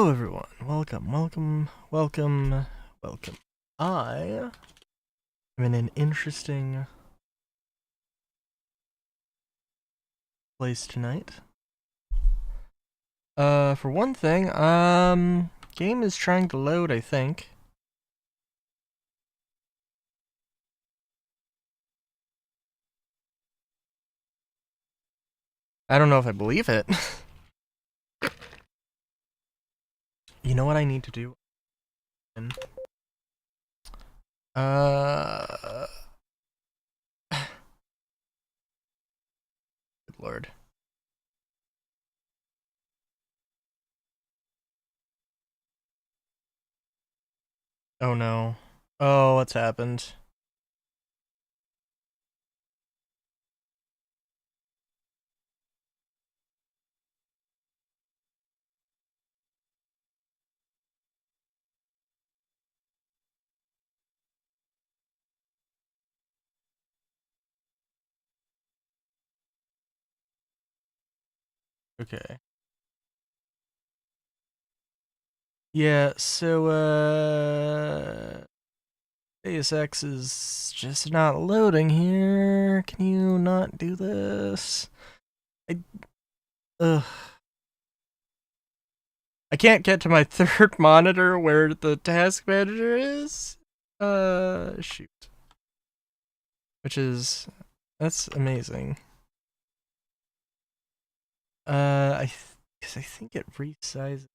Hello everyone, welcome. I am in an interesting place tonight. For one thing, game is trying to load, I think. I don't know if I believe it. You know what I need to do? Good lord. Oh no. Oh, what's happened? Okay. Yeah, so, Deus Ex is just not loading here. Can you not do this? Ugh. I can't get to my third monitor where the task manager is. Shoot. That's amazing. Because I think it resizes.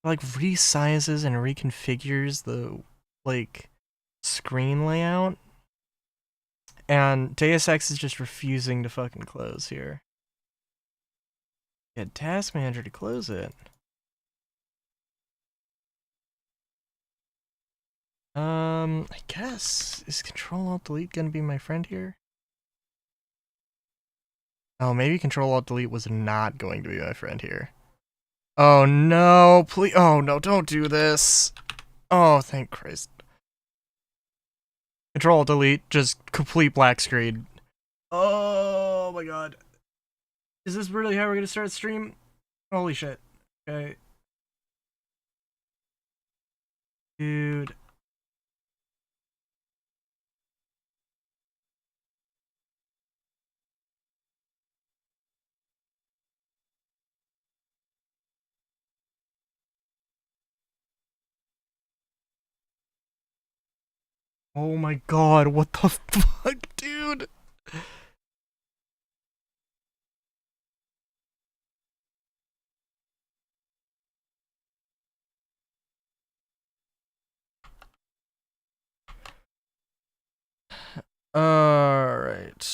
Like, resizes and reconfigures the, like, screen layout. And Deus Ex is just refusing to fucking close here. Get task manager to close it. I guess. Is Control Alt Delete gonna be my friend here? Oh, maybe Control Alt Delete was not going to be my friend here. Oh no, please. Oh no, don't do this. Oh, thank Christ. Control Alt Delete, just complete black screen. Oh my god. Is this really how we're gonna start stream? Holy shit. Okay. Dude. Oh my god, what the fuck, dude? Alright.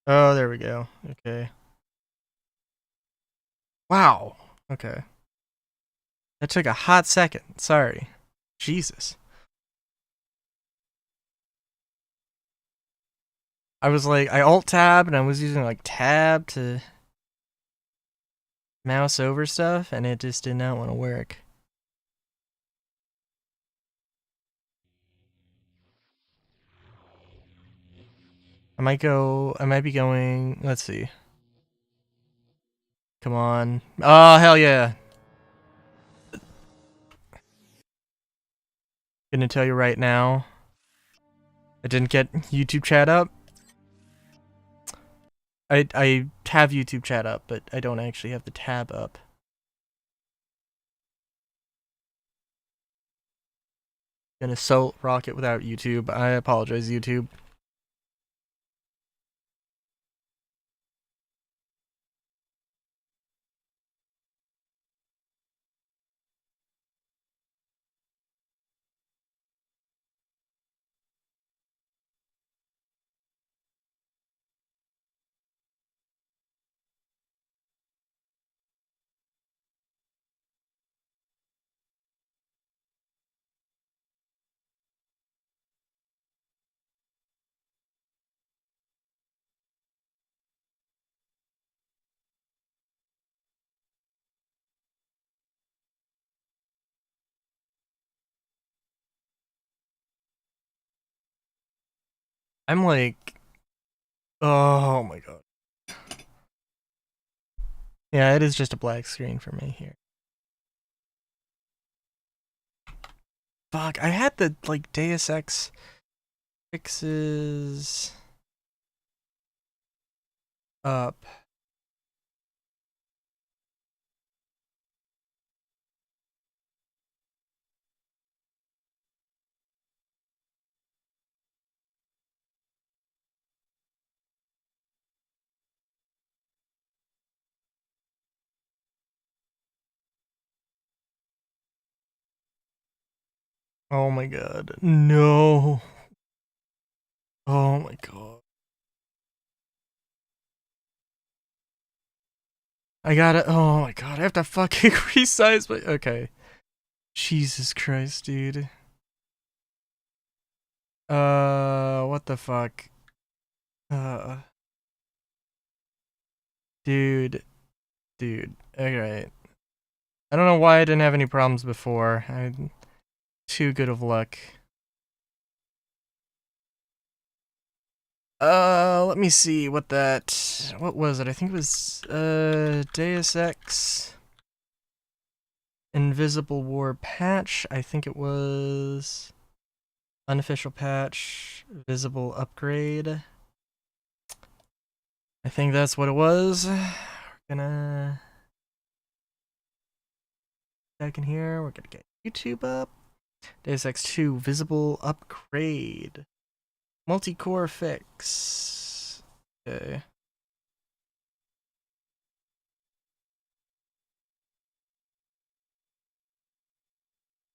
Oh, there we go. Okay. Wow. Okay. That took a hot second. Sorry. Jesus. I was like, I alt tab and I was using like tab to mouse over stuff and it just did not want to work. I might be going, let's see. Come on. Oh, hell yeah. Gonna tell you right now. I didn't get YouTube chat up. I have YouTube chat up, but I don't actually have the tab up. Gonna rock it without YouTube. I apologize, YouTube. I'm like, oh my god. Yeah, it is just a black screen for me here. Fuck, I had the like Deus Ex fixes up. Oh my god. No. Oh my god. I gotta. Oh my god. I have to fucking resize my. Okay. Jesus Christ, dude. What the fuck? Uh, dude. Dude. Alright. I don't know why I didn't have any problems before. I had too good of luck. Let me see what that. What was it? I think it was, Deus Ex Invisible War patch. I think it was. Unofficial patch. Visible upgrade. I think that's what it was. We're gonna. Back in here. We're gonna get YouTube up. Deus Ex 2 Visible Upgrade. Multi-core fix. Okay.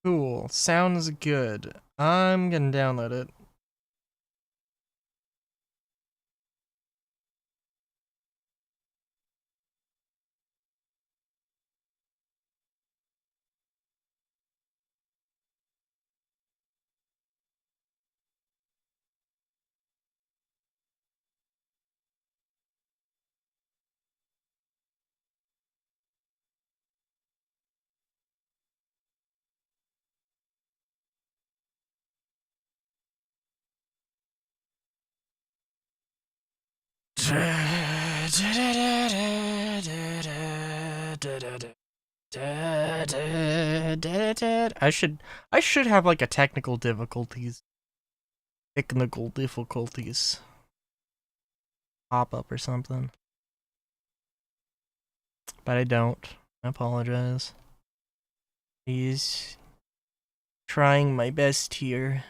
Cool. Sounds good. I'm gonna download it. I should have like a technical difficulties pop up or something. But I don't. I apologize. He's trying my best here.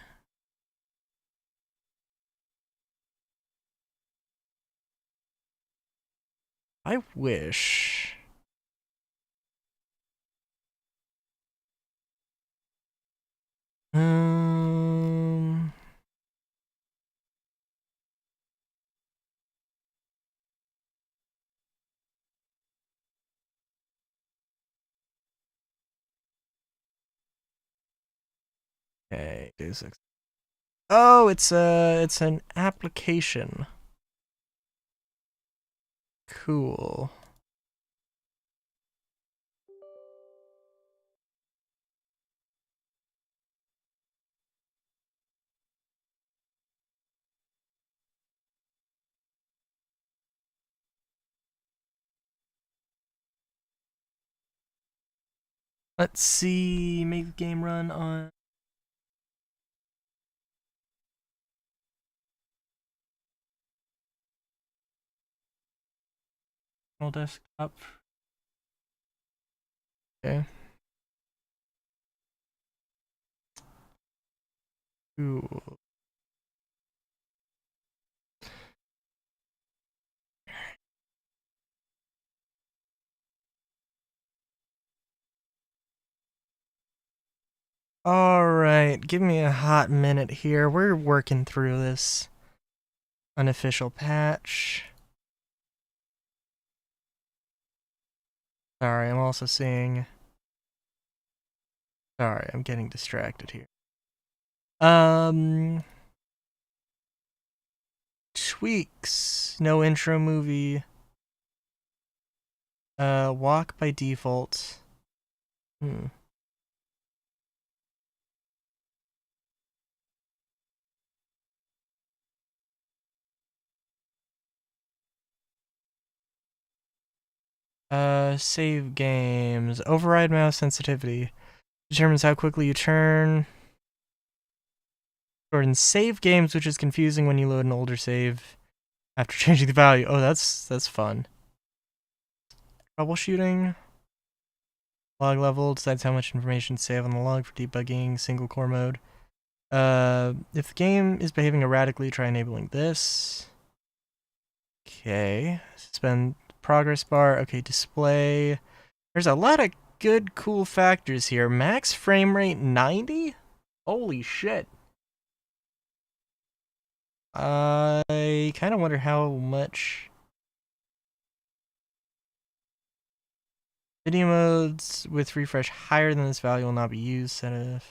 I wish. Um. Okay. Oh, it's an application. Cool. Let's see. Make the game run on desktop. Okay. Cool. Alright, give me a hot minute here. We're working through this unofficial patch. Sorry, I'm also seeing. Sorry, I'm getting distracted here. Tweaks. No intro movie. Walk by default. Save games. Override mouse sensitivity. Determines how quickly you turn. Or in save games, which is confusing when you load an older save after changing the value. Oh, that's fun. Troubleshooting. Log level decides how much information to save on the log for debugging. Single core mode. If the game is behaving erratically, try enabling this. Okay. Suspend progress bar. Okay, display. There's a lot of good, cool factors here. Max frame rate 90? Holy shit. I kind of wonder how much. Video modes with refresh higher than this value will not be used. Set of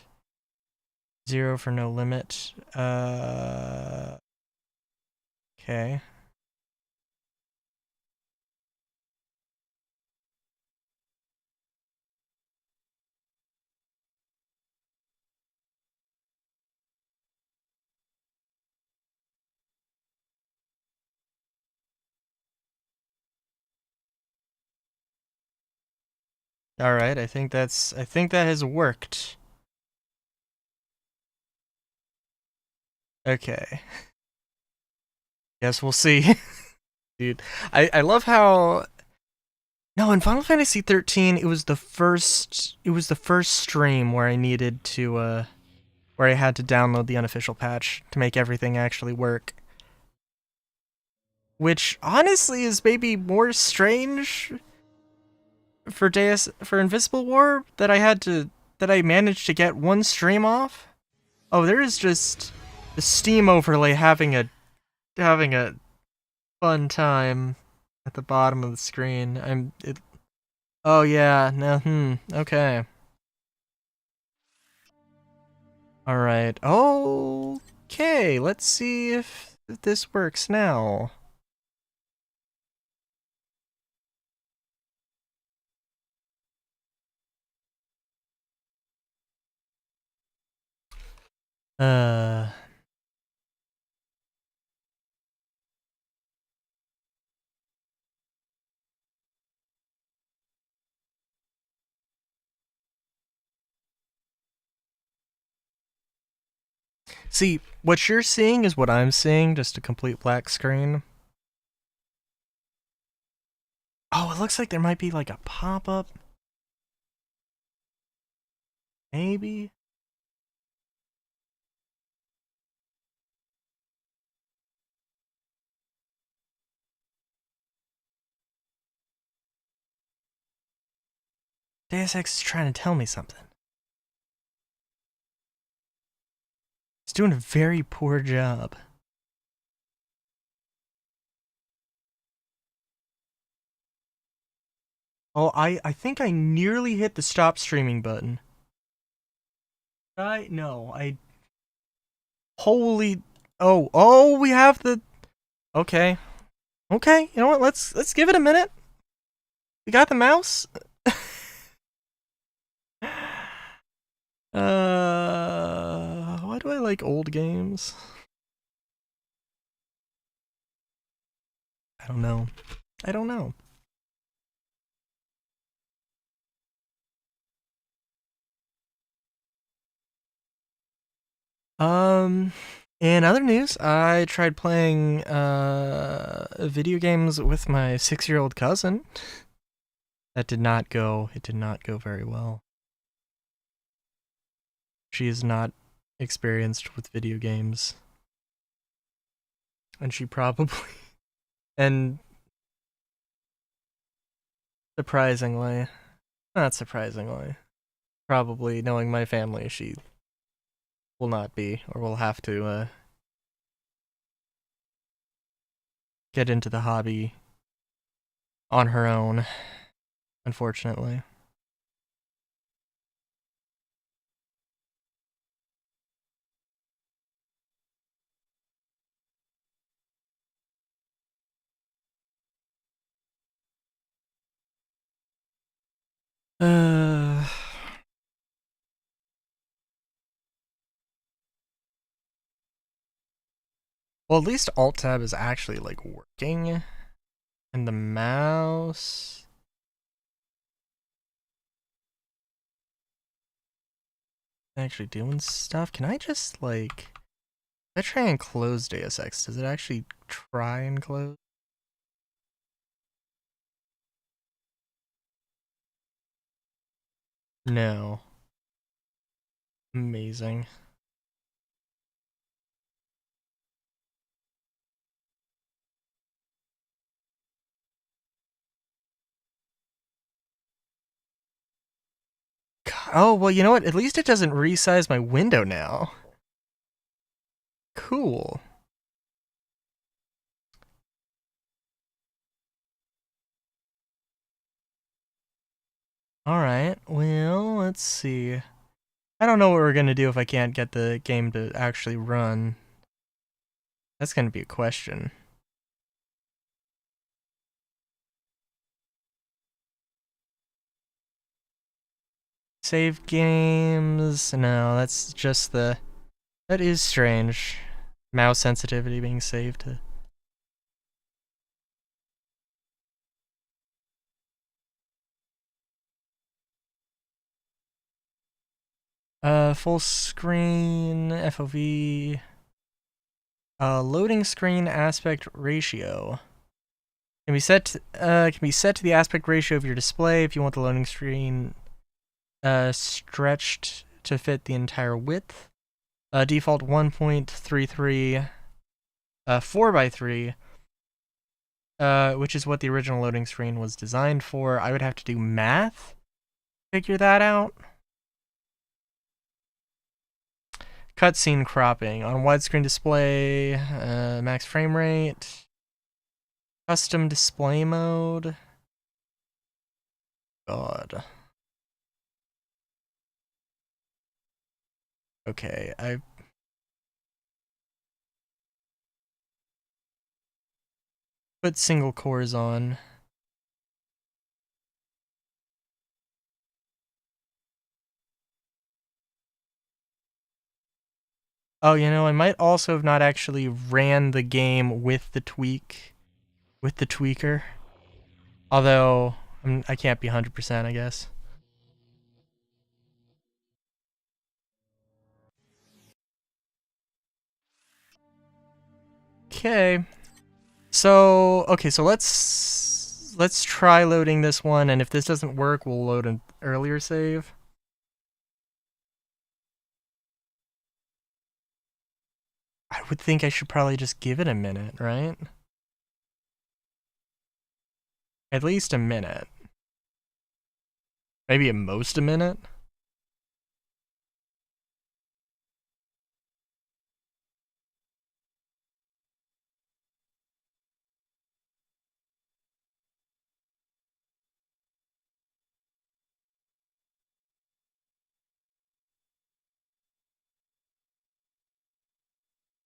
0 for no limit. Okay. All right. I think that has worked. Okay. Guess we'll see. Dude, I love how. No, in Final Fantasy 13, it was the first stream where I needed to where I had to download the unofficial patch to make everything actually work. Which honestly is maybe more strange for Invisible War that I managed to get one stream off. Oh, there is just the Steam overlay having a fun time at the bottom of the screen. Oh yeah, no, okay. All right. Okay, let's see if this works now. Uh See, what you're seeing is what I'm seeing, just a complete black screen. Oh, it looks like there might be like a pop-up. Maybe? Deus Ex is trying to tell me something. It's doing a very poor job. Oh, I think I nearly hit the stop streaming button. No, I... Holy... Oh, we have the... Okay. Okay, you know what, let's give it a minute. We got the mouse? Why do I like old games? I don't know. I don't know. In other news, I tried playing video games with my 6-year-old cousin. It did not go very well. She is not experienced with video games. And she probably and surprisingly, not surprisingly, probably knowing my family, she will not be, or will have to get into the hobby on her own, unfortunately. Well, at least Alt Tab is actually like working, and the mouse. actually doing stuff. Can I just, like... If I try and close Deus Ex, does it actually try and close? No. Amazing. Oh, well, you know what? At least it doesn't resize my window now. Cool. Alright, well, let's see. I don't know what we're gonna do if I can't get the game to actually run. That's gonna be a question. Save games? No, that's just the... That is strange. Mouse sensitivity being saved to... Full screen, FOV... loading screen aspect ratio. Can be set to the aspect ratio of your display if you want the loading screen stretched to fit the entire width. Default 1.33 4x3, which is what the original loading screen was designed for. I would have to do math to figure that out. Cutscene cropping on widescreen display, max frame rate, custom display mode. God. Okay, I put single cores on. Oh, you know, I might also have not actually ran the game with the tweaker. Although, I can't be 100%, I guess. Okay. So let's try loading this one, and if this doesn't work, we'll load an earlier save. I would think I should probably just give it a minute, right? At least a minute. Maybe at most a minute.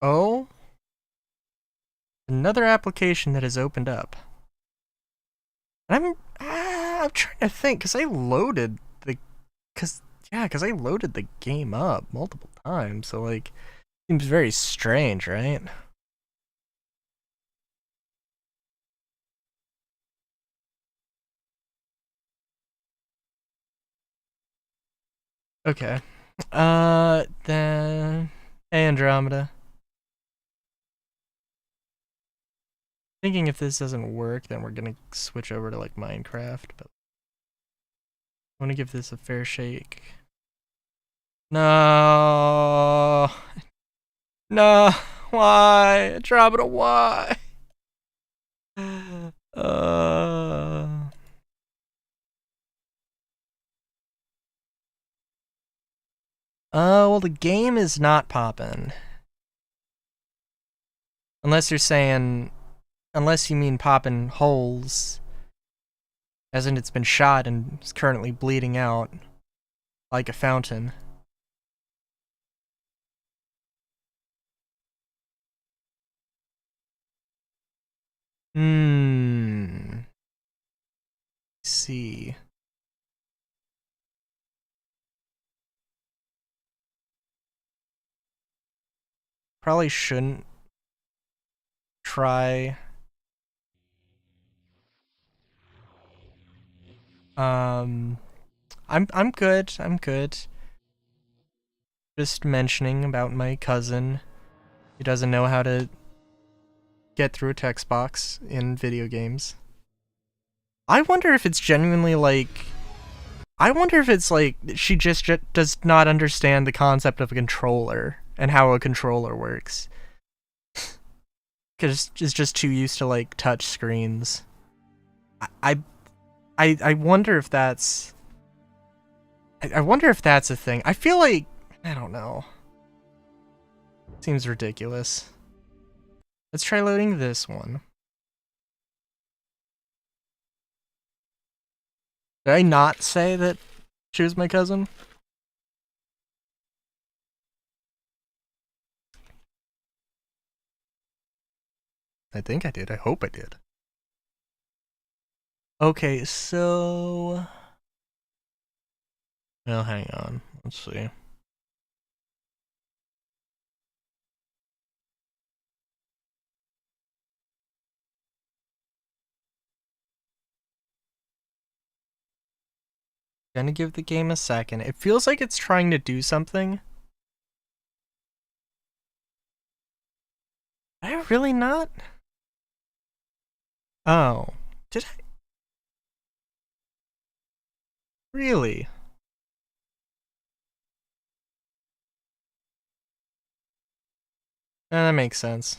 Oh, another application that has opened up. I'm trying to think because I loaded I loaded the game up multiple times, so like seems very strange, right? Okay. Then hey Andromeda. Thinking if this doesn't work, then we're gonna switch over to like Minecraft, but I want to give this a fair shake. No, no, why, Andromeda? Why? Uh. Well, the game is not poppin'. Unless you're saying, unless you mean poppin' holes, as in it's been shot and is currently bleeding out like a fountain. Hmm. Let's see. Probably shouldn't try. I'm good. I'm good. just mentioning about my cousin. He doesn't know how to get through a text box in video games. I wonder if it's genuinely like... I wonder if it's like she just does not understand the concept of a controller and how a controller works. Because she's just too used to like touch screens. I wonder if that's... I wonder if that's a thing. I feel like... I don't know. Seems ridiculous. Let's try loading this one. Did I not say that she was my cousin? I think I did. I hope I did. Okay, so... Well, hang on. Let's see. Gonna give the game a second. It feels like it's trying to do something. Did I really not? Oh. Did I? Really? That makes sense.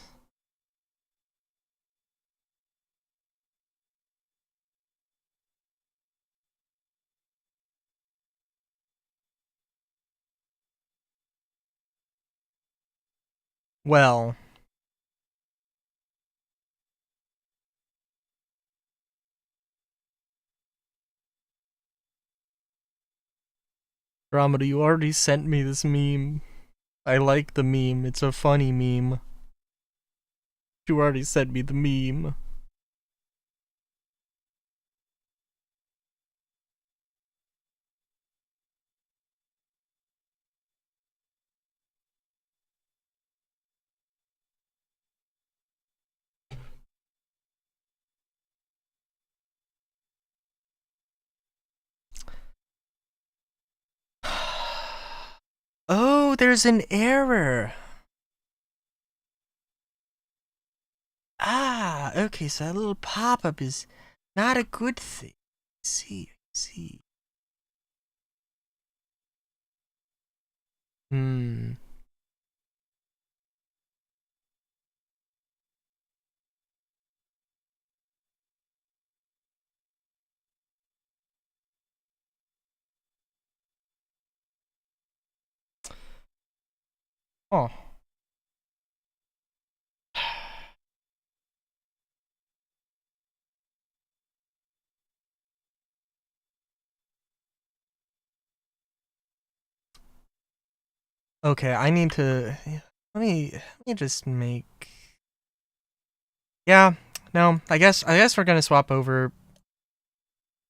Well. Ramada, you already sent me this meme. I like the meme. It's a funny meme. You already sent me the meme. Oh, there's an error. Ah, okay, so that little pop-up is not a good thing. I see. Hmm. Oh. Okay, I need to... Let me just make... Yeah, no, I guess we're gonna swap over...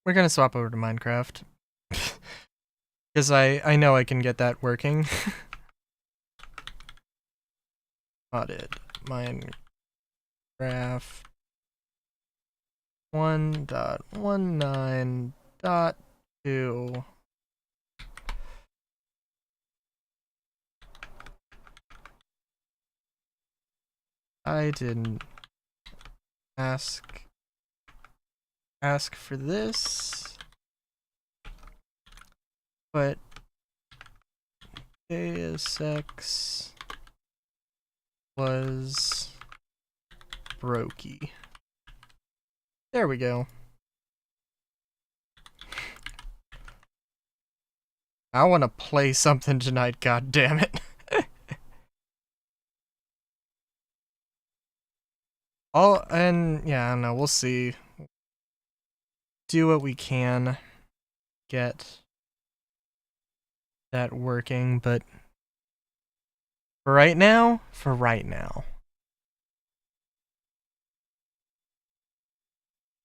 We're gonna swap over to Minecraft. Because I know I can get that working. Modded Minecraft 1.19.2. I didn't ask for this, but Deus Ex was Brokey. There we go. I want to play something tonight, god damn it. Yeah, I don't know, we'll see. Do what we can. Get that working, but for right now.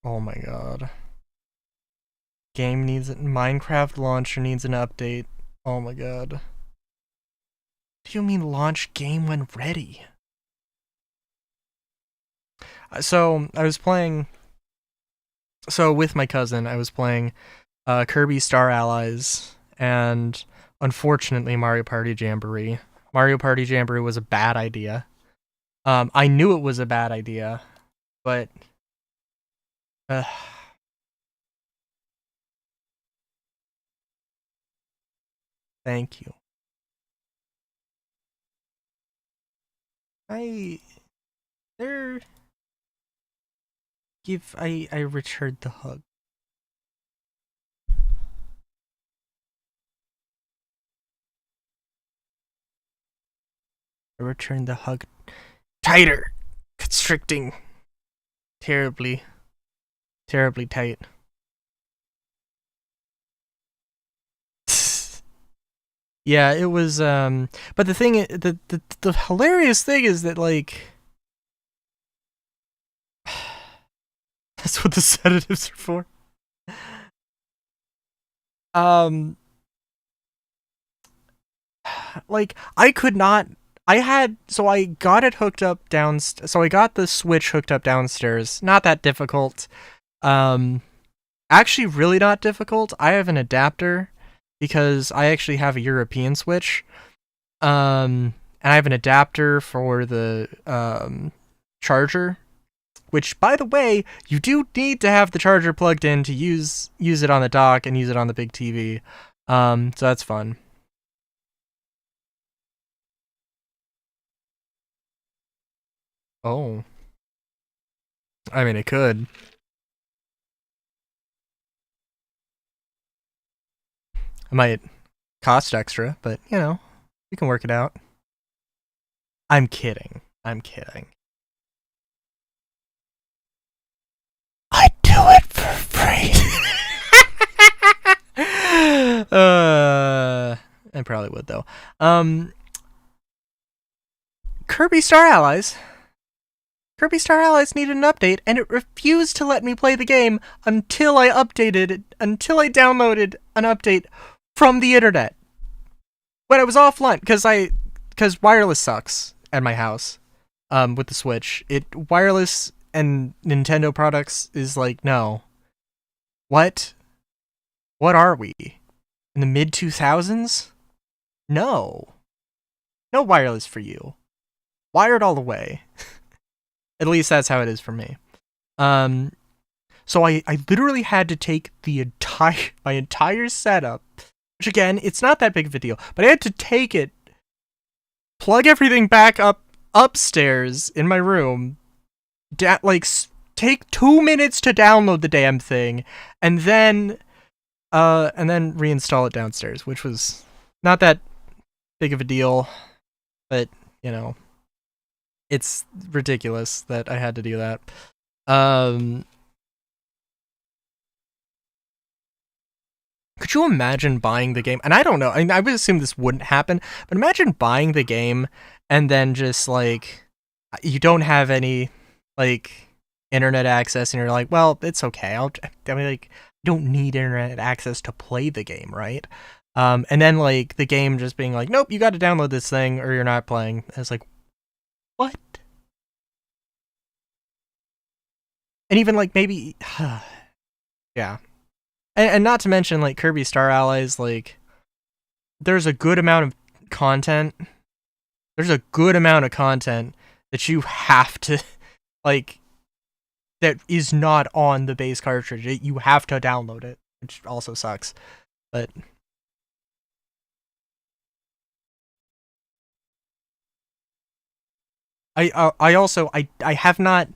Oh my god. Minecraft launcher needs an update. Oh my god. What do you mean launch game when ready? So, I was playing... So, with my cousin, I was playing Kirby Star Allies, and unfortunately, Mario Party Jamboree. Mario Party Jamboree was a bad idea. I knew it was a bad idea, but uh, thank you. I there I returned the hug. I returned the hug tighter, constricting, terribly, terribly tight. Yeah, it was. But the thing, the hilarious thing is that like, that's what the sedatives are for. Um, like I could not. I got it hooked up so I got the Switch hooked up downstairs. Not that difficult. Um, actually, really not difficult. I have an adapter because I actually have a European Switch. And I have an adapter for the charger, which, by the way, you do need to have the charger plugged in to use it on the dock and use it on the big TV. So that's fun. Oh, I mean, it could. It might cost extra, but you know, we can work it out. I'm kidding. I'm kidding. I do it for free. I probably would though. Kirby Star Allies. Kirby Star Allies needed an update, and it refused to let me play the game until I downloaded an update from the internet. When I was offline, because wireless sucks at my house. With the Switch, wireless and Nintendo products is like no. What? What are we in the mid 2000s? No, no wireless for you. Wired all the way. At least that's how it is for me. So I literally had to take my entire setup, which again, it's not that big of a deal, but I had to take it, plug everything back up upstairs in my room, take 2 minutes to download the damn thing, and then reinstall it downstairs, which was not that big of a deal, but you know, it's ridiculous that I had to do that. Could you imagine buying the game? And I don't know. I mean, I would assume this wouldn't happen, but imagine buying the game and then just like you don't have any like internet access, and you're like, well, it's okay. I mean, like, don't need internet access to play the game, right? And then like the game just being like, nope, you got to download this thing or you're not playing. And it's like, what? And even like maybe, yeah. And not to mention like Kirby Star Allies, like there's a good amount of content. There's a good amount of content that you have to like that is not on the base cartridge. You have to download it, which also sucks. But I have not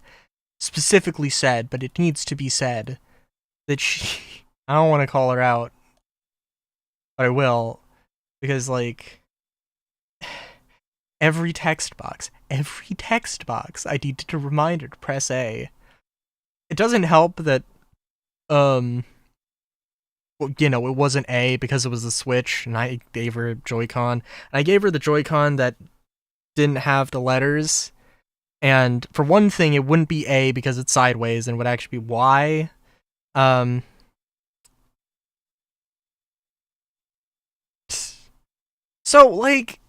specifically said, but it needs to be said that I don't want to call her out, but I will, because like every text box, I needed to remind her to press A. It doesn't help that you know, it wasn't A because it was the Switch, and I gave her a Joy-Con. And I gave her the Joy-Con that didn't have the letters. And for one thing, it wouldn't be A because it's sideways, and would actually be Y. So, like,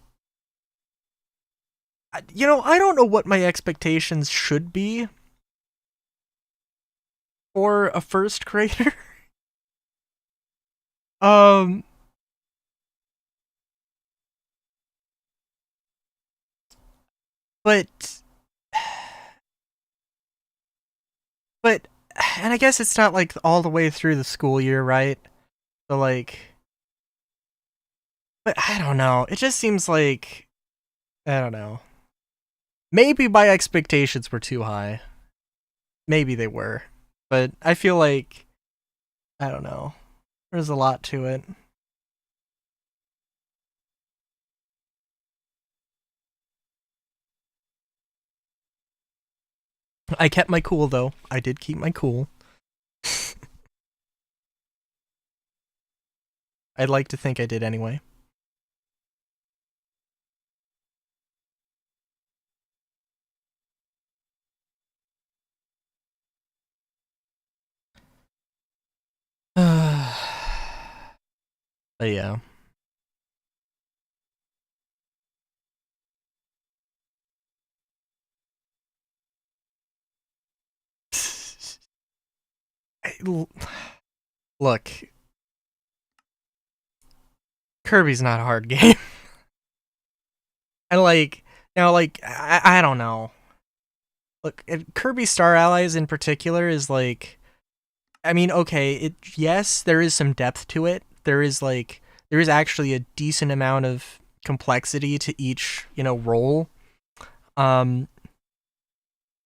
you know, I don't know what my expectations should be for a first grader. But but and I guess it's not like all the way through the school year, right? So like, but I don't know. It just seems like I don't know. Maybe my expectations were too high. Maybe they were. But I feel like I don't know. There's a lot to it. I kept my cool though. I did keep my cool. I'd like to think I did anyway. But yeah. Look, Kirby's not a hard game. And like now, like I don't know. Look, Kirby Star Allies in particular is like, I mean, okay, yes, there is some depth to it. There is actually a decent amount of complexity to each role. Um,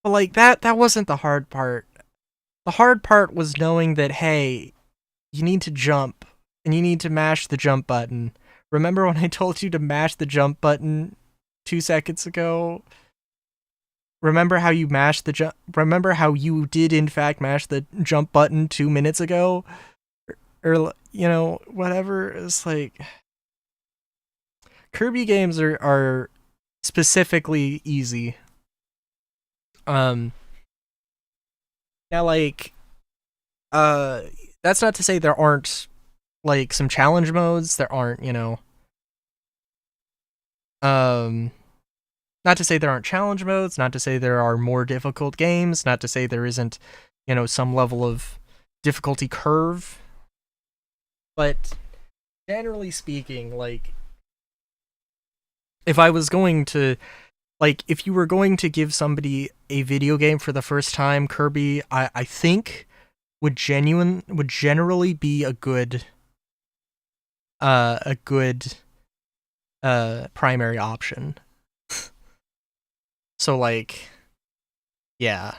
but like that wasn't the hard part. The hard part was knowing that, hey, you need to jump and you need to mash the jump button. Remember when I told you to mash the jump button 2 seconds ago? Remember how you mashed the jump? Remember how you did in fact mash the jump button 2 minutes ago? Or whatever. It's like Kirby games are specifically easy. Now like that's not to say there aren't like some challenge modes. There aren't, not to say there aren't challenge modes, not to say there are more difficult games, not to say there isn't, some level of difficulty curve. But generally speaking, like, if I was going to, like, if you were going to give somebody a video game for the first time, Kirby, I think would generally be a good primary option. So like, yeah.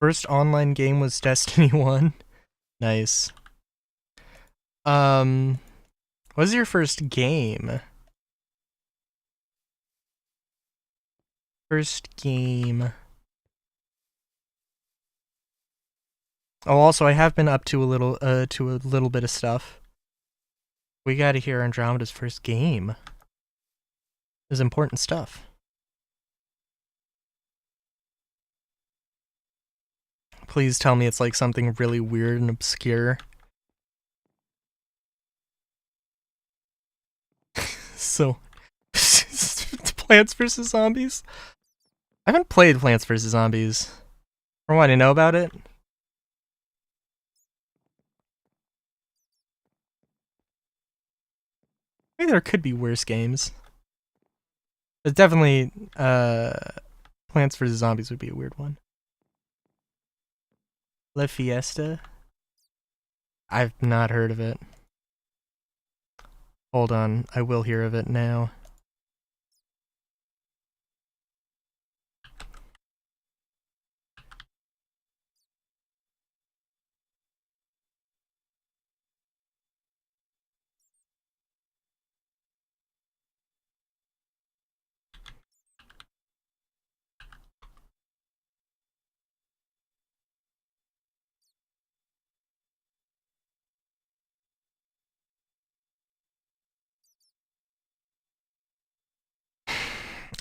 First online game was Destiny 1. Nice. What was your first game? First game. Oh, also I have been up to a little bit of stuff. We gotta hear Andromeda's first game. This is important stuff. Please tell me it's like something really weird and obscure. So, Plants vs. Zombies? I haven't played Plants vs. Zombies. From what I know about it. Maybe there could be worse games. But definitely, Plants vs. Zombies would be a weird one. La Fiesta? I've not heard of it. Hold on, I will hear of it now.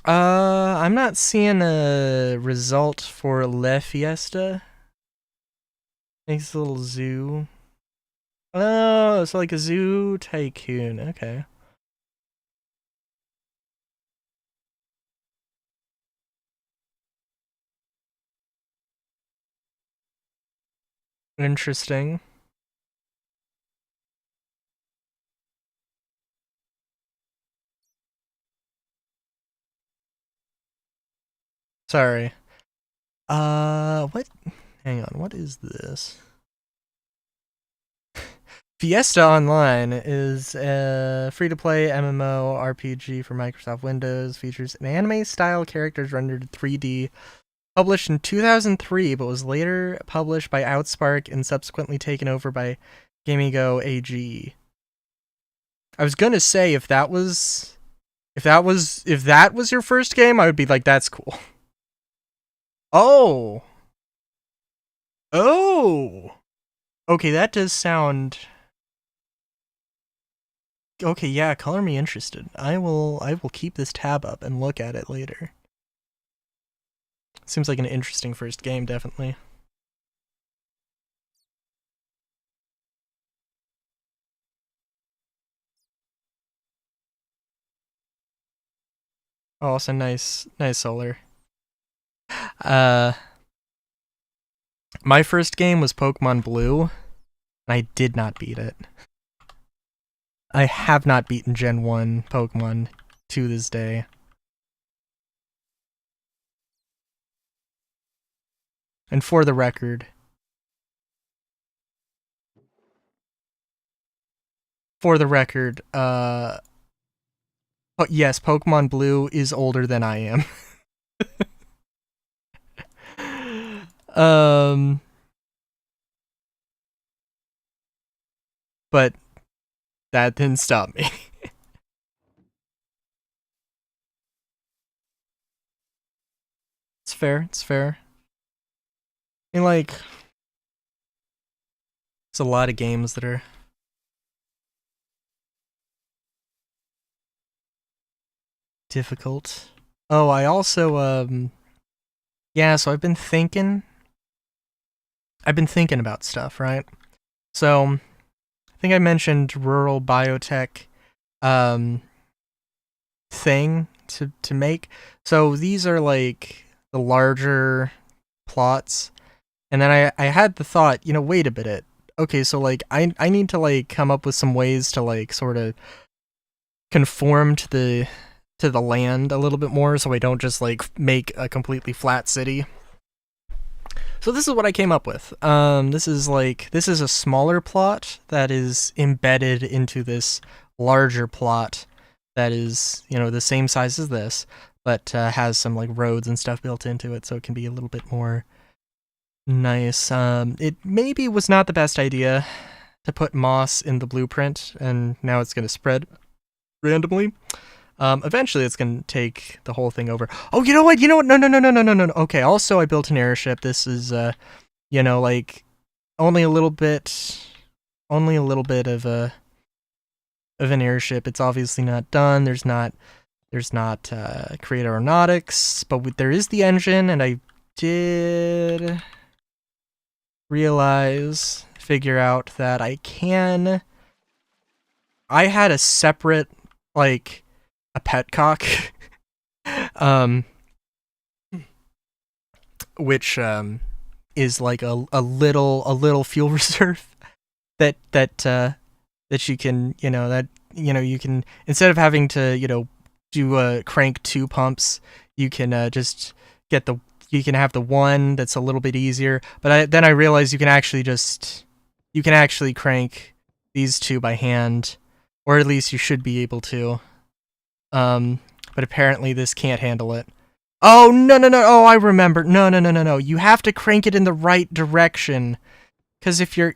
I'm not seeing a result for Le Fiesta. Makes a little zoo. Oh, it's like a zoo tycoon. Okay. Interesting. Sorry. What? Hang on, what is this? Fiesta Online is a free-to-play MMO RPG for Microsoft Windows. Features an anime-style characters rendered in 3D. Published in 2003, but was later published by Outspark and subsequently taken over by Gamigo AG. I was gonna say if that was your first game, I would be like, that's cool. Oh. Oh. Okay, that does sound. Okay, yeah, color me interested. I will keep this tab up and look at it later. Seems like an interesting first game, definitely. Oh, also nice solar. My first game was Pokemon Blue, and I did not beat it. I have not beaten Gen 1 Pokemon to this day. And for the record, yes, Pokemon Blue is older than I am. But that didn't stop me. It's fair, it's fair. I mean, like, there's a lot of games that are difficult. Oh, I also, yeah, so I've been thinking about stuff, right? So, I think I mentioned rural biotech, thing to make. So these are like the larger plots. And then I had the thought, wait a minute. Okay, so like I need to like come up with some ways to like sort of conform to the land a little bit more so I don't just like make a completely flat city. So this is what I came up with. This is a smaller plot that is embedded into this larger plot that is, the same size as this, but has some like roads and stuff built into it, so it can be a little bit more nice. It maybe was not the best idea to put moss in the blueprint, and now it's going to spread randomly. Eventually, it's going to take the whole thing over. Oh, you know what? No. Okay, also, I built an airship. This is, like, only a little bit of an airship. It's obviously not done. There's not create aeronautics, but there is the engine, and I did figure out that I had a separate, like, a petcock, which is like a little fuel reserve that you can you can, instead of having to do crank 2 pumps, you can just you can have the one that's a little bit easier. But then I realized you can actually crank these 2 by hand, or at least you should be able to. But apparently this can't handle it. Oh, no. Oh, I remember. No. You have to crank it in the right direction. Because if you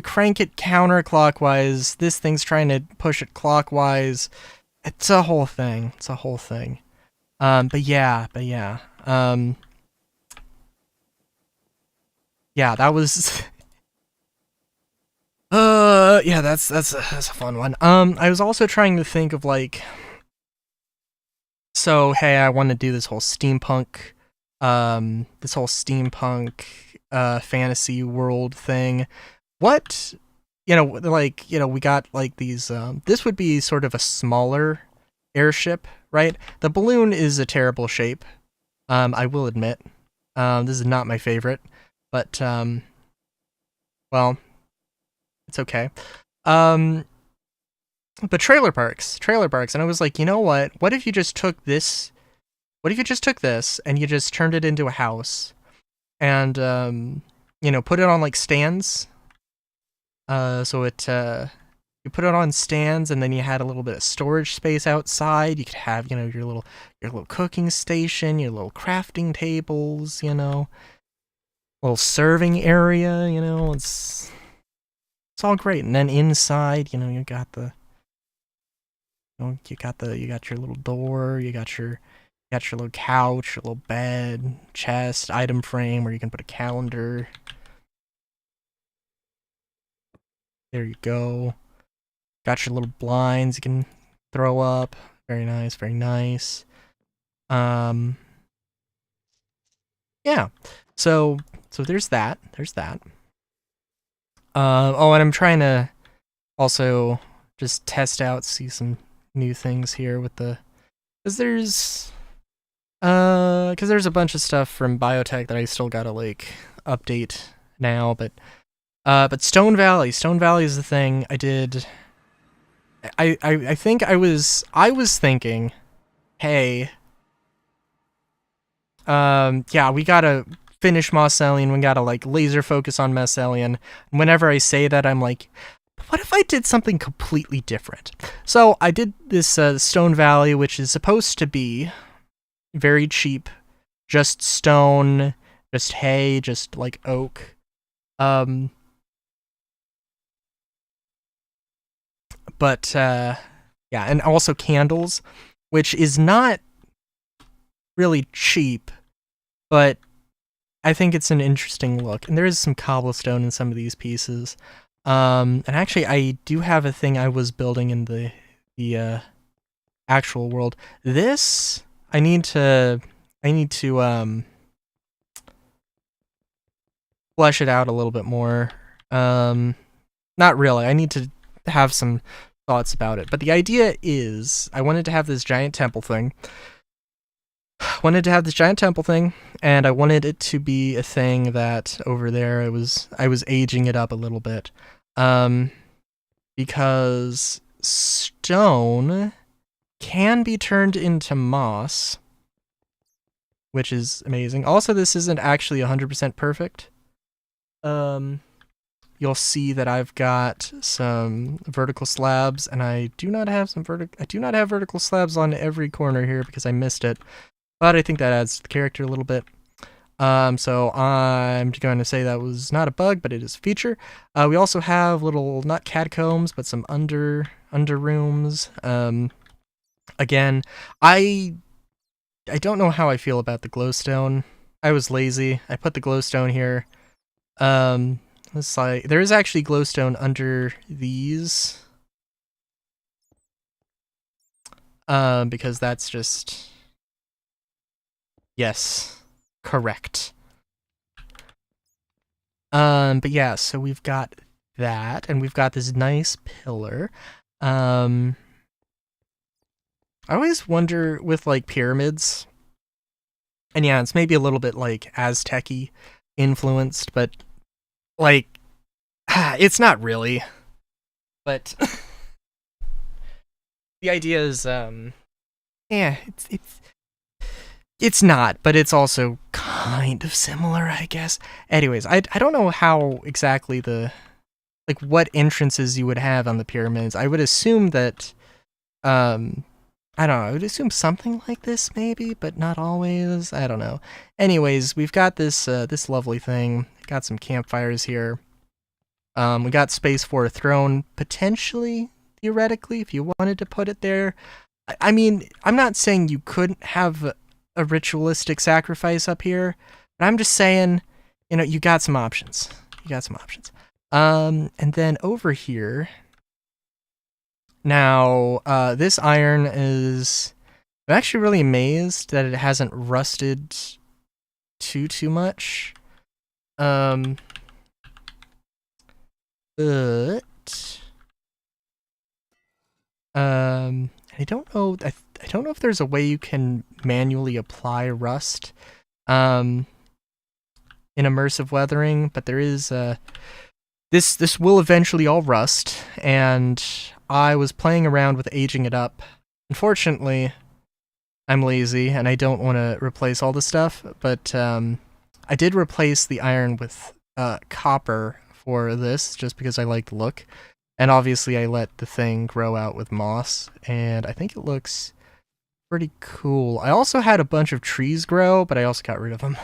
crank it counterclockwise, this thing's trying to push it clockwise. It's a whole thing. But yeah. Yeah, that was... yeah, that's a fun one. I was also trying to think of, like... So, hey, I want to do this whole steampunk, fantasy world thing. What, we got, like, these, this would be sort of a smaller airship, right? The balloon is a terrible shape, I will admit. This is not my favorite, but, Well, it's okay. But trailer parks, and I was like, you know what? What if you just took this? What if you just took this and you just turned it into a house and you know, put it on like stands? So it you put it on stands, and then you had a little bit of storage space outside. You could have, you know, your little cooking station, your little crafting tables, you know, little serving area, you know, it's all great. And then inside, you know, you got the you got your little door, you got your little couch, your little bed, chest, item frame where you can put a calendar. There you go. Got your little blinds you can throw up. Very nice, very nice. Yeah. So there's that. There's that. Oh, and I'm trying to also just test out, see some new things here with the, because there's a bunch of stuff from biotech that I still gotta like update now, but Stone Valley is the thing I did. I think I was thinking, hey, yeah, we gotta finish Mosselian, we gotta like laser focus on Mosselian. Whenever I say that, I'm like, what if I did something completely different? So I did this Stone Valley, which is supposed to be very cheap, just stone, just hay, just like oak. But yeah, and also candles, which is not really cheap, but I think it's an interesting look. And there is some cobblestone in some of these pieces. And actually, I do have a thing I was building in the actual world. This I need to flesh it out a little bit more. Not really. I need to have some thoughts about it. But the idea is, I wanted to have this giant temple thing. And I wanted it to be a thing that over there I was aging it up a little bit. Because stone can be turned into moss, which is amazing. Also, this isn't actually 100% perfect. You'll see that I've got some vertical slabs, and I do not have vertical slabs on every corner here because I missed it. But I think that adds to the character a little bit. So I'm going to say that was not a bug, but it is a feature. We also have little, not catacombs, but some under rooms. Again, I don't know how I feel about the glowstone. I was lazy. I put the glowstone here. Let's like, there is actually glowstone under these. Because that's just, yes, correct. But yeah, so we've got that, and we've got this nice pillar. I always wonder with like pyramids, and yeah, it's maybe a little bit like Aztec-y influenced, but like, it's not really. But the idea is, yeah, it's not, but it's also kind of similar, I guess. Anyways, I don't know how exactly like what entrances you would have on the pyramids. I would assume that, I don't know, I would assume something like this maybe, but not always. I don't know. Anyways, we've got this this lovely thing. Got some campfires here. We got space for a throne, potentially, theoretically, if you wanted to put it there. I mean, I'm not saying you couldn't have a ritualistic sacrifice up here, but I'm just saying, you know, you got some options. And then over here, now, this iron is, I'm actually really amazed that it hasn't rusted too much. But I don't know. I don't know if there's a way you can manually apply rust in immersive weathering, but there is this will eventually all rust, and I was playing around with aging it up. Unfortunately, I'm lazy and I don't want to replace all the stuff, but I did replace the iron with copper for this just because I like the look. And obviously I let the thing grow out with moss, and I think it looks pretty cool. I also had a bunch of trees grow, but I also got rid of them.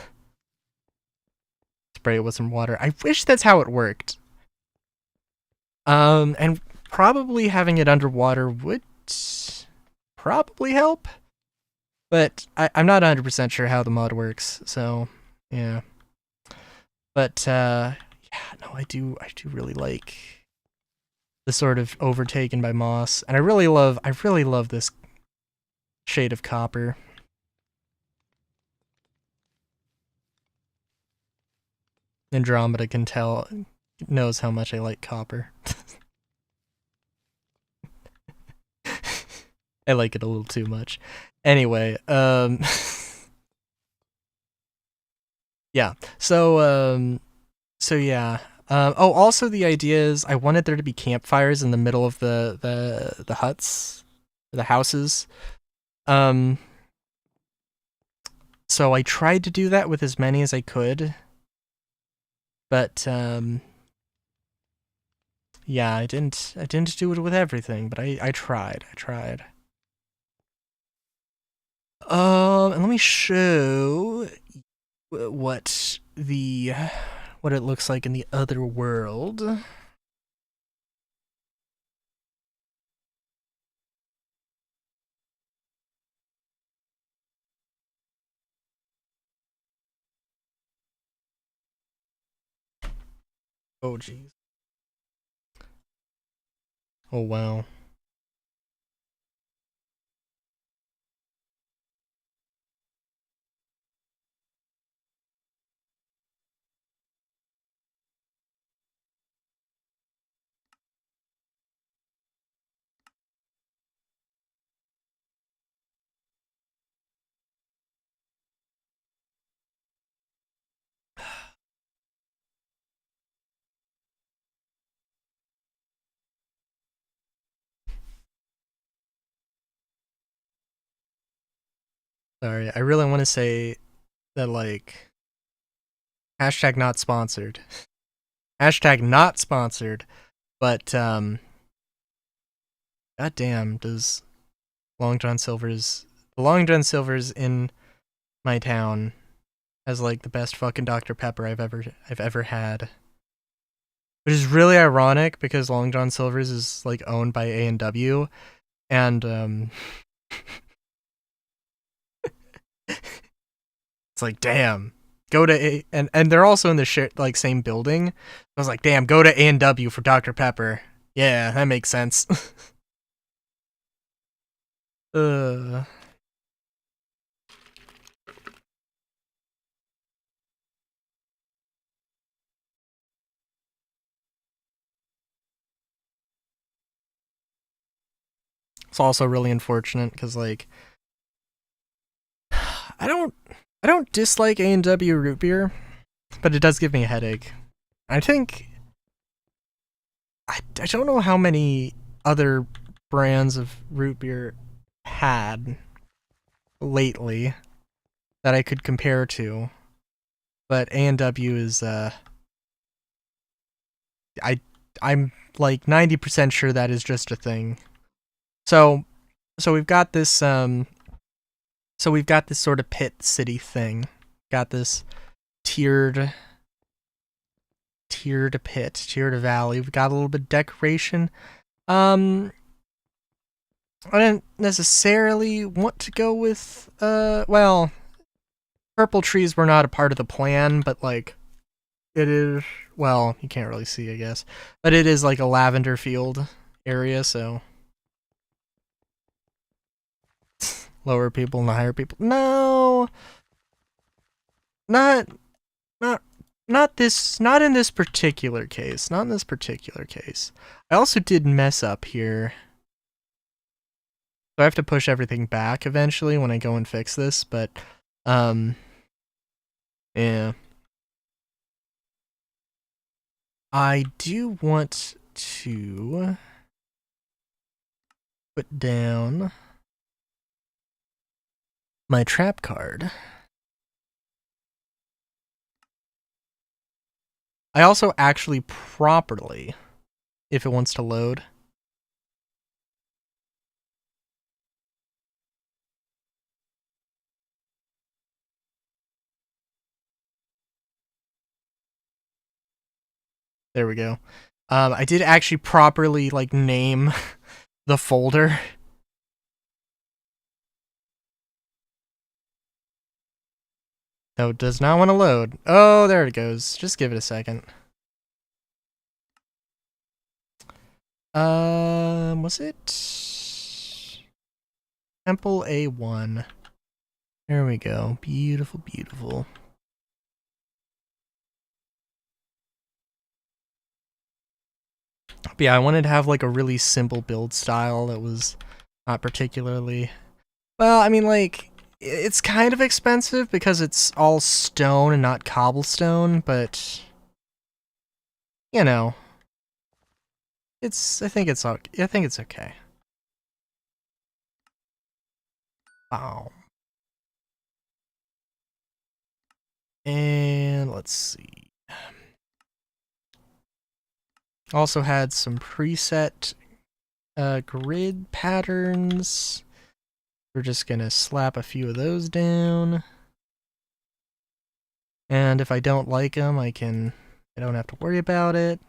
Spray it with some water. I wish that's how it worked. And probably having it underwater would probably help, but I'm not 100% sure how the mod works, so yeah. But yeah, no, I do really like the sort of overtaken by moss, and I really love this shade of copper. Andromeda knows how much I like copper. I like it a little too much. Anyway, yeah. So yeah. Oh, also the idea is I wanted there to be campfires in the middle of the huts, the houses. So I tried to do that with as many as I could, but yeah, I didn't do it with everything, but I tried. And let me show what it looks like in the other world. Oh jeez. Oh wow. Sorry, I really want to say that, like, hashtag not sponsored. Hashtag not sponsored. But goddamn, does Long John Silver's in my town has like the best fucking Dr. Pepper I've ever had. Which is really ironic because Long John Silver's is like owned by A&W, and it's like, damn, go to A, and they're also in the like same building. I was like, damn, go to A&W for Dr. Pepper. Yeah, that makes sense. It's also really unfortunate because, like, I don't dislike A&W root beer, but it does give me a headache. I think I don't know how many other brands of root beer had lately that I could compare to, but A&W is I'm like 90% sure that is just a thing. So we've got this sort of pit city thing. Got this tiered pit, tiered valley. We've got a little bit of decoration. I didn't necessarily want to go with well, purple trees were not a part of the plan, but like it is, well, you can't really see, I guess, but it is like a lavender field area, so lower people and higher people. No, not not in this particular case. Not in this particular case. I also did mess up here. So I have to push everything back eventually when I go and fix this, but yeah. I do want to put down my trap card. I also actually properly, if it wants to load. There we go. I did actually properly like name the folder. No, it does not want to load. Oh, there it goes. Just give it a second. Was it Temple A1? There we go. Beautiful, beautiful. But yeah, I wanted to have like a really simple build style that was not particularly... Well, I mean, like, it's kind of expensive because it's all stone and not cobblestone, but... You know... I think it's okay. Wow. And let's see. Also had some preset grid patterns. We're just gonna slap a few of those down. And if I don't like them, I don't have to worry about it.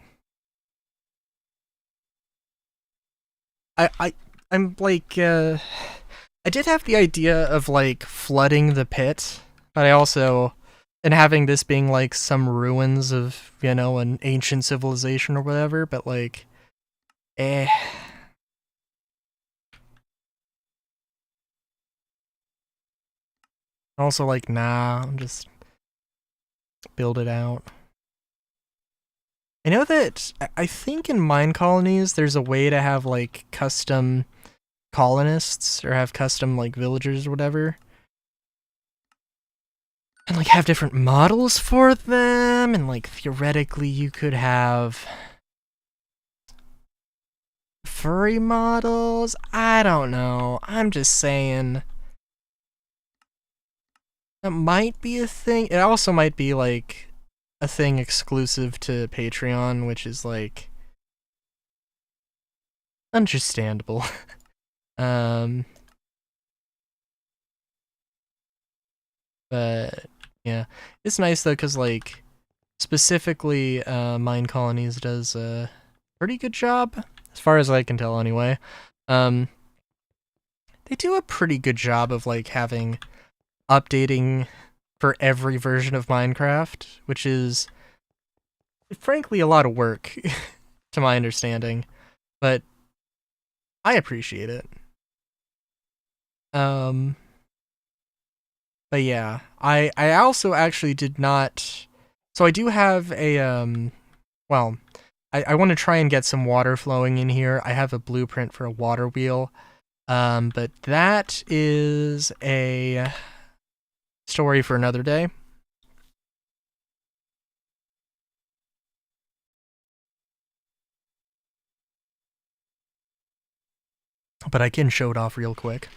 I'm like, I did have the idea of like flooding the pit, but I also, and having this being like some ruins of, you know, an ancient civilization or whatever, but like, Also like, nah, I'm just build it out. I know that, I think in mine colonies, there's a way to have like custom colonists, or have custom like villagers or whatever. And like have different models for them, and like theoretically you could have furry models. I don't know. I'm just saying that might be a thing. It also might be like a thing exclusive to Patreon, which is like understandable. But yeah, it's nice though, because like specifically Mine Colonies does a pretty good job, as far as I can tell anyway. They do a pretty good job of like having updating for every version of Minecraft, which is frankly a lot of work to my understanding, but I appreciate it. But yeah, I also actually did not. So I do have a well, I want to try and get some water flowing in here. I have a blueprint for a water wheel. But that is a story for another day. But I can show it off real quick.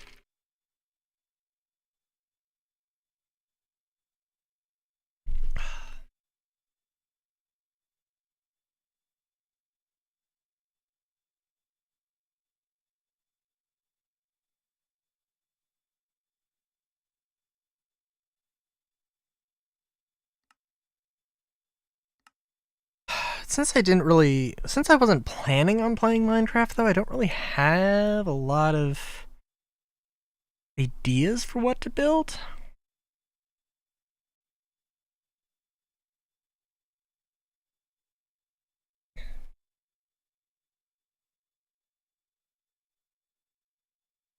Since I wasn't planning on playing Minecraft though, I don't really have a lot of ideas for what to build.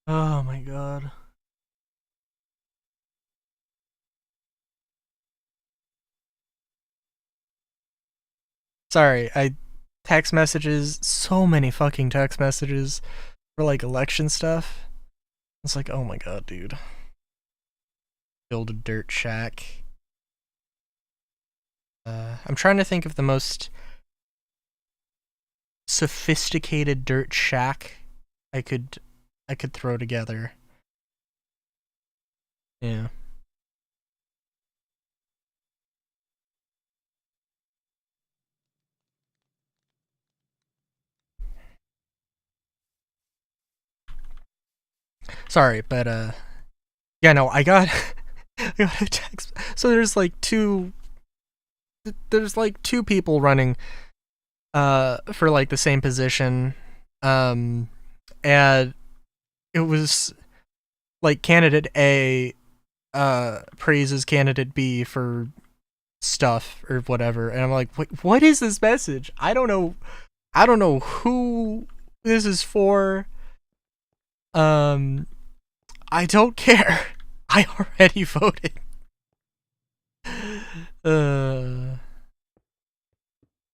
Oh my god. Sorry, text messages, so many fucking text messages for like election stuff. It's like, oh my god, dude. Build a dirt shack. I'm trying to think of the most sophisticated dirt shack I could throw together. Yeah. Sorry, but yeah, no, I got I got a text. So there's like two people running for like the same position. And it was like candidate A praises candidate B for stuff or whatever, and I'm like, what is this message? I don't know who this is for. I don't care. I already voted.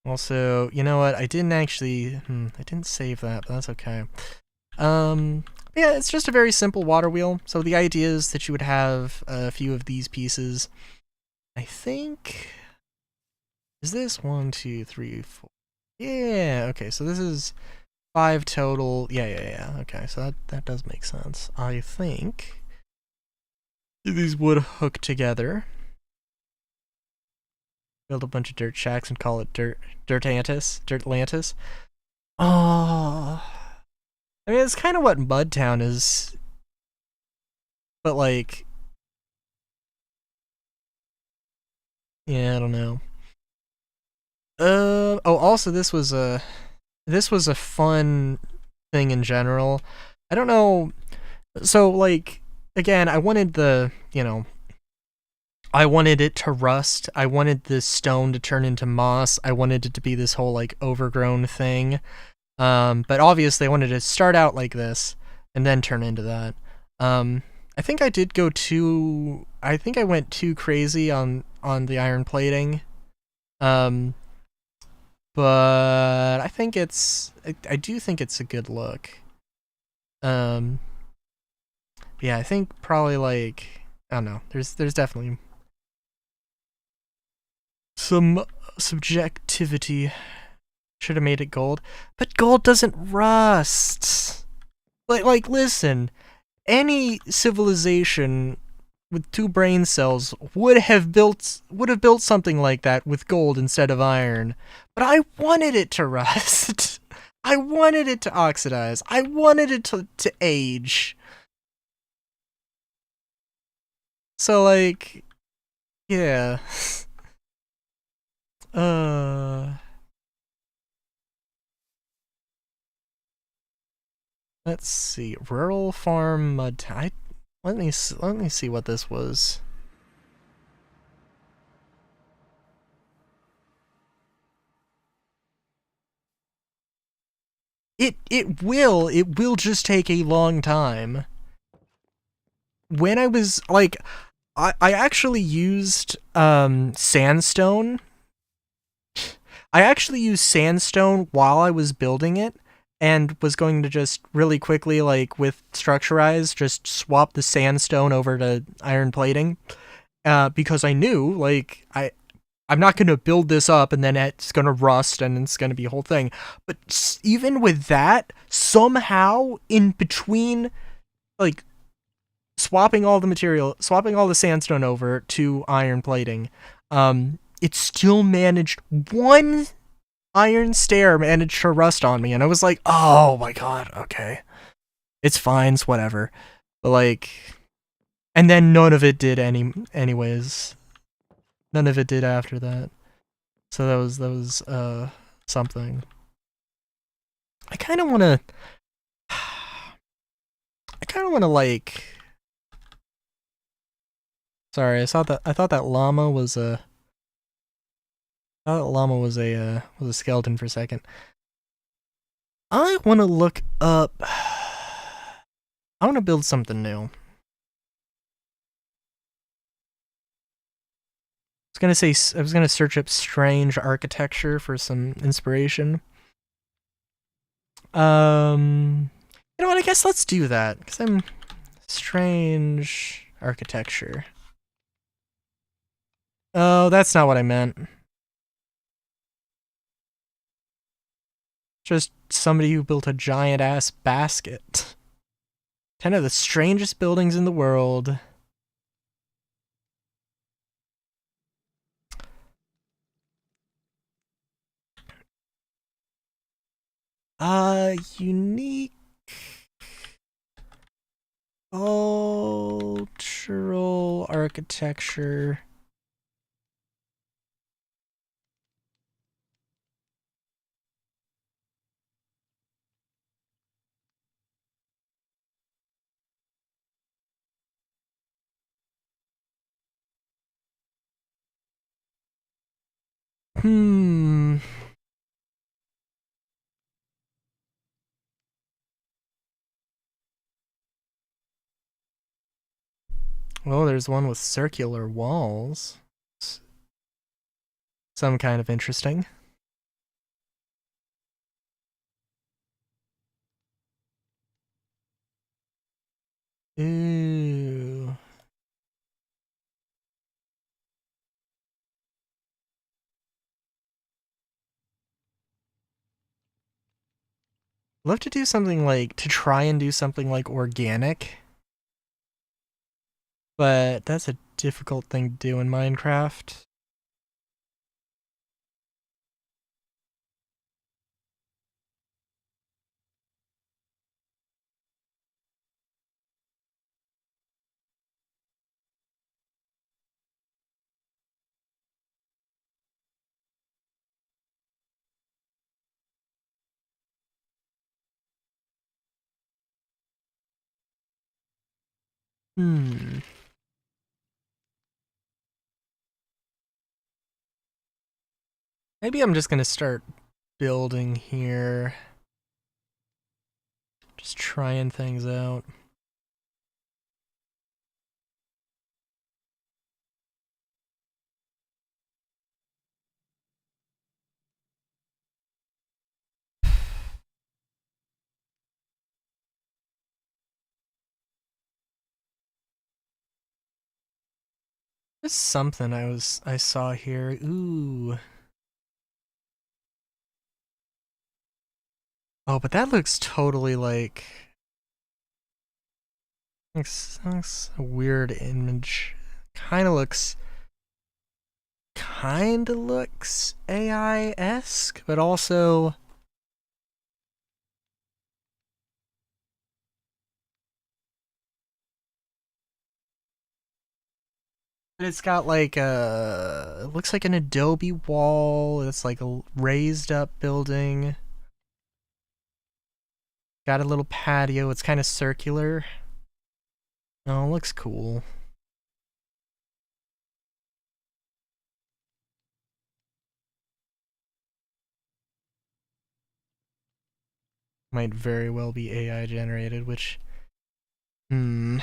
Also, you know what? I didn't actually I didn't save that, but that's okay. Yeah, it's just a very simple water wheel. So the idea is that you would have a few of these pieces. I think, is this 1, 2, 3, 4? Yeah, okay, so this is 5 total. Yeah. Okay, so that does make sense. I think these would hook together. Build a bunch of dirt shacks and call it Dirtlantis. Oh, I mean, it's kind of what Mudtown is, but like, yeah, I don't know. Oh, also this was a fun thing in general. I don't know. So like, again, I wanted I wanted it to rust. I wanted the stone to turn into moss. I wanted it to be this whole like overgrown thing. But obviously I wanted to start out like this and then turn into that. I think I did go too. I think I went too crazy on the iron plating. But I think I do think it's a good look. Yeah, I think probably like, I don't know. There's definitely some subjectivity. Should have made it gold, but gold doesn't rust. Like listen, any civilization with 2 brain cells would have built something like that with gold instead of iron. But I wanted it to rust. I wanted it to oxidize. I wanted it to age. So like, yeah. Let's see. Rural farm mud. Let me see what this was. It will just take a long time. When I was like, I actually used sandstone. I actually used sandstone while I was building it, and was going to just really quickly, like with Structurize, just swap the sandstone over to iron plating, because I knew like I'm not going to build this up and then it's going to rust and it's going to be a whole thing. But even with that, somehow in between, like swapping all the sandstone over to iron plating, it still managed one iron stair managed to rust on me, and I was like, oh my god, okay, it's fine, it's whatever. But like, and then none of it did anyways. None of it did after that. So that was something. I kind of want to. I kind of want to like. Sorry, I thought that llama was a. I thought that llama was a skeleton for a second. I want to look up. I want to build something new. I was gonna search up strange architecture for some inspiration. You know what? I guess let's do that because I'm strange architecture. Oh, that's not what I meant. Just somebody who built a giant ass basket. 10 of the strangest buildings in the world. Unique cultural architecture. Hmm. Well, there's one with circular walls. Some kind of interesting. Ooh. Love to do something like, to try and do something like organic. But that's a difficult thing to do in Minecraft. Hmm. Maybe I'm just gonna start building here. Just trying things out. There's something I saw here. Ooh. Oh, but that looks totally like looks a weird image. Kinda looks AI-esque, but also it's got like it looks like an adobe wall. It's like a raised up building. Got a little patio. It's kind of circular. Oh, it looks cool. Might very well be AI generated, which hmm.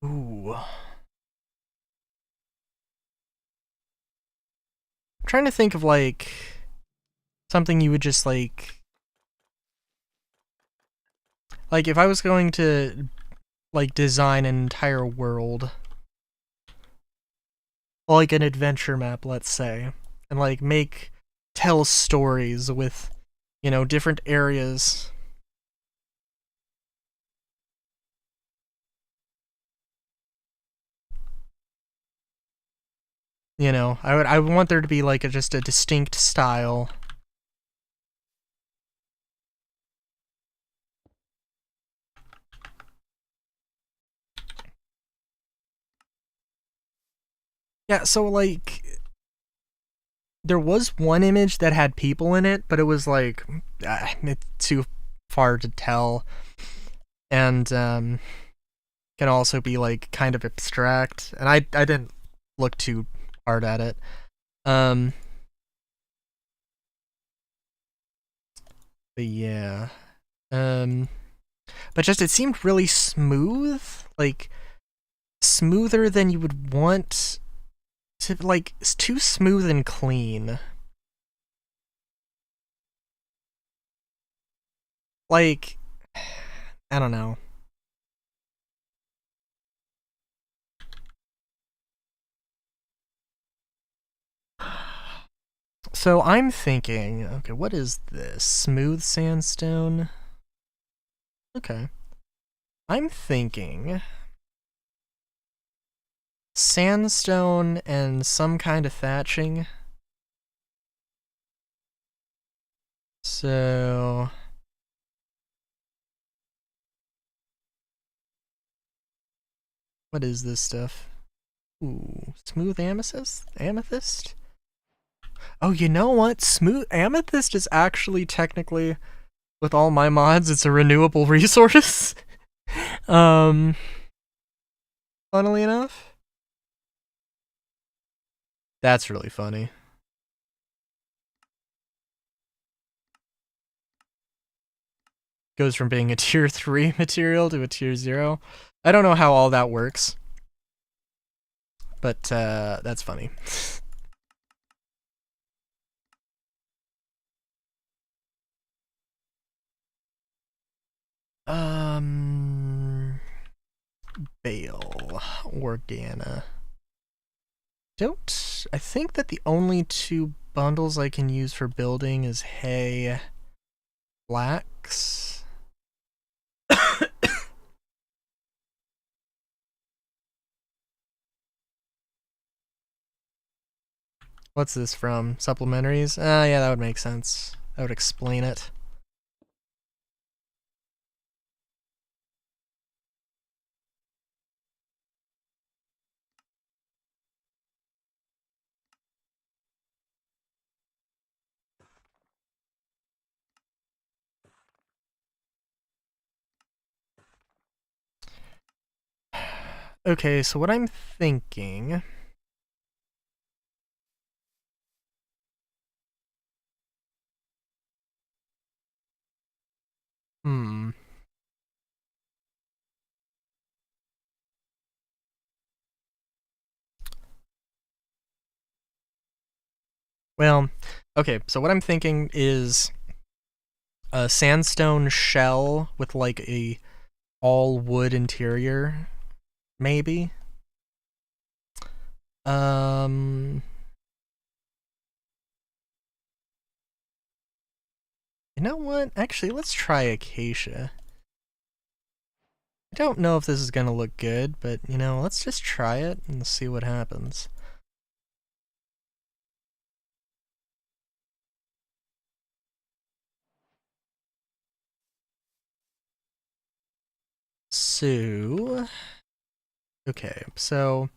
Ooh. I'm trying to think of like something you would just like if I was going to like design an entire world, like an adventure map, let's say, and like tell stories with, different areas. I would want there to be like just a distinct style. Yeah, so like there was one image that had people in it, but it was like it's too far to tell, and can also be like kind of abstract. And I didn't look too hard at it. Um, but yeah, um, but just it seemed really smooth, like smoother than you would want to. Like it's too smooth and clean. Like I don't know. So I'm thinking, okay, what is this? Smooth sandstone? Okay. I'm thinking sandstone and some kind of thatching. So what is this stuff? Ooh, smooth amethyst? Amethyst? Oh, you know what? Smooth amethyst is actually technically, with all my mods, it's a renewable resource. um, Funnily enough, that's really funny. Goes from being a tier 3 material to a tier 0. I don't know how all that works, but that's funny. Bale, Organa. I think that the only two bundles I can use for building is hay, flax. What's this from? Supplementaries? Yeah, that would make sense. That would explain it. Okay, so what I'm thinking... Well, okay, so what I'm thinking is a sandstone shell with like a all wood interior, maybe. You know what? Actually, let's try acacia. I don't know if this is gonna look good, but you know, let's just try it and see what happens. So, okay, so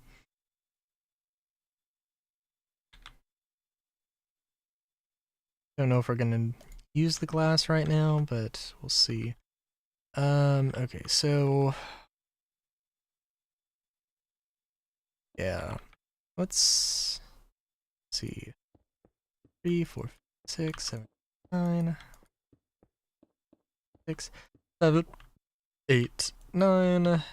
don't know if we're gonna use the glass right now, but we'll see. Okay, so yeah, let's see. 3, 4, 6, 7, 9, 6, 7, 8, 9.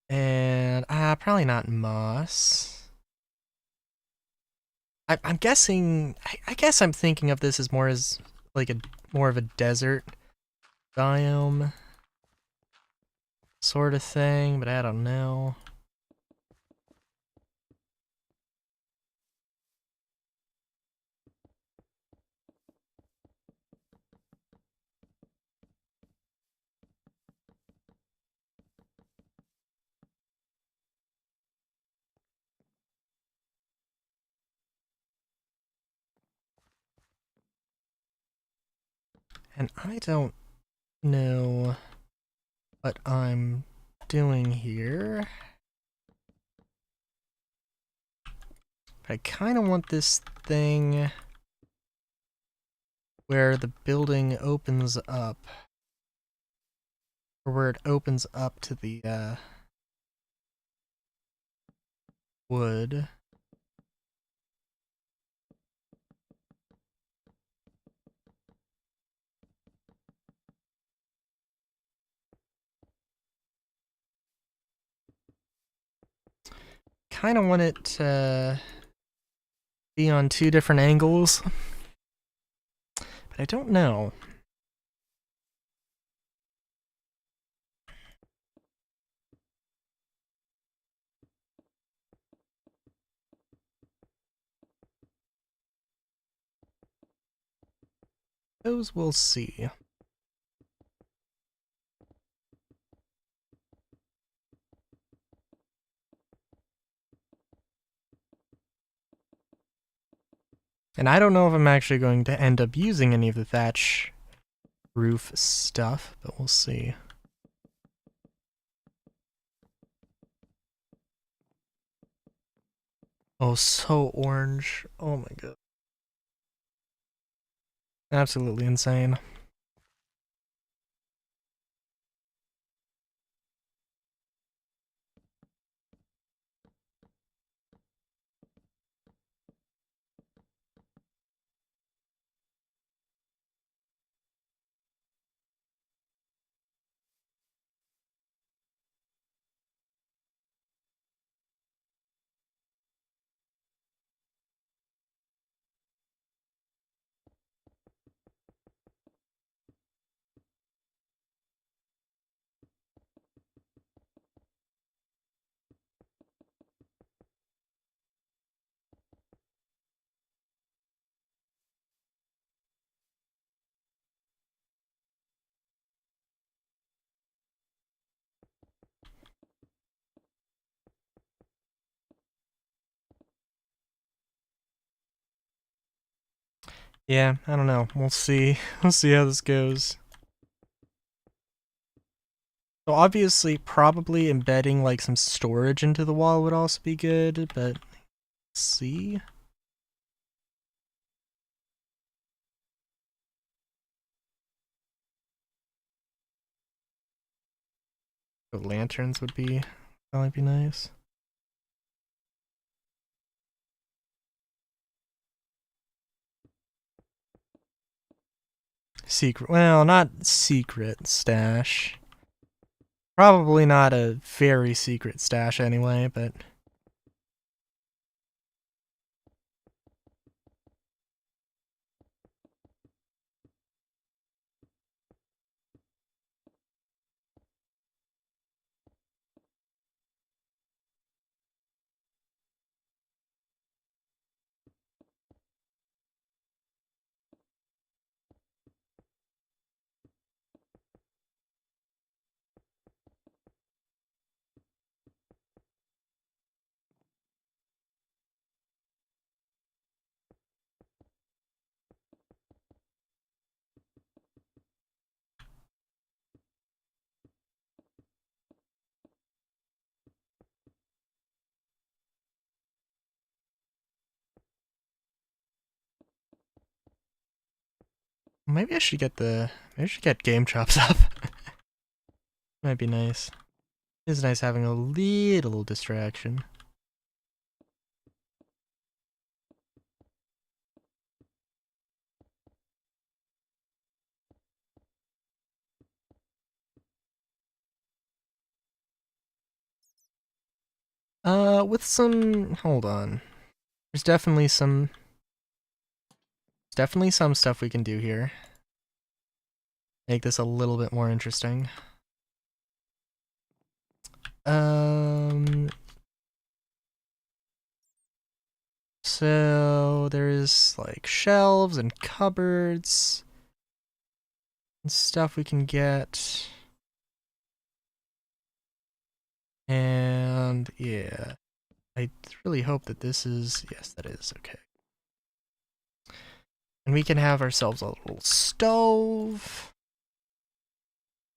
And probably not moss. I'm guessing. I guess I'm thinking of this as more of a desert biome sort of thing, but I don't know. And I don't know what I'm doing here. But I kind of want this thing where the building opens up. Or where it opens up to the wood. Kind of want it to be on 2 different angles. But I don't know. Those we'll see. And I don't know if I'm actually going to end up using any of the thatch roof stuff, but we'll see. Oh, so orange. Oh my god. Absolutely insane. Yeah, I don't know. We'll see. We'll see how this goes. So obviously, probably embedding like some storage into the wall would also be good, but let's see. The lanterns would be probably be nice. Secret, well, not secret stash. Probably not a very secret stash anyway, but maybe I should get game chops up. Might be nice. It is nice having a little distraction. With some, hold on. There's definitely some stuff we can do here. Make this a little bit more interesting. So there is like shelves and cupboards and stuff we can get. And yeah, I really hope that this is, yes, that is okay. And we can have ourselves a little stove.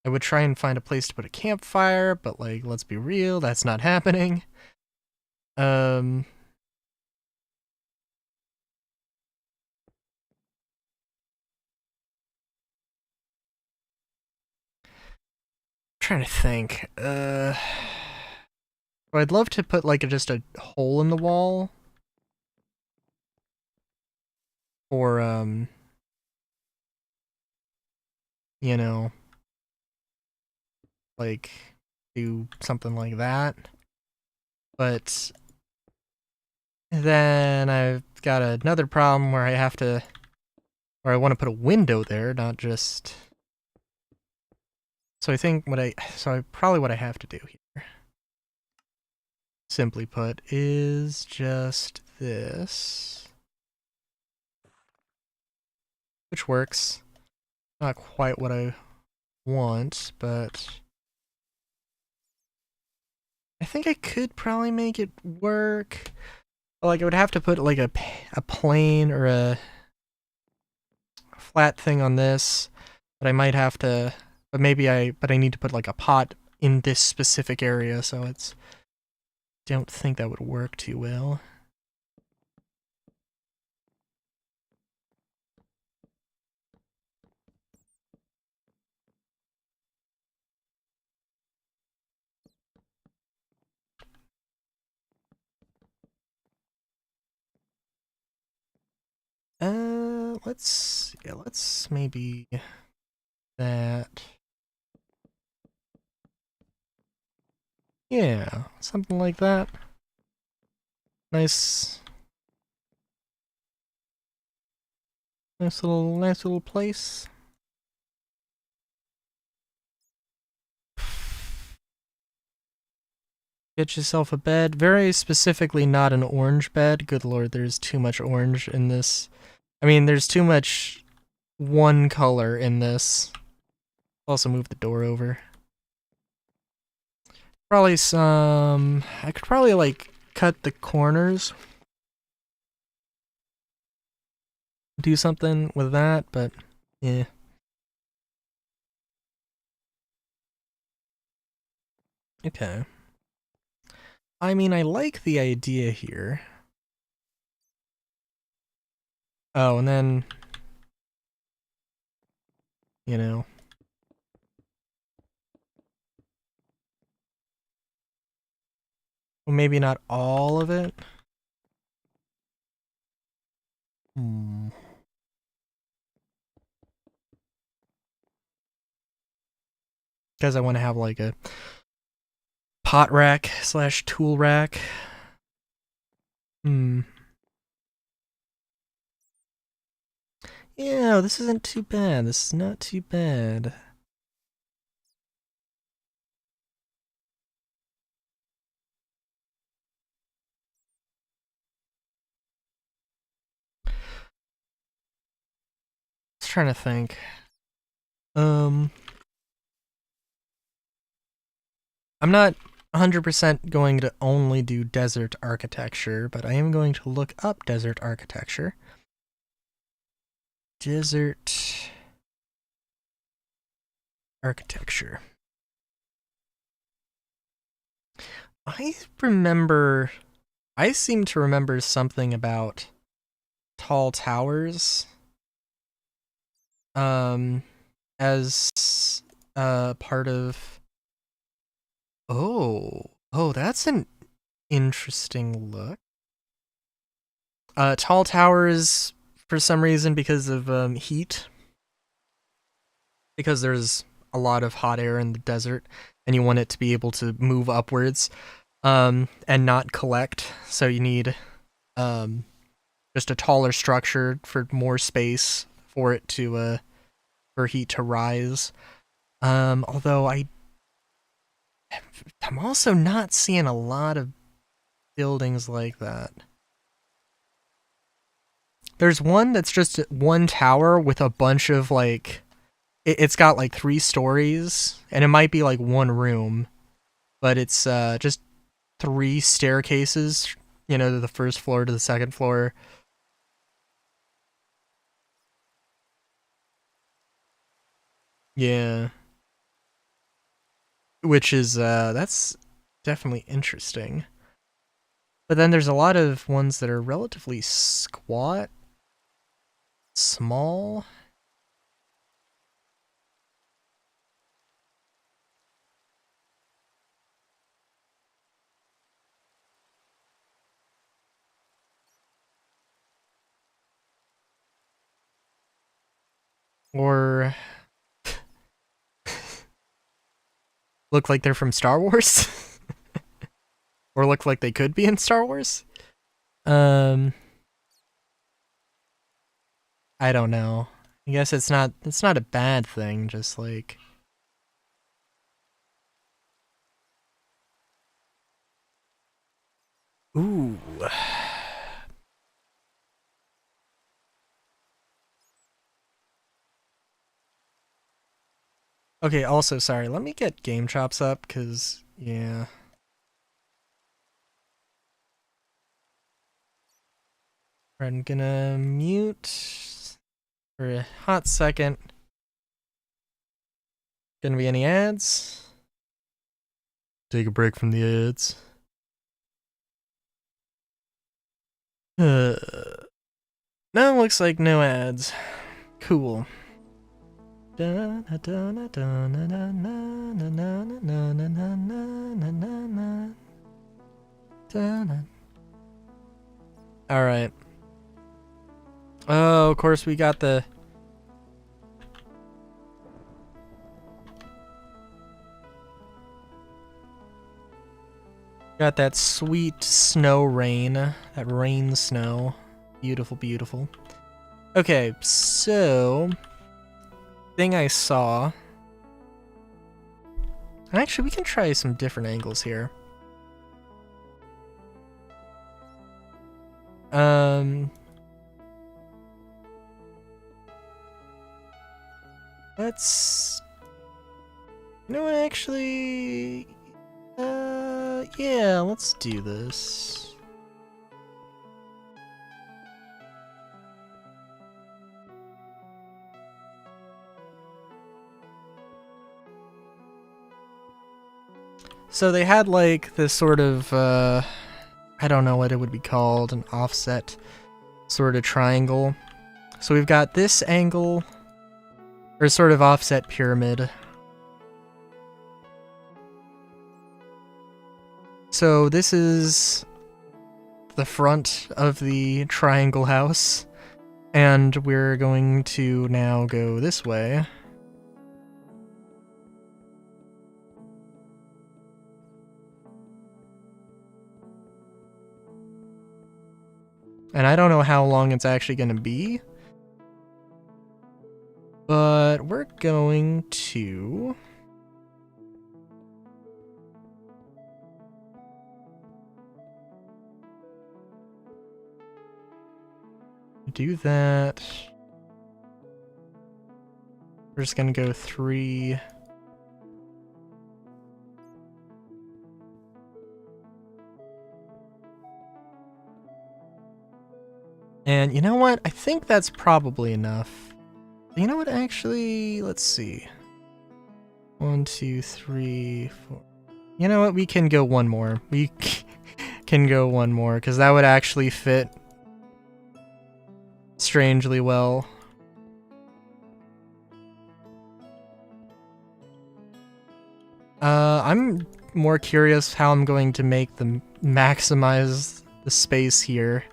I would try and find a place to put a campfire, but like, let's be real, that's not happening. Trying to think. I'd love to put like just a hole in the wall for you know, like do something like that. But then I've got another problem where I have to Or I want to put a window there, not just... So I think what probably what I have to do here, simply put, is just this. Which works. Not quite what I want, but... I think I could probably make it work. Like, I would have to put, like, a plane or a flat thing on this, but I might have to... But I need to put, like, a pot in this specific area, so it's... Don't think that would work too well. Let's maybe that. Yeah, something like that. Nice little place. Get yourself a bed. Very specifically not an orange bed. Good lord, there's too much orange in this. I mean, there's too much one color in this. Also move the door over. Probably some... I could probably, like, cut the corners. Do something with that, but yeah. Okay. I mean, I like the idea here. Oh, and then... You know... Well, maybe not all of it. Because I want to have like a pot rack / tool rack. Yeah, this isn't too bad. This is not too bad. Just trying to think. I'm not 100% going to only do desert architecture, but I am going to look up desert architecture. Desert architecture. I seem to remember something about tall towers. As part of... Oh, that's an interesting look. Tall towers, for some reason, because of heat. Because there's a lot of hot air in the desert, and you want it to be able to move upwards, and not collect. So you need just a taller structure for more space for it to for heat to rise. Although I'm also not seeing a lot of buildings like that. There's one that's just one tower with a bunch of like... It's got like 3 stories, and it might be like one room, but it's just 3 staircases, you know, to the first floor to the second floor. Yeah. Which is, that's definitely interesting. But then there's a lot of ones that are relatively squat, small. Or look like they're from Star Wars. Or look like they could be in Star Wars. I don't know. I guess it's not a bad thing, just like... Ooh. Okay, also, sorry, let me get Game Chops up, because, yeah. I'm gonna mute for a hot second. Gonna be any ads? Take a break from the ads. No, looks like no ads. Cool. Alright. Oh, of course we got the... Got that sweet snow rain. That rain snow. Beautiful, beautiful. Okay, so... Thing I saw... Actually, we can try some different angles here. Let's... You know what, actually... yeah, let's do this. So they had like this sort of, I don't know what it would be called, an offset sort of triangle. So we've got this angle, or sort of offset pyramid. So this is the front of the triangle house, and we're going to now go this way. And I don't know how long it's actually going to be, but we're going to... do that. We're just gonna go 3. And you know what? I think that's probably enough. You know what? Actually, let's see. 1, 2, 3, 4. You know what? We can go one more. We can go one more, because that would actually fit strangely well. I'm more curious how I'm going to make them maximize the space here.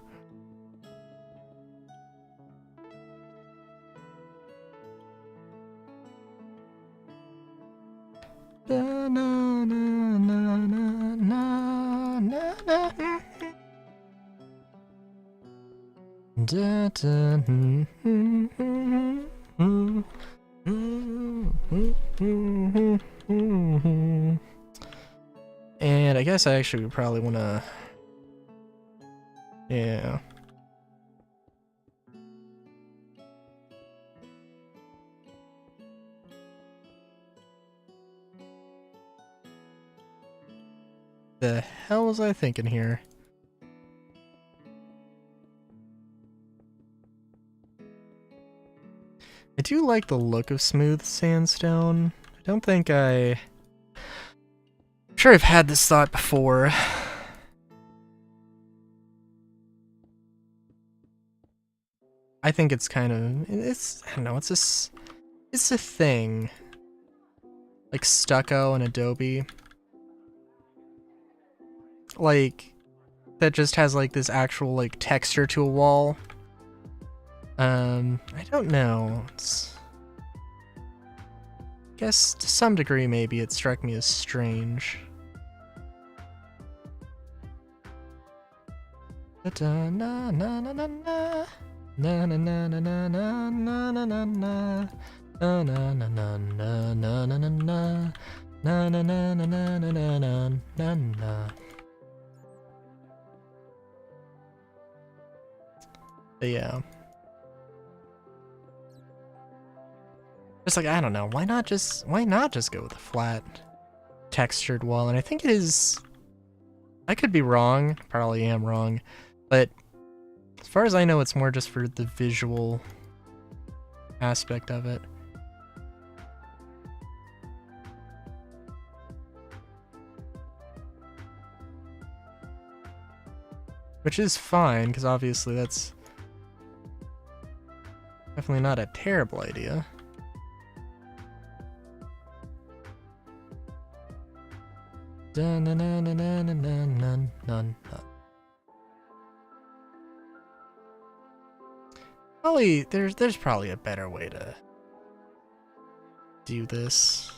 And I guess I actually would probably want to... Yeah. The hell was I thinking here? I do like the look of smooth sandstone. I don't think I'm sure I've had this thought before. I think it's kind of... I don't know, it's a thing. Like stucco and Adobe. Like, that just has like this actual like texture to a wall. I don't know. I guess to some degree maybe it struck me as strange. Na na na na na na na na na na. Na na na na na na na na na. Na na na na na na na na na na. But yeah. Just like, I don't know, why not just go with a flat textured wall? And I think it is, I could be wrong, probably am wrong, but as far as I know, it's more just for the visual aspect of it. Which is fine, because obviously that's definitely not a terrible idea. Dun, dun, dun, dun, dun, dun, dun, dun, dun. Probably, there's probably a better way to do this.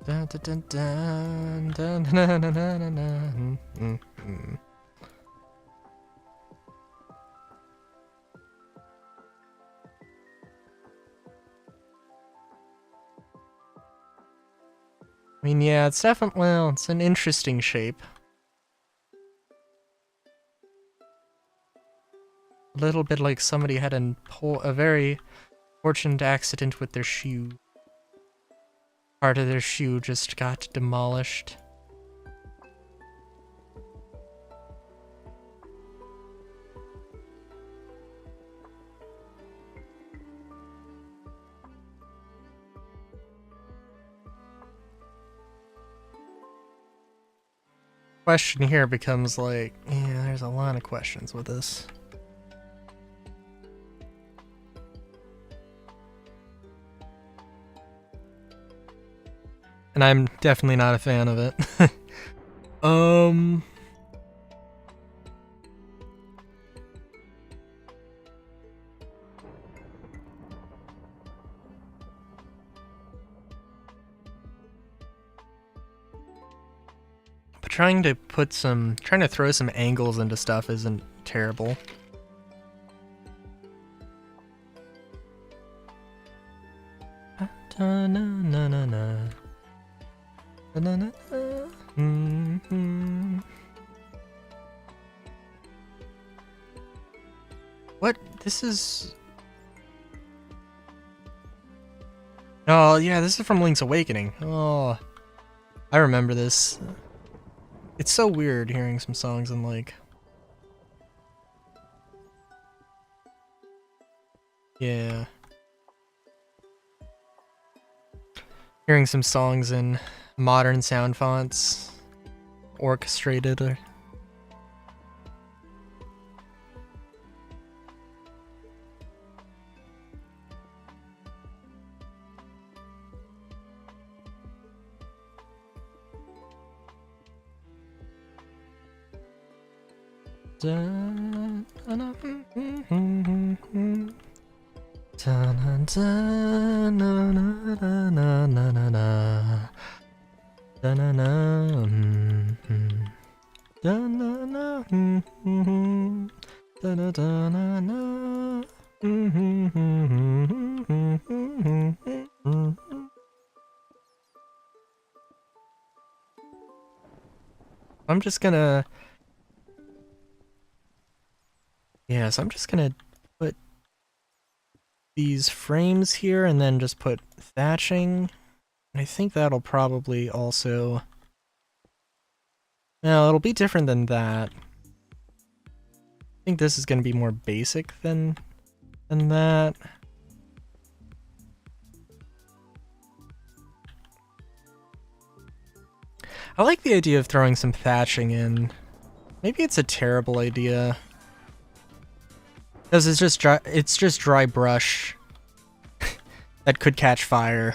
Dun, dun, dun, dun, dun, dun, dun, dun, dun, dun. I mean, yeah, it's definitely, well, it's an interesting shape. A little bit like somebody had a very fortunate accident with their shoe. Part of their shoe just got demolished. Question here becomes like, yeah, there's a lot of questions with this. And I'm definitely not a fan of it. But trying to throw some angles into stuff isn't terrible. Na na na na na. Na, na, na. Mm-hmm. What? This is... Oh, yeah, this is from Link's Awakening. Oh, I remember this. It's so weird hearing some songs in, like... Yeah. Hearing some songs in modern sound fonts, orchestrated. Or... I'm just gonna... Yeah, so I'm just gonna put these frames here and then just put thatching. I think that'll probably also... No, it'll be different than that. I think this is gonna be more basic than that. I like the idea of throwing some thatching in. Maybe it's a terrible idea. Because it's just dry brush that could catch fire.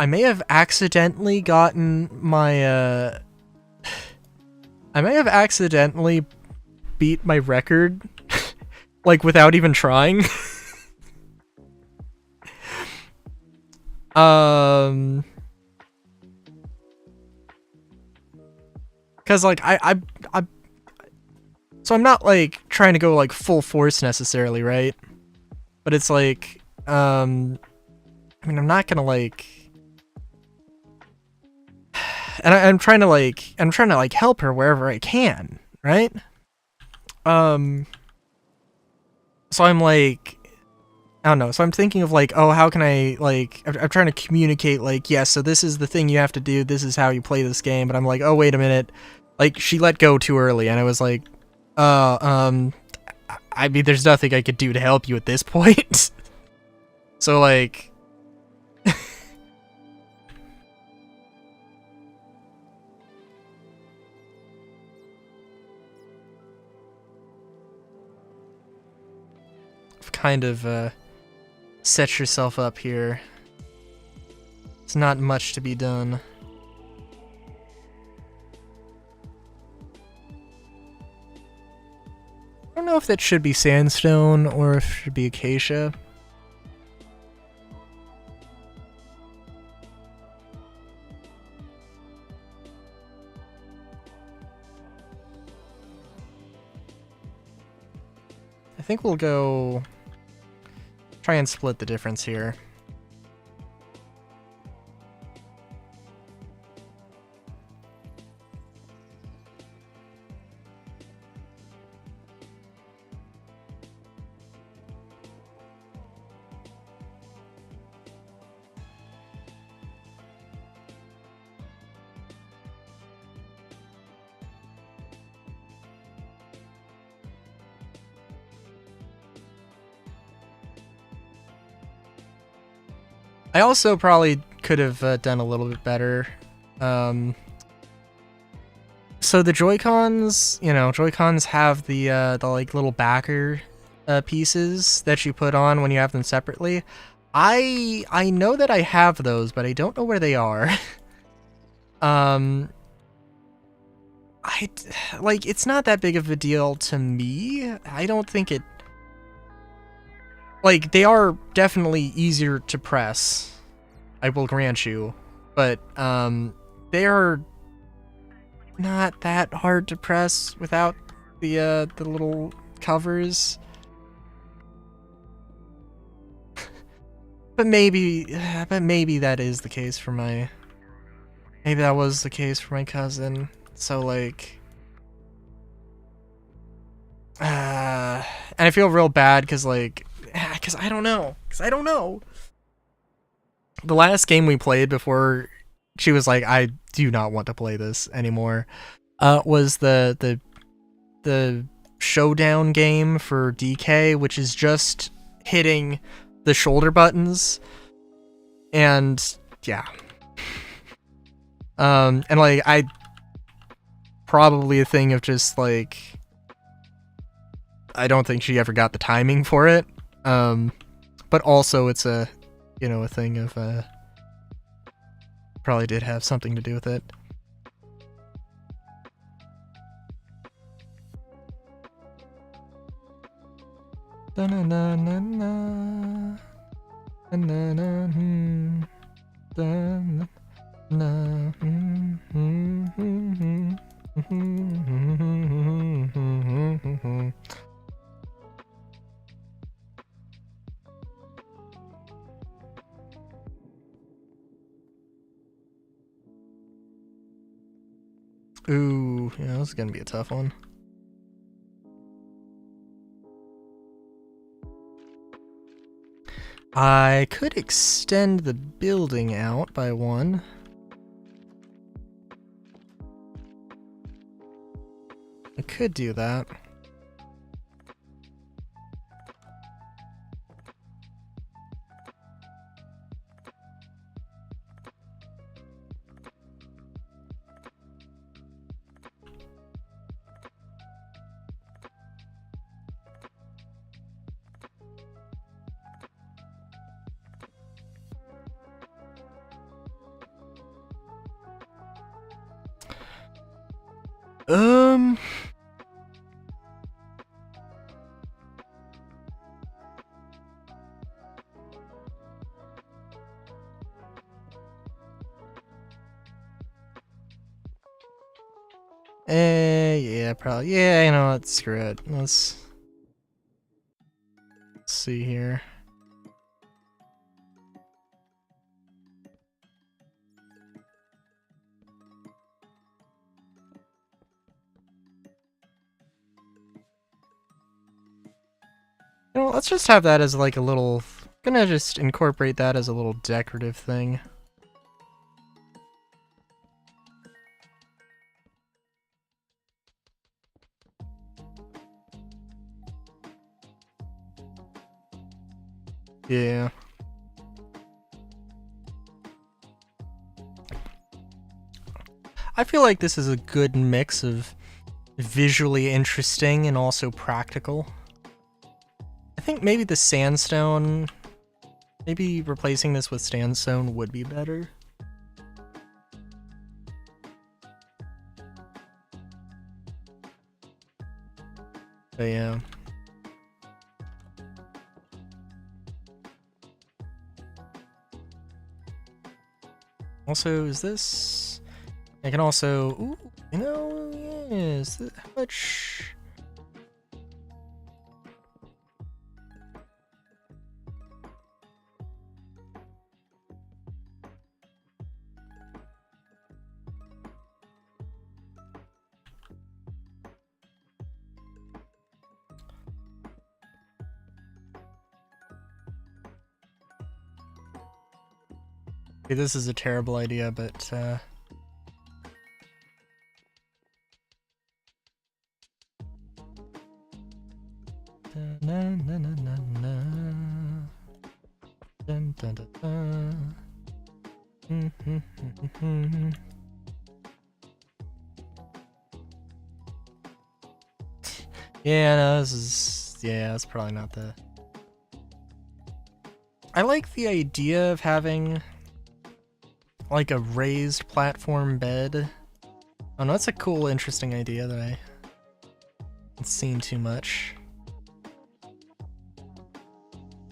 I may have accidentally gotten my, I may have accidentally beat my record, like, without even trying. Cause, like, so I'm not, like, trying to go, like, full force necessarily, right? But it's, like, I mean, I'm not gonna, like... And I'm trying to, like, help her wherever I can, right? So I'm, like... I don't know, so I'm thinking of, like, oh, how can I, like... I'm trying to communicate, like, yes, so this is the thing you have to do, this is how you play this game, but I'm like, oh, wait a minute. Like, she let go too early, and I was like, I mean, there's nothing I could do to help you at this point. So, like... kind of, set yourself up here. It's not much to be done. I don't know if that should be sandstone or if it should be acacia. I think we'll go try and split the difference here. I also probably could have done a little bit better. So the Joy-Cons, you know, Joy-Cons have the like little backer pieces that you put on when you have them separately. I know that I have those, but I don't know where they are. Like, it's not that big of a deal to me. I don't think it... Like, they are definitely easier to press, I will grant you, but, they are not that hard to press without the little covers. But maybe that is the case for my... Maybe that was the case for my cousin, so, like... and I feel real bad, because, like... Because I don't know. The last game we played before she was like, I do not want to play this anymore, was the showdown game for DK, which is just hitting the shoulder buttons. And yeah. And like, I probably a thing of just like, I don't think she ever got the timing for it. But also it's a, you know, a thing of, probably did have something to do with it. Ooh, yeah, this is gonna be a tough one. I could extend the building out by one. I could do that. Yeah, probably. Yeah, you know what? Screw it. Let's see here. You know, let's just have that as like a little... Gonna just incorporate that as a little decorative thing. Yeah. I feel like this is a good mix of visually interesting and also practical. I think maybe the sandstone... Maybe replacing this with sandstone would be better. But yeah. Also, is this... I can also... Ooh, you know, yes, how much... Okay, this is a terrible idea, but, yeah, no, this is... Yeah, that's probably not the... I like the idea of having... like a raised platform bed. Oh no, that's a cool, interesting idea that I haven't seen too much.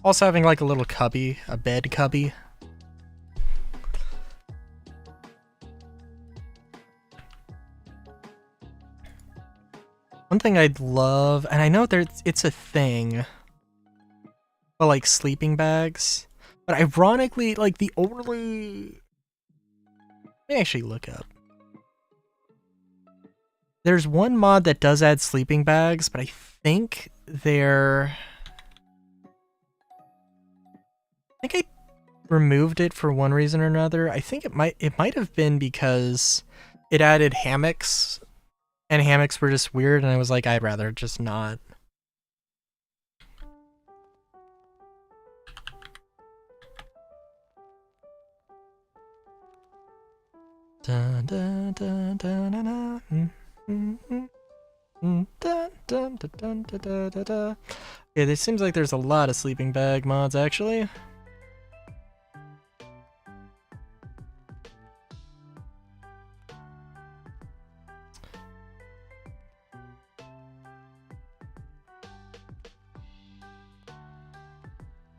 Also having like a little cubby, a bed cubby. One thing I'd love, and I know it's a thing, but like sleeping bags. But ironically, like the only... Let me actually look up. There's one mod that does add sleeping bags, but I think they're... I think I removed it for one reason or another. I think it might have been because it added hammocks, and hammocks were just weird, and I was like, I'd rather just not. Dun, dun, dun, dun, dun, dun, dun, dun, dun, dun, dun, dun, dun. Yeah, it seems like there's a lot of sleeping bag mods, actually.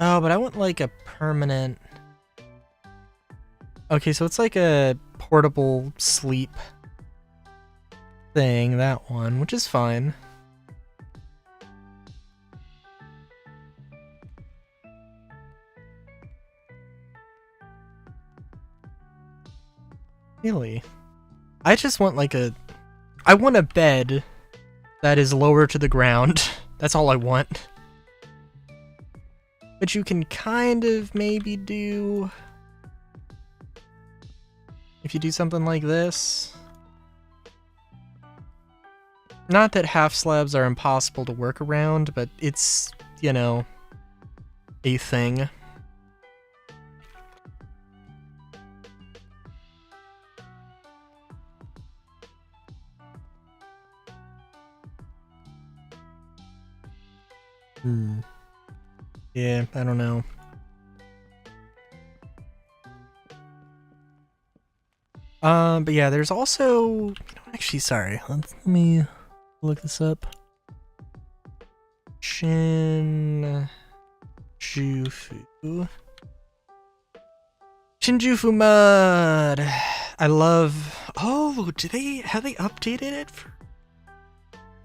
Oh, but I want like a permanent... Okay, so it's like a portable sleep thing, that one, which is fine. Really? I just want like a... I want a bed that is lower to the ground. That's all I want. But you can kind of maybe do... If you do something like this. Not that half slabs are impossible to work around, but it's, you know, a thing. Yeah, I don't know. But yeah, there's also... Actually, sorry. Let me look this up. Shinjufu. Shinjufu mod! I love... Oh, have they updated it?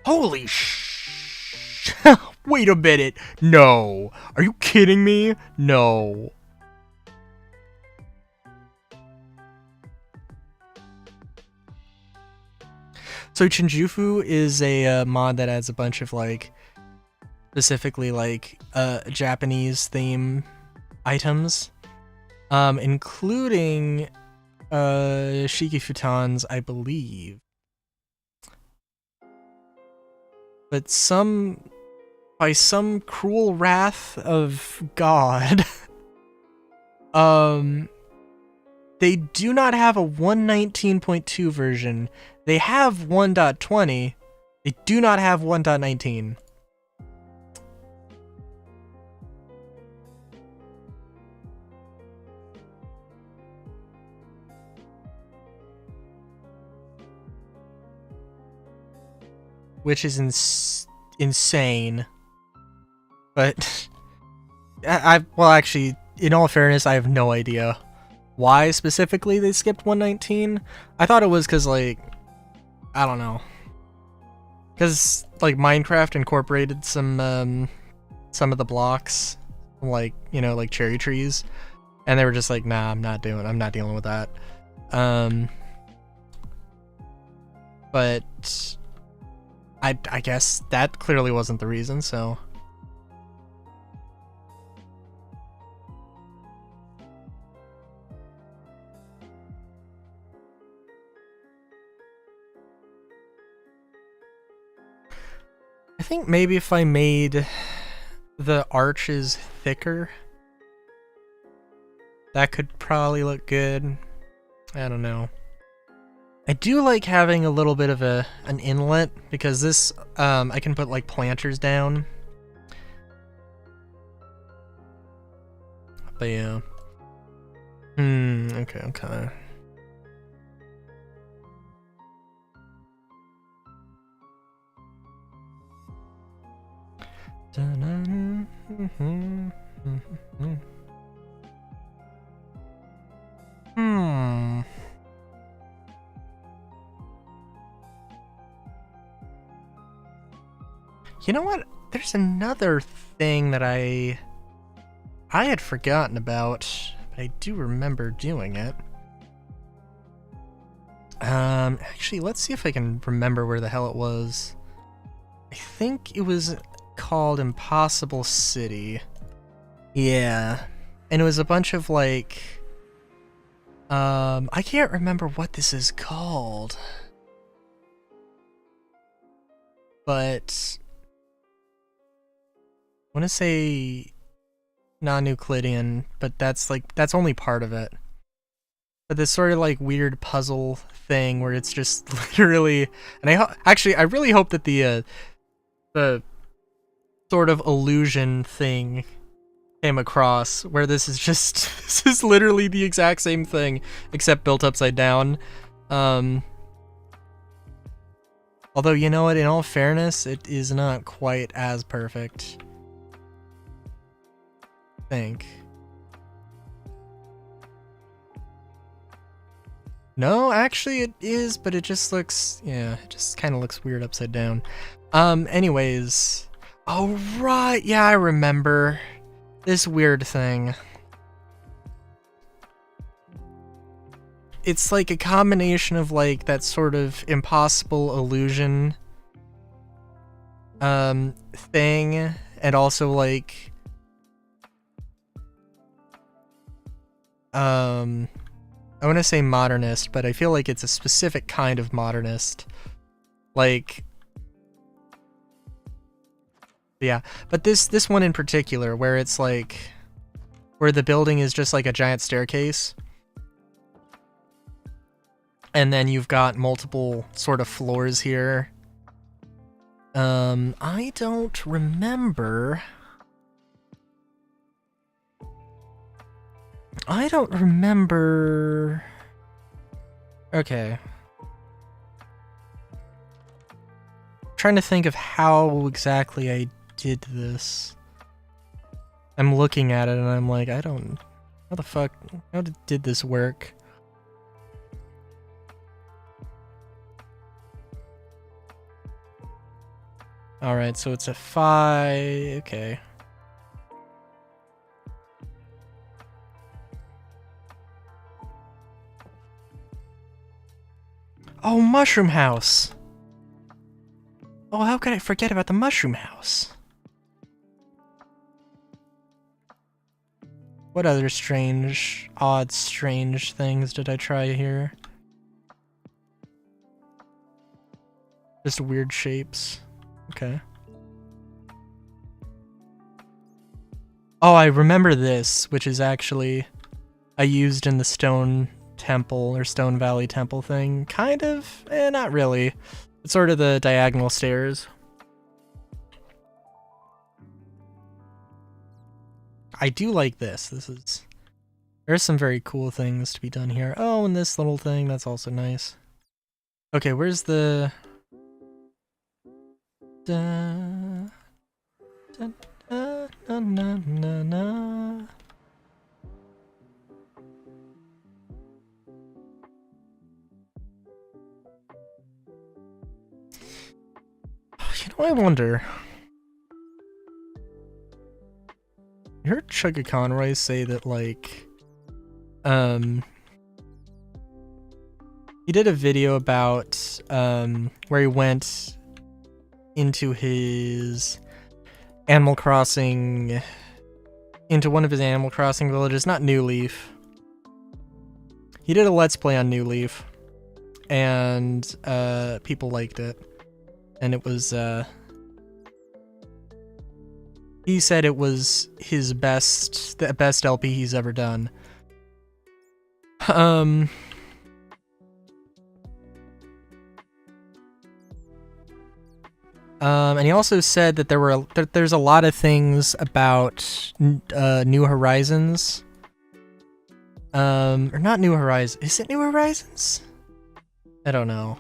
Holy wait a minute. No. Are you kidding me? No. So Chinjufu is a mod that adds a bunch of like specifically like Japanese theme items, including Shiki futons, I believe. But by some cruel wrath of God, they do not have a 1.19.2 version. They have 1.20. They do not have 1.19. Which is insane. But well, actually, in all fairness, I have no idea why specifically they skipped 1.19. I thought it was because, like, I don't know, because like Minecraft incorporated some of the blocks, like, you know, like cherry trees, and they were just like, nah, I'm not dealing with that. But I guess that clearly wasn't the reason, so. I think maybe if I made the arches thicker, that could probably look good. I don't know. I do like having a little bit of an inlet, because this, I can put like planters down. But yeah. Okay. You know what? There's another thing that I had forgotten about, but I do remember doing it. Actually, let's see if I can remember where the hell it was. I think it was called Impossible City. Yeah. And it was a bunch of like, I can't remember what this is called. But I want to say non-Euclidean, but that's only part of it. But this sort of like weird puzzle thing where it's just literally, and I really hope that the sort of illusion thing came across, where this is literally the exact same thing except built upside down. Although, you know what, in all fairness, it is not quite as perfect, I think. No, actually it is, but it just looks, yeah, it just kind of looks weird upside down. Anyways. Oh, right, yeah, I remember this weird thing. It's like a combination of like that sort of impossible illusion thing, and also like I want to say modernist, but I feel like it's a specific kind of modernist. Like, yeah, but this one in particular, where it's like, where the building is just like a giant staircase, and then you've got multiple sort of floors here. I don't remember. Okay. Trying to think of how exactly I did this. I'm looking at it and I'm like, how the fuck, how did this work? Alright, so it's a 5. Okay. Oh, Mushroom House! Oh, how could I forget about the Mushroom House? What other strange, odd, strange things did I try here? Just weird shapes. Okay. Oh, I remember this, which is actually I used in the Stone Temple or Stone Valley Temple thing. Kind of? Not really. It's sort of the diagonal stairs. I do like this. There's some very cool things to be done here. Oh, and this little thing, that's also nice. Okay, where's the... Da, da, da, na, na, na, na. You know, I wonder. You heard Chugga Conroy say that, like, he did a video about, where he went into his Animal Crossing, into one of his Animal Crossing villages, not New Leaf. He did a Let's Play on New Leaf, and, people liked it. And it was, he said it was his the best LP he's ever done. And he also said that there's a lot of things about New Horizons. Or not New Horizons. Is it New Horizons? I don't know.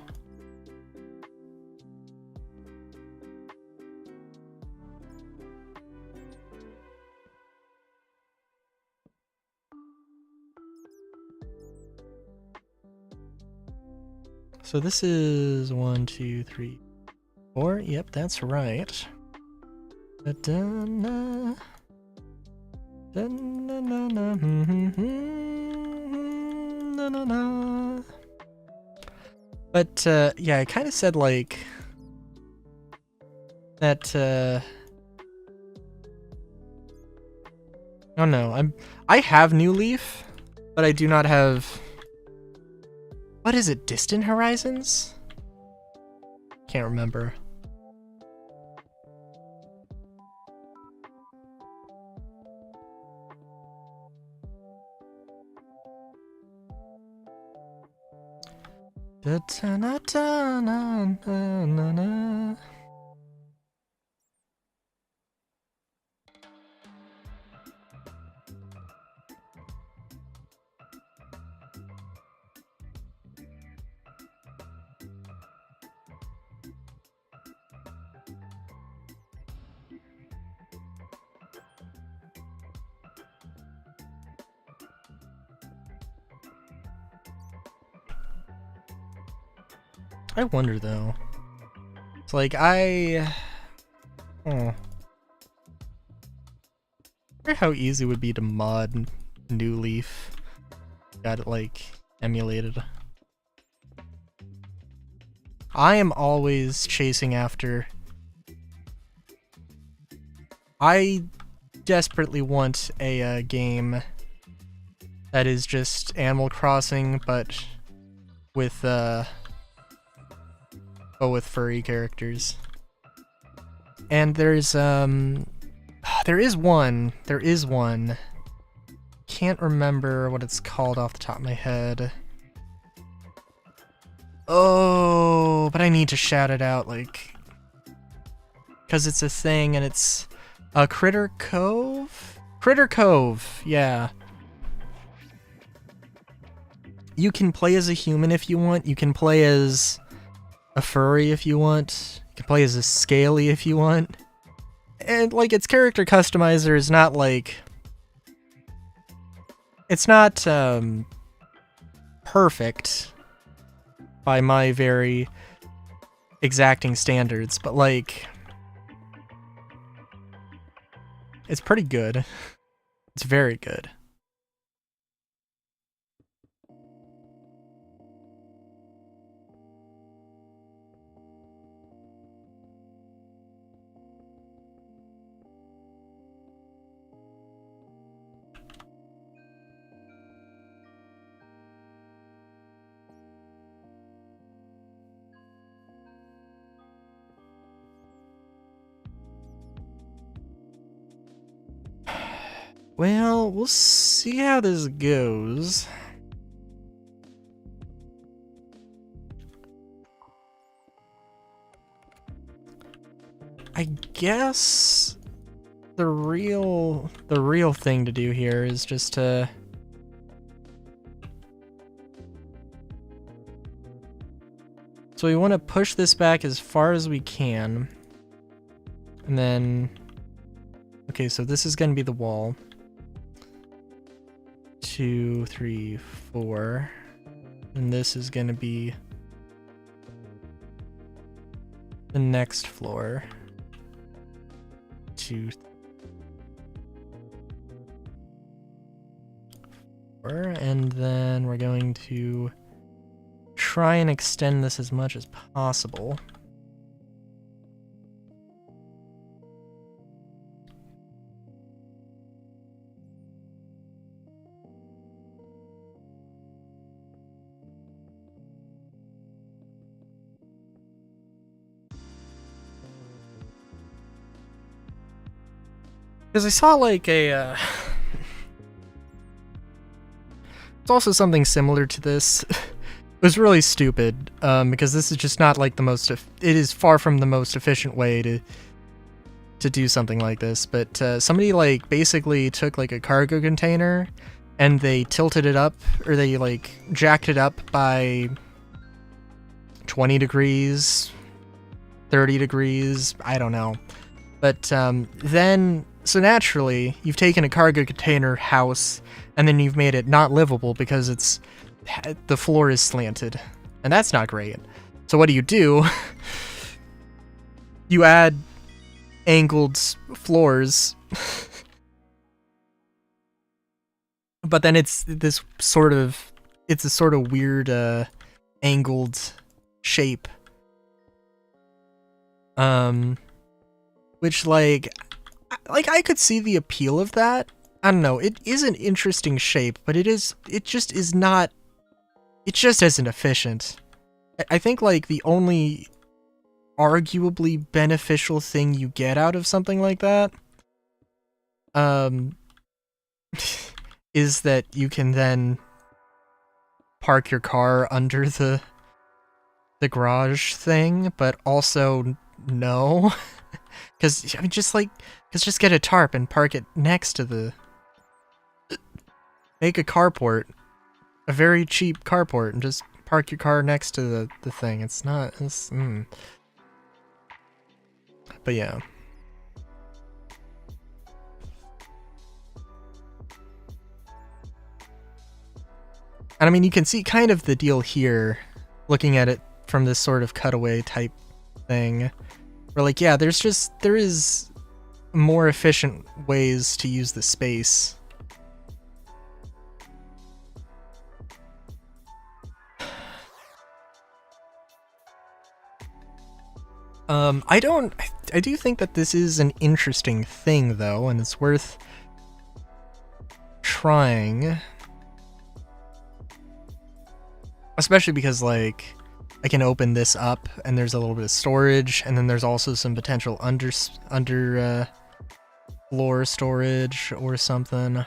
So this is 1, 2, 3, 4. Yep, that's right. Da-da-na. Da-na-na-na. Na-na-na. But yeah, I kind of said like that. Oh no, I have New Leaf, but I do not have. What is it? Distant Horizons? Can't remember. Da-da-na-da-na-na-na-na. I wonder though. It's like I wonder how easy it would be to mod New Leaf. Got it like emulated. I am always chasing after. I desperately want a game that is just Animal Crossing, but with furry characters. And there is one. Can't remember what it's called off the top of my head. Oh, but I need to shout it out, like, because it's a thing, and it's Critter Cove? Critter Cove, yeah. You can play as a human if you want. You can play as a furry if you want. You can play as a scaly if you want. And, like, its character customizer is not, like... It's not, perfect by my very exacting standards, but, like, It's pretty good. It's very good. Well, we'll see how this goes. I guess the real thing to do here is just to so we want to push this back as far as we can. And then okay, so this is going to be the wall. 2, 3, 4. And this is going to be the next floor. 2, 4, and then we're going to try and extend this as much as possible. Because I saw like a it's also something similar to this. It was really stupid, because this is just not like the most it is far from the most efficient way to do something like this, but somebody like basically took like a cargo container and they tilted it up, or they like jacked it up by 20 degrees, 30 degrees, I don't know. But then, so naturally, you've taken a cargo container house and then you've made it not livable because the floor is slanted. And that's not great. So what do? You add angled floors. But then it's a sort of weird angled shape. Which like I could see the appeal of that. I don't know, it is an interesting shape, but it just isn't efficient. I think like the only arguably beneficial thing you get out of something like that is that you can then park your car under the garage thing, but also no. Because, I mean, just get a tarp and park it next to make a carport. A very cheap carport, and just park your car next to the thing. But yeah. And I mean, you can see kind of the deal here, looking at it from this sort of cutaway type thing. Where like, yeah, there is more efficient ways to use the space. I do think that this is an interesting thing though, and it's worth trying. Especially because like, I can open this up and there's a little bit of storage, and then there's also some potential under floor storage or something.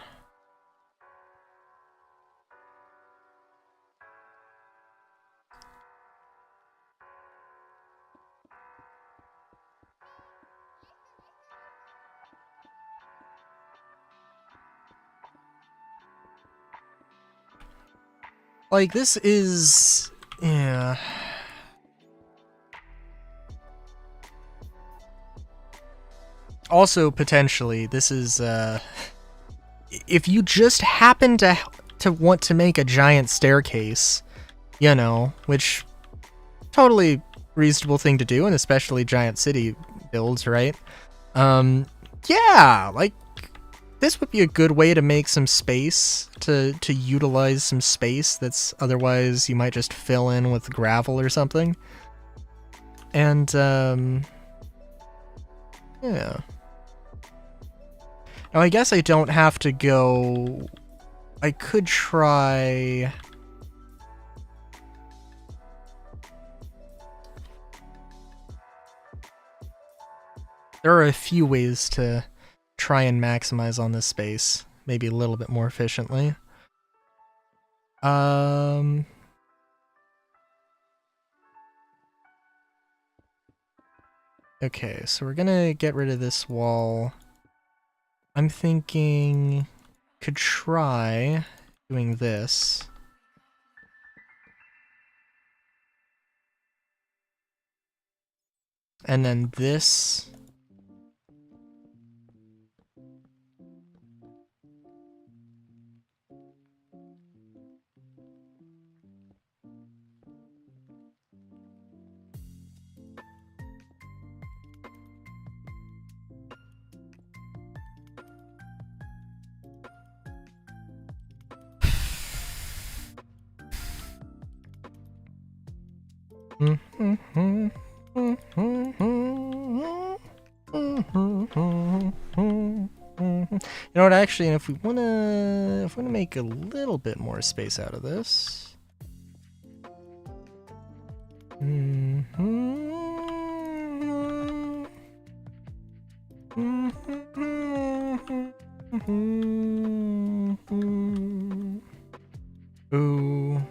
Like, this is... yeah. Also, potentially, this is, if you just happen to want to make a giant staircase, you know, which, totally reasonable thing to do, and especially giant city builds, right? Yeah, like, this would be a good way to make some space, to utilize some space that's otherwise you might just fill in with gravel or something. And, yeah. Now, I guess I don't have to go... I could try... There are a few ways to try and maximize on this space, maybe a little bit more efficiently. Okay, so we're gonna get rid of this wall. I'm thinking could try doing this. And then this. You know what, actually, if we wanna make a little bit more space out of this. Ooh.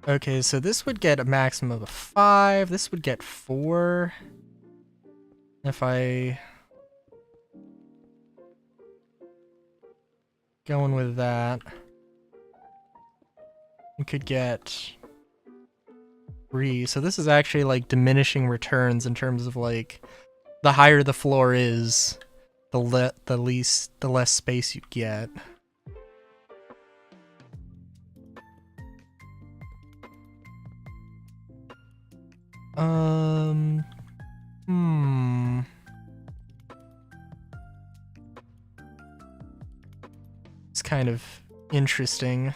Okay, so this would get a maximum of 5. This would get 4. If I... Going with that. We could get 3. So this is actually like diminishing returns in terms of like the higher the floor is, the less space you get. It's kind of interesting.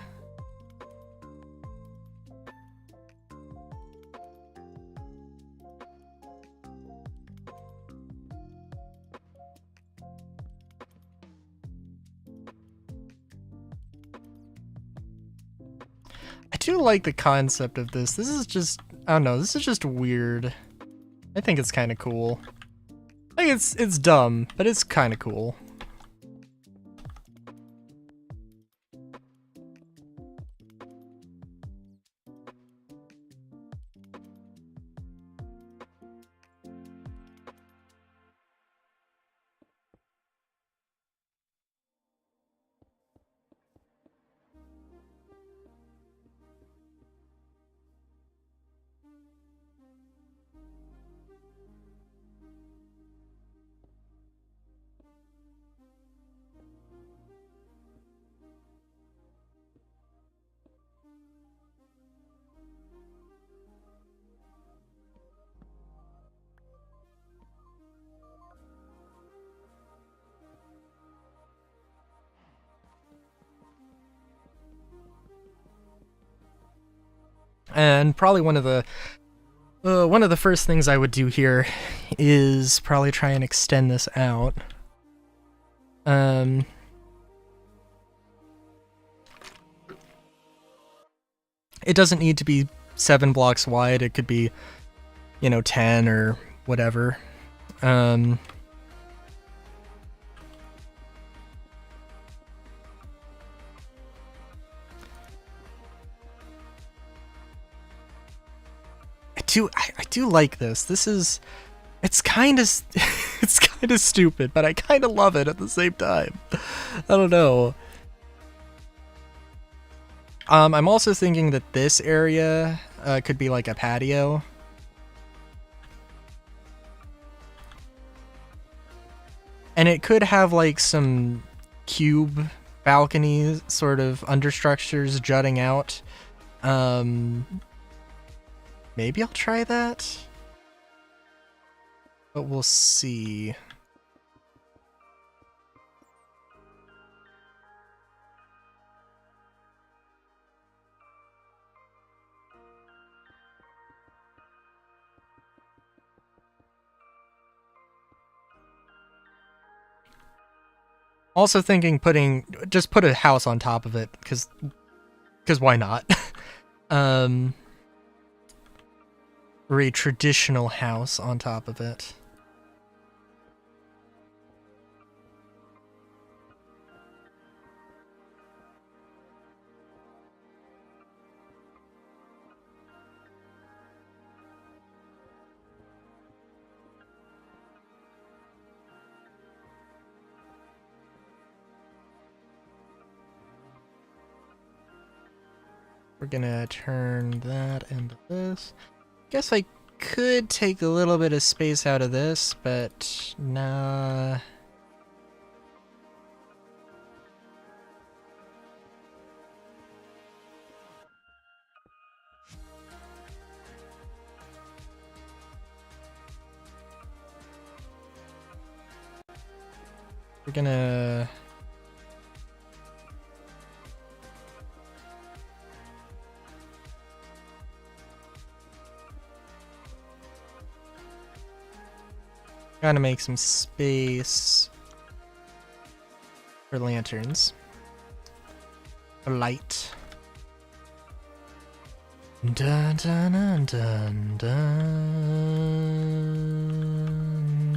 I do like the concept of this. This is just, I don't know, this is just weird. I think it's kind of cool. I think it's dumb, but it's kind of cool. And probably one of the first things I would do here is probably try and extend this out. It doesn't need to be 7 blocks wide. It could be, 10 or whatever. I do like this. It's kind of stupid, but I kind of love it at the same time. I don't know. I'm also thinking that this area could be like a patio. And it could have like some cube balconies, sort of understructures jutting out. Maybe I'll try that, but we'll see. Also thinking just put a house on top of it, because why not? Or a traditional house on top of it. We're gonna turn that into this. Guess I could take a little bit of space out of this, but nah. We're gonna... Gotta make some space for lanterns. A light. Dun dun dun dun dun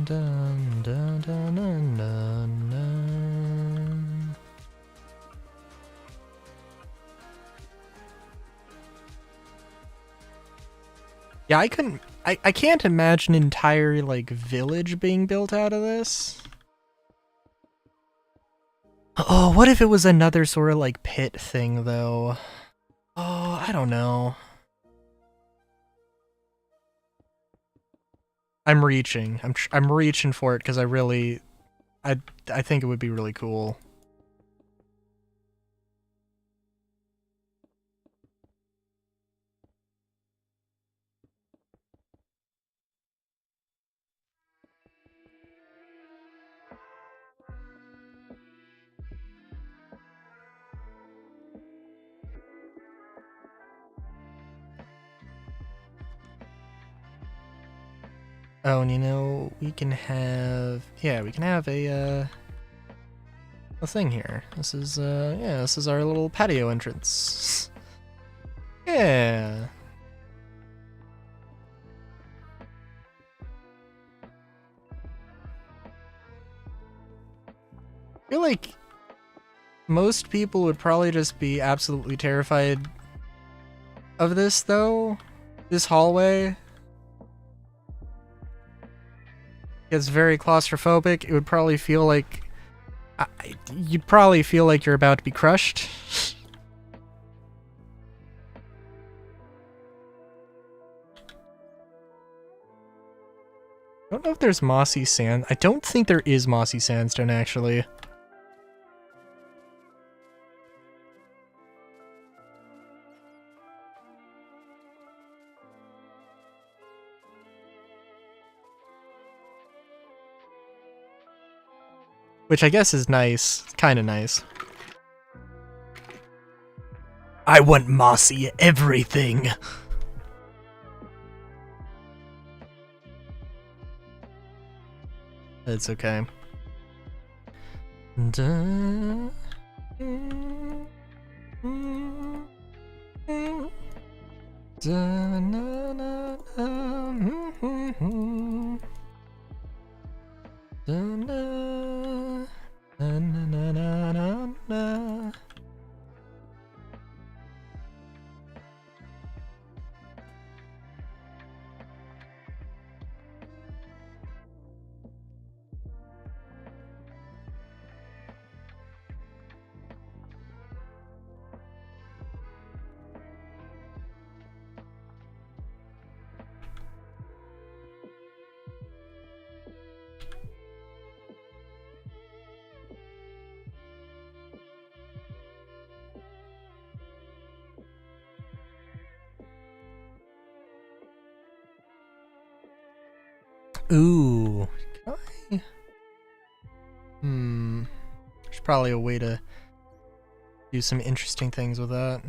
dun dun dun dun dun. Yeah, I can't imagine an entire, like, village being built out of this. Oh, what if it was another sort of, like, pit thing, though? Oh, I don't know. I'm reaching. I'm reaching for it because I think it would be really cool. Oh, and you know, we can have a thing here. This is this is our little patio entrance. Yeah. I feel like most people would probably just be absolutely terrified of this, though. This hallway. It's very claustrophobic. It would probably feel like... you'd probably feel like you're about to be crushed. I don't know if there's mossy sand. I don't think there is mossy sandstone, actually. Which I guess is nice. Kind of nice. I want mossy everything. It's okay. Dun, dun, dun, dun, dun, dun. Ooh. Can I? There's probably a way to do some interesting things with that.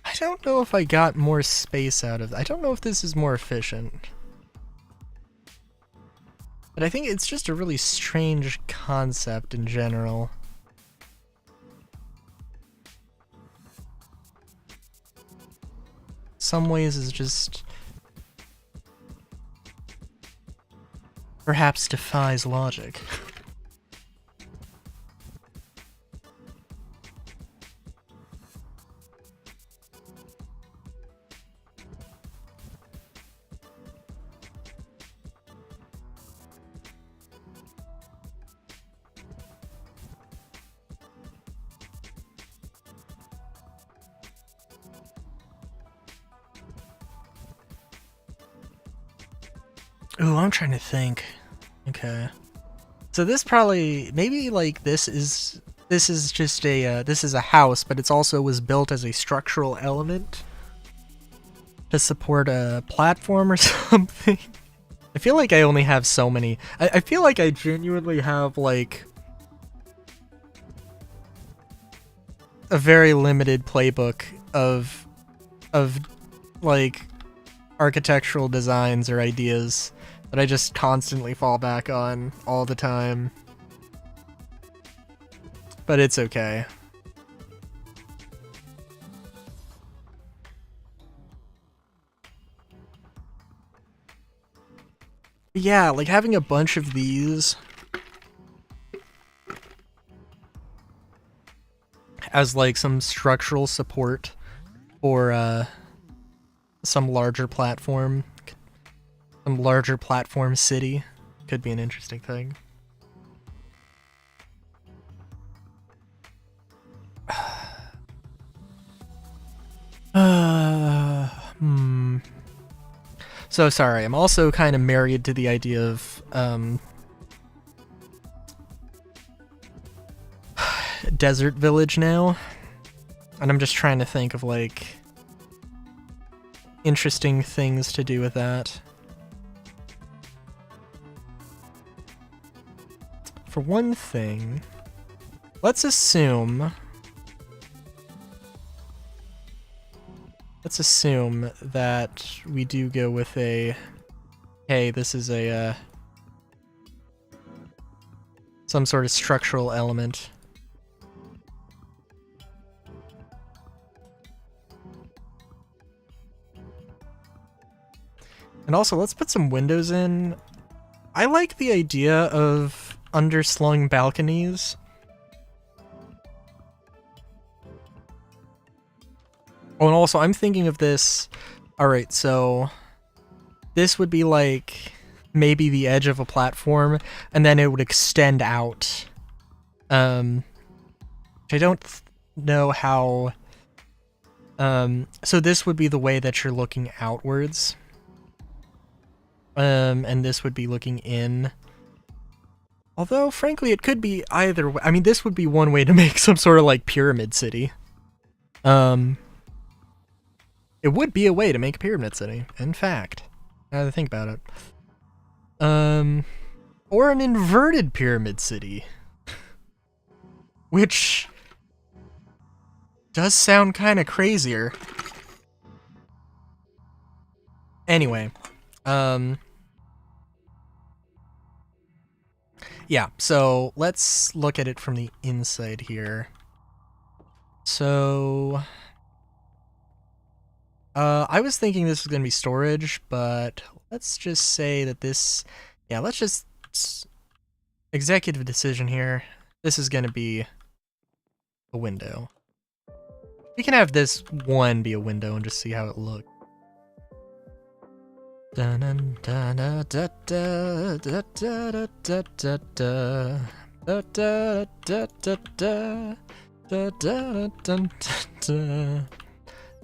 I don't know if I got more space out of it. I don't know if this is more efficient. But I think it's just a really strange concept in general. Some ways is just perhaps defies logic. Ooh, I'm trying to think. Okay. So this probably, maybe like this is just a, this is a house, but it's also was built as a structural element to support a platform or something. I feel like I only have so many. I feel like I genuinely have like a very limited playbook of like architectural designs or ideas that I just constantly fall back on all the time. But it's okay. Yeah, like having a bunch of these as like some structural support for some larger platform city could be an interesting thing. So sorry, I'm also kind of married to the idea of desert village now, and I'm just trying to think of like interesting things to do with that. For one thing, let's assume that we do go with a, hey, this is a some sort of structural element. And also, let's put some windows in. I like the idea of underslung balconies. Oh, and also, I'm thinking of this. Alright, so this would be like maybe the edge of a platform, and then it would extend out. I don't know how. So this would be the way that you're looking outwards. And this would be looking in. Although, frankly, it could be either way. I mean, this would be one way to make some sort of like pyramid city. It would be a way to make a pyramid city, in fact. Now that I think about it. Or an inverted pyramid city. Which does sound kind of crazier. Anyway, yeah, so let's look at it from the inside here. So I was thinking this was going to be storage, but let's just say that this, yeah, let's just executive decision here. This is going to be a window. We can have this one be a window and just see how it looks.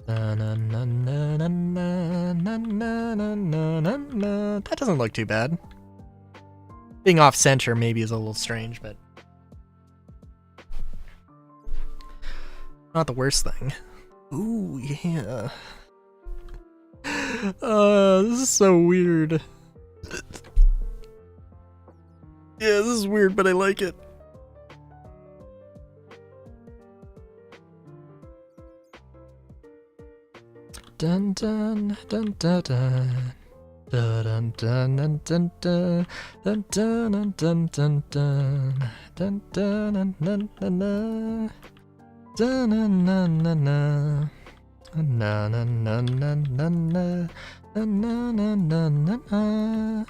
That doesn't look too bad. Being off center maybe is a little strange, but not the worst thing. Ooh, yeah. This is so weird. Yeah, this is weird, but I like it. Dun dun dun dun dun. Dun dun dun dun dun dun dun dun dun dun dun dun dun dun dun. Dun dun dun dun dun. Na na na na na na na na na na na.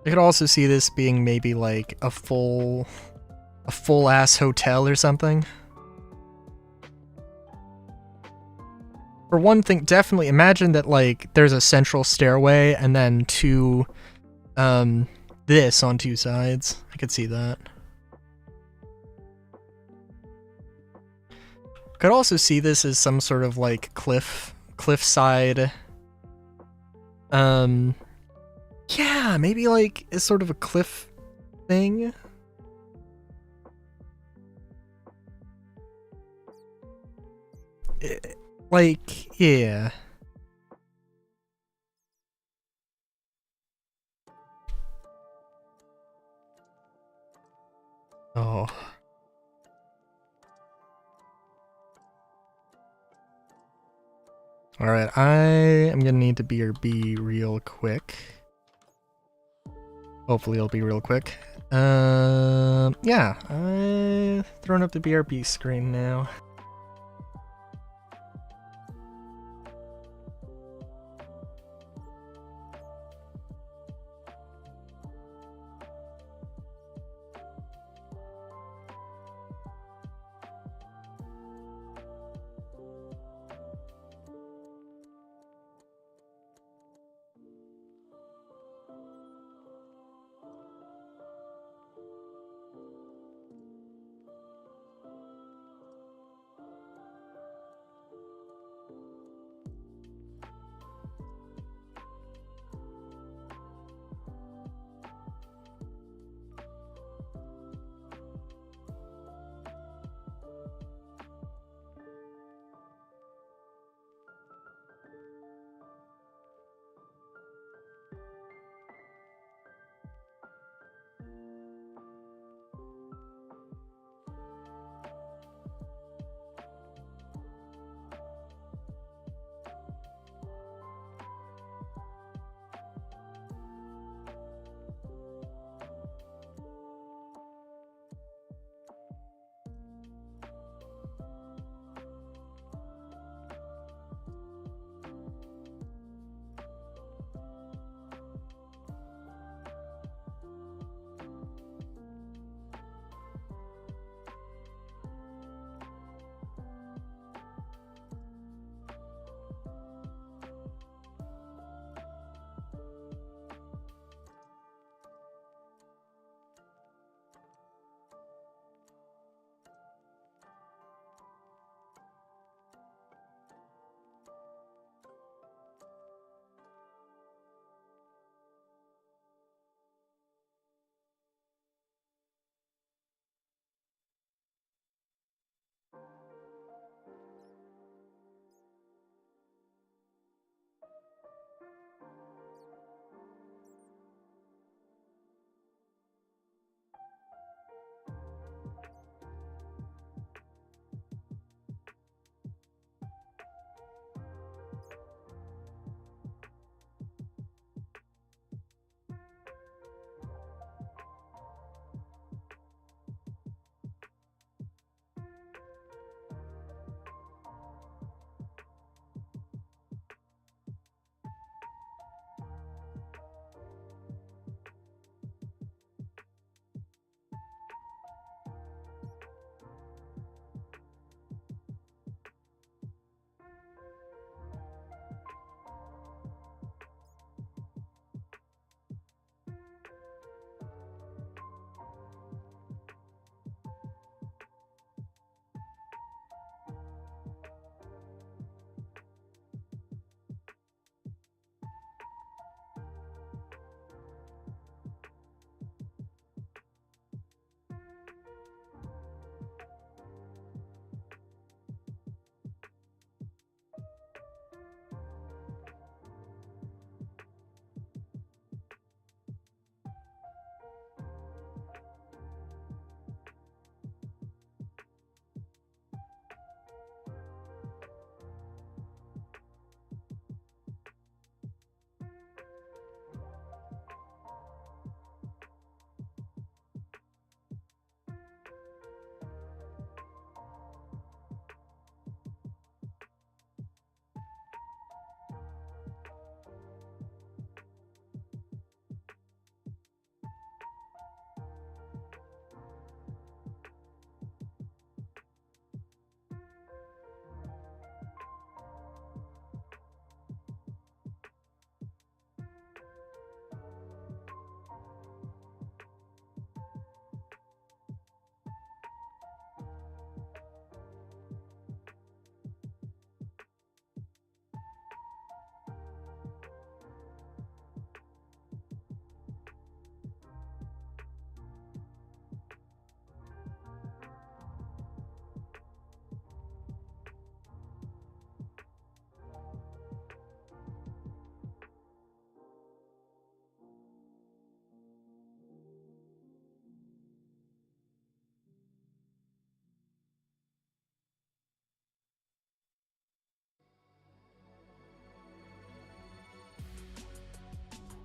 I could also see this being maybe like a full ass hotel or something. For one thing, definitely imagine that like there's a central stairway and then this on two sides. I could see that. Could also see this as some sort of like cliffside. Yeah, maybe like it's sort of a cliff thing. Like, yeah. Oh. Alright, I am gonna need to BRB real quick. Hopefully it'll be real quick. Yeah, I'm throwing up the BRB screen now.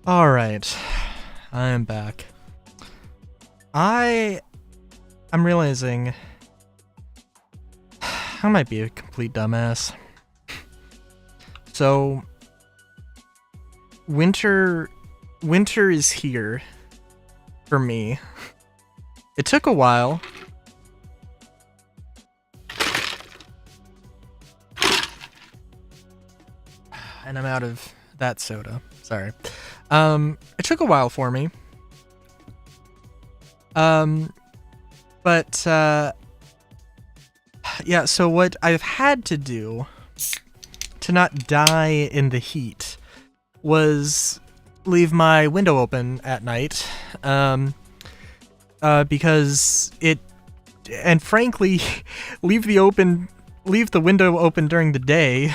Alright. I am back. I'm realizing I might be a complete dumbass. So winter is here for me. It took a while. And I'm out of that soda. Sorry. It took a while for me. But yeah, so what I've had to do to not die in the heat was leave my window open at night. Because and frankly, leave the window open during the day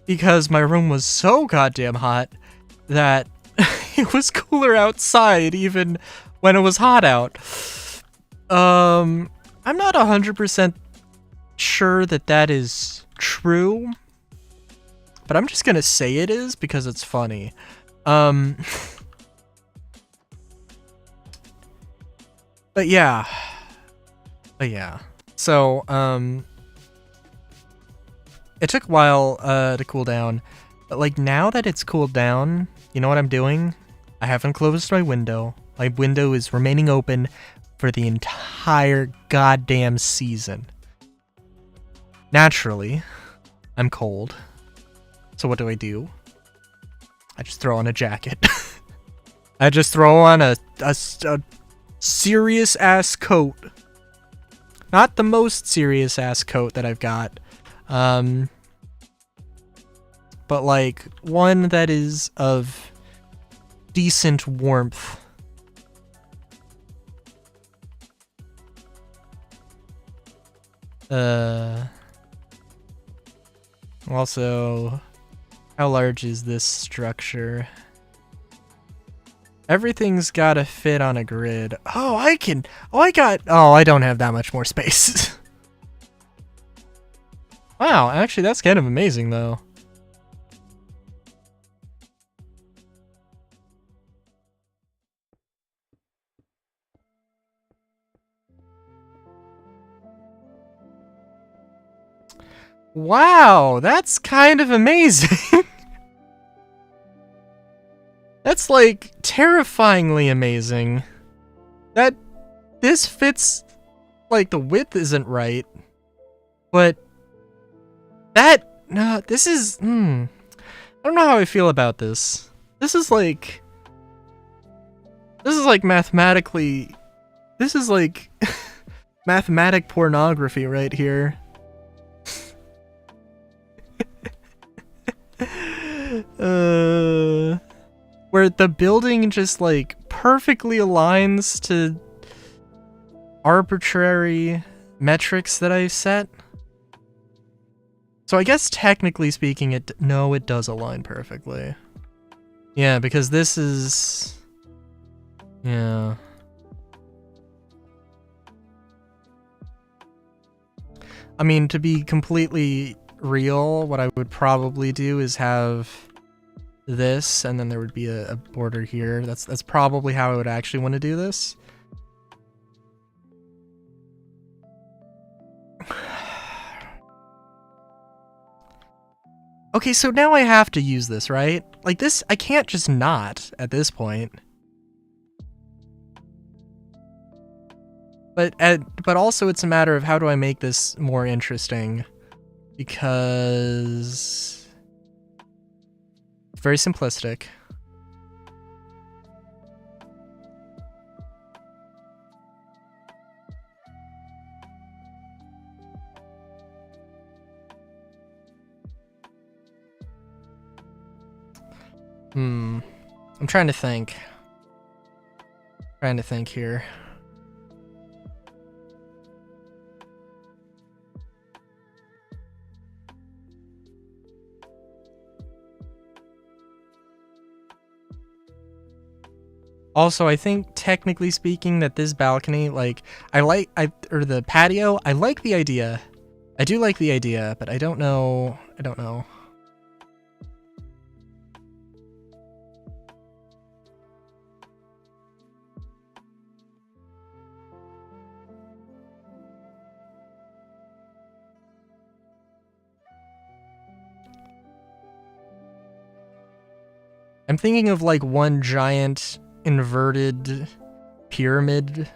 because my room was so goddamn hot that it was cooler outside even when it was hot out. I'm not 100% sure that is true, but I'm just gonna say it is because it's funny. But yeah. So, it took a while to cool down, but like now that it's cooled down, you know what I'm doing? I haven't closed my window. My window is remaining open for the entire goddamn season. Naturally, I'm cold. So what do? I just throw on a jacket. I just throw on a serious ass coat. Not the most serious ass coat that I've got. But like one that is of decent warmth. Also, how large is this structure? Everything's gotta fit on a grid. Oh, I don't have that much more space. Wow, actually that's kind of amazing though. Wow, that's kind of amazing. That's like terrifyingly amazing. That this fits, like the width isn't right, but this is, I don't know how I feel about this. This is like mathematically, this is like mathematic pornography right here. Where the building just like perfectly aligns to arbitrary metrics that I set. So I guess technically speaking, it does align perfectly. Yeah, because this is, yeah. I mean, to be completely real, what I would probably do is have this, and then there would be a border here. That's probably how I would actually want to do this. Okay, so now I have to use this, right? Like this, I can't just not at this point. But also it's a matter of how do I make this more interesting, because it's very simplistic. I'm trying to think. Here. Also, I think technically speaking that this balcony, like, or the patio, I like the idea. I do like the idea, but I don't know. I'm thinking of like one giant inverted pyramid.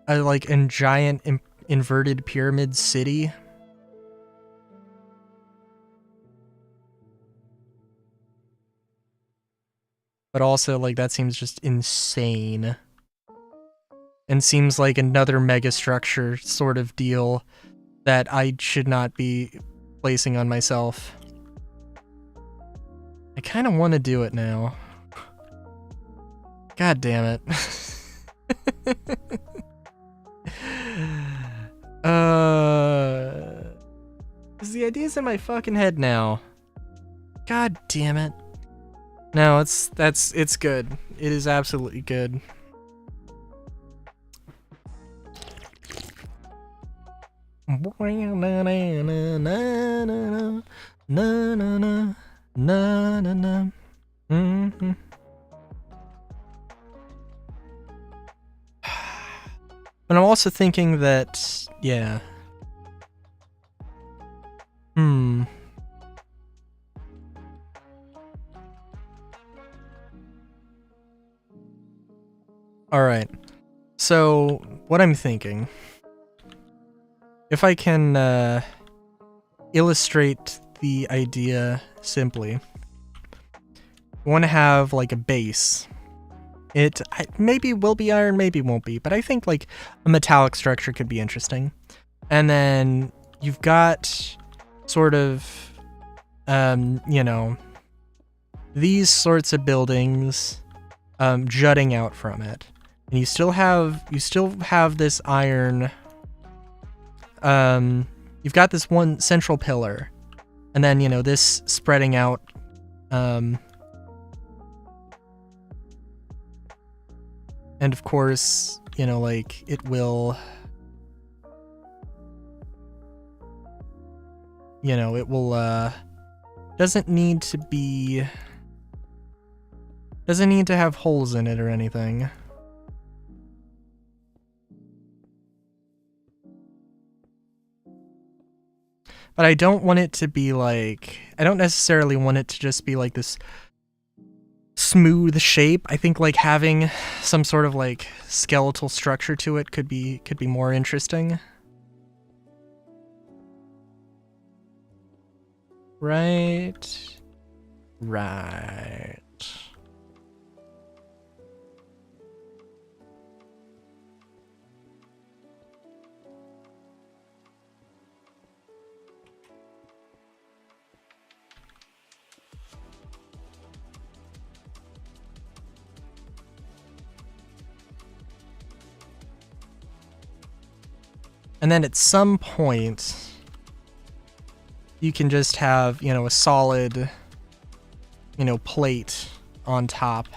Like a giant inverted pyramid city. But also, like, that seems just insane. And seems like another megastructure sort of deal that I should not be placing on myself. I kind of want to do it now. God damn it. Cause the idea's in my fucking head now. God damn it. No, it's good. It is absolutely good. Mm-hmm. But I'm also thinking that, yeah. Alright. So, what I'm thinking, if I can illustrate the idea simply, I want to have like a base. It maybe will be iron, maybe won't be, but I think like a metallic structure could be interesting. And then you've got sort of, you know, these sorts of buildings jutting out from it. And you still have this iron, you've got this one central pillar, and then, you know, this spreading out, and of course, you know, like, it will, you know, it will, doesn't need to have holes in it or anything. But I don't want it to be like, I don't necessarily want it to just be like this smooth shape. I think like having some sort of like skeletal structure to it could be more interesting. Right. And then at some point, you can just have, you know, a solid, you know, plate on top.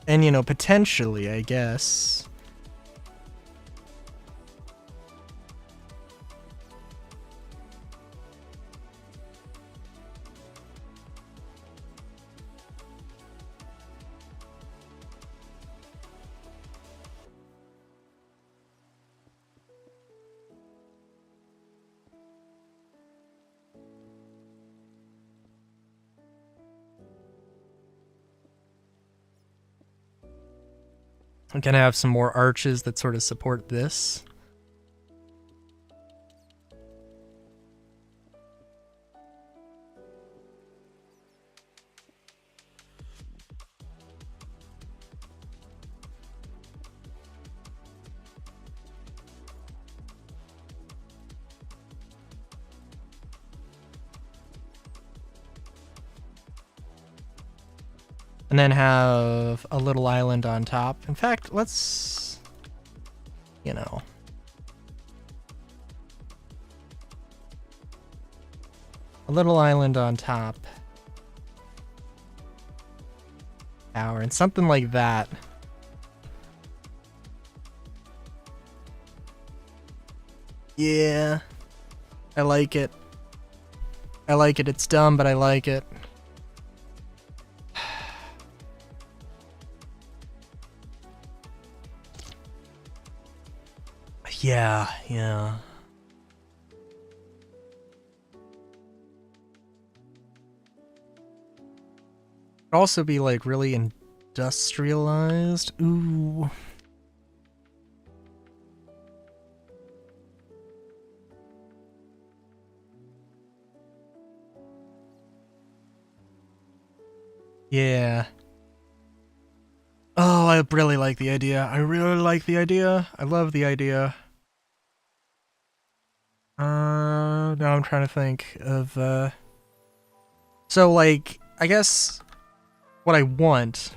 And, you know, potentially, I guess, I'm gonna have some more arches that sort of support this. And then have a little island on top. In fact, let's, you know, a little island on top. Tower, and something like that. Yeah. I like it. It's dumb, but I like it. Yeah, yeah. Could also be like really industrialized. Ooh. Yeah. Oh, I really like the idea. I really like the idea. I love the idea. Now I'm trying to think of, so, like, I guess what I want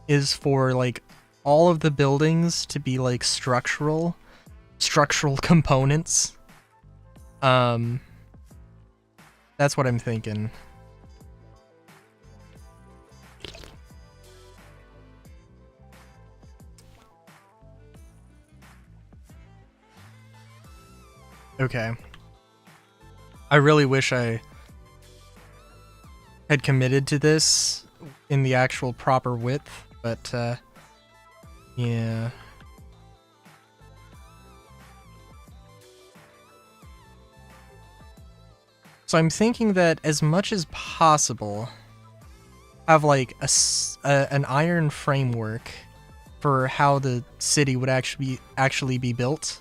is for, like, all of the buildings to be, like, structural components. That's what I'm thinking. Okay. I really wish I had committed to this in the actual proper width, but, yeah. So I'm thinking that as much as possible, have like an iron framework for how the city would actually be built,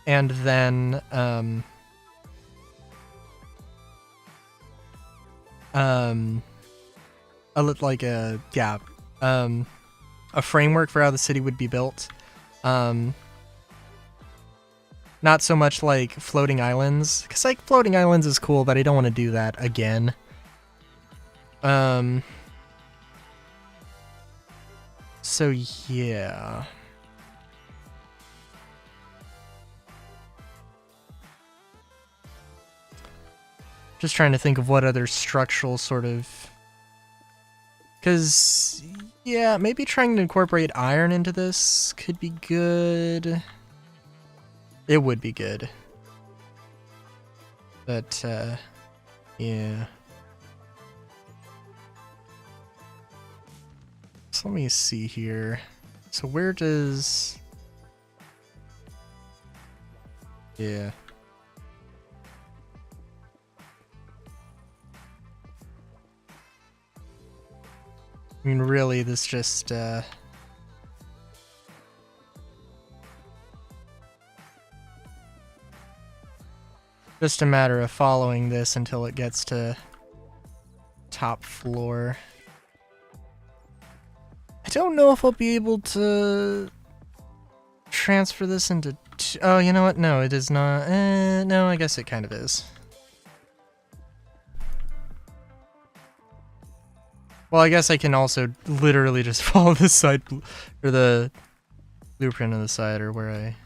and then a framework for how the city would be built. Not so much like floating islands, because like floating islands is cool, but I don't want to do that again. So yeah. Just trying to think of what other structural sort of... Because, yeah, maybe trying to incorporate iron into this could be good. It would be good. But, yeah. So let me see here. So where does... Yeah. I mean, really, this just, just a matter of following this until it gets to top floor. I don't know if I'll be able to transfer this into... Oh, you know what? No, it is not. No, I guess it kind of is. Well, I guess I can also literally just follow the side, or the blueprint on the side, or where I...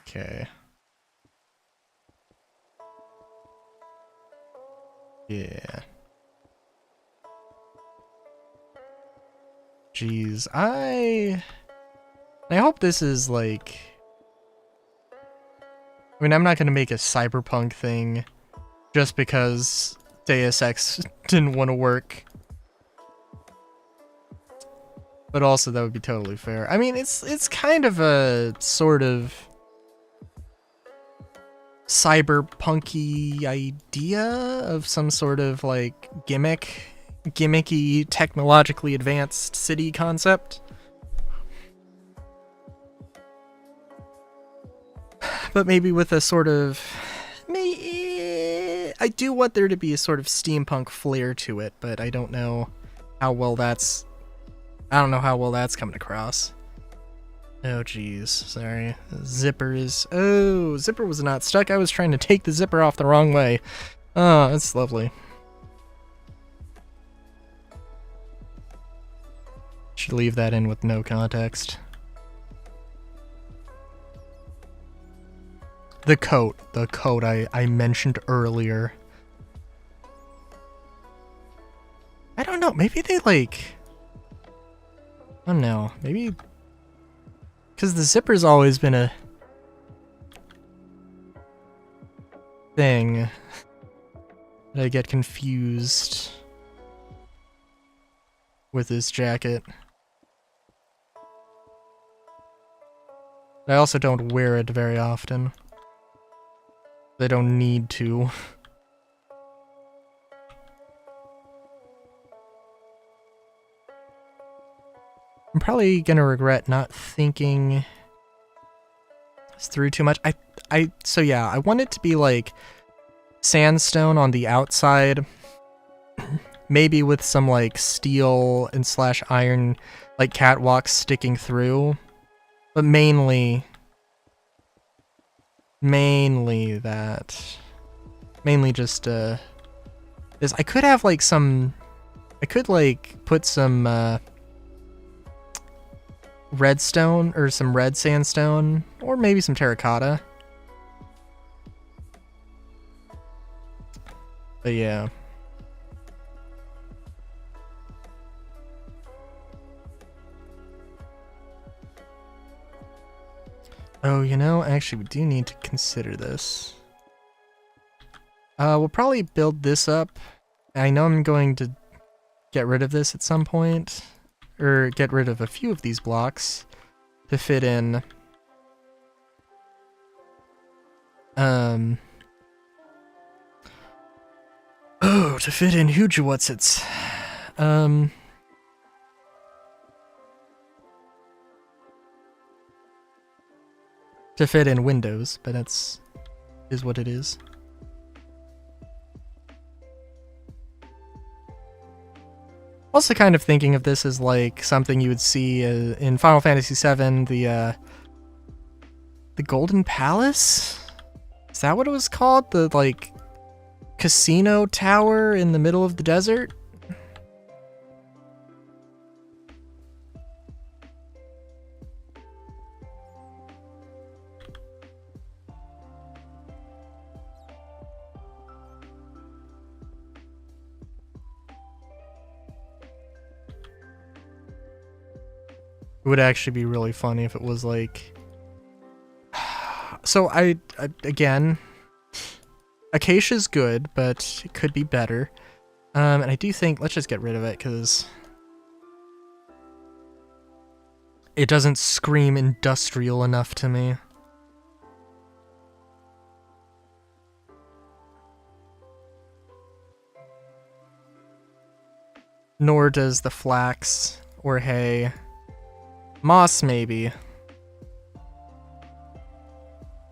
Okay. Yeah. Jeez, I hope this is like... I mean, I'm not gonna make a cyberpunk thing just because Deus Ex didn't want to work. But also, that would be totally fair. I mean, it's kind of a sort of cyberpunky idea of some sort of like gimmicky, technologically advanced city concept. But maybe with a sort of... I do want there to be a sort of steampunk flair to it, but I don't know how well that's... I don't know how well that's coming across. Oh, jeez. Sorry. Zipper is... Oh, zipper was not stuck. I was trying to take the zipper off the wrong way. Oh, that's lovely. Should leave that in with no context. The coat I mentioned earlier. I don't know, maybe they like... I don't know, maybe... Because the zipper's always been a... thing. That I get confused. with this jacket. I also don't wear it very often. I don't need to. I'm probably gonna regret not thinking this through too much. So yeah, I want it to be like sandstone on the outside, maybe with some like steel and slash iron like catwalks sticking through, but mainly just this. I could have like I could like put some redstone or some red sandstone or maybe some terracotta. But yeah. Oh, you know, actually we do need to consider this. We'll probably build this up. I know I'm going to get rid of this at some point, or get rid of a few of these blocks to fit in to fit in huge whatsits. To fit in windows, but that's is what it is. Also kind of thinking of this as like something you would see in Final Fantasy VII, the Golden Palace? Is that what it was called? The like casino tower in the middle of the desert? It would actually be really funny if it was like... So I again, Acacia's good, but it could be better. And I do think, let's just get rid of it, because it doesn't scream industrial enough to me. Nor does the flax or hay. Moss, maybe.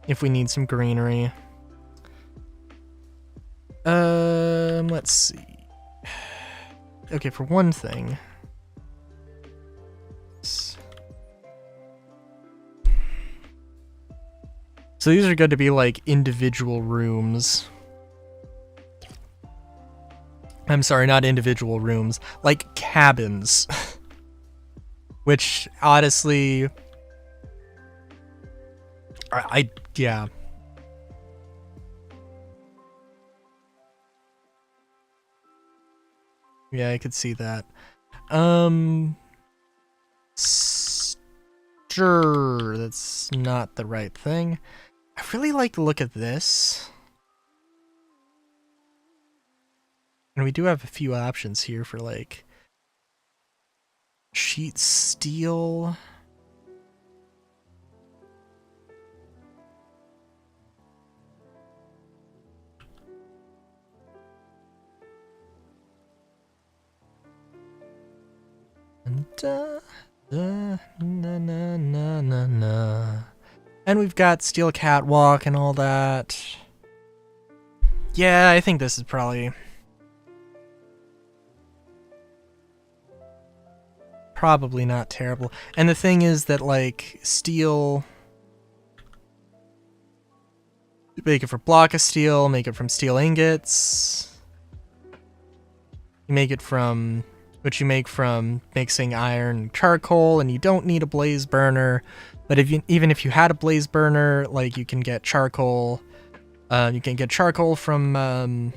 If we need some greenery. Let's see. Okay, for one thing. So these are going to be like individual rooms. I'm sorry, not individual rooms. Like cabins. Which, honestly... yeah. Yeah, I could see that. Sure, that's not the right thing. I really like the look of this. And we do have a few options here for like sheet steel. And we've got steel catwalk and all that. Yeah, I think this is probably not terrible. And the thing is that like steel, make it for block of steel, make it from steel ingots. You make it from which you make from mixing iron and charcoal, and you don't need a blaze burner. But even if you had a blaze burner, like you can get charcoal. You can get charcoal from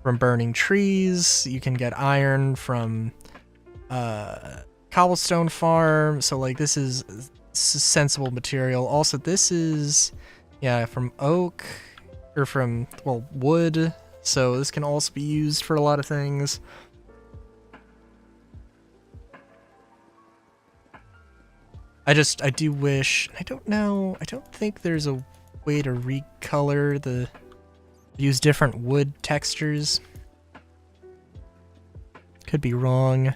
burning trees. You can get iron from cobblestone farm. So like this is sensible material. Also, this is from oak or from wood. So this can also be used for a lot of things. I do wish, I don't know, I don't think there's a way to recolor use different wood textures. Could be wrong. I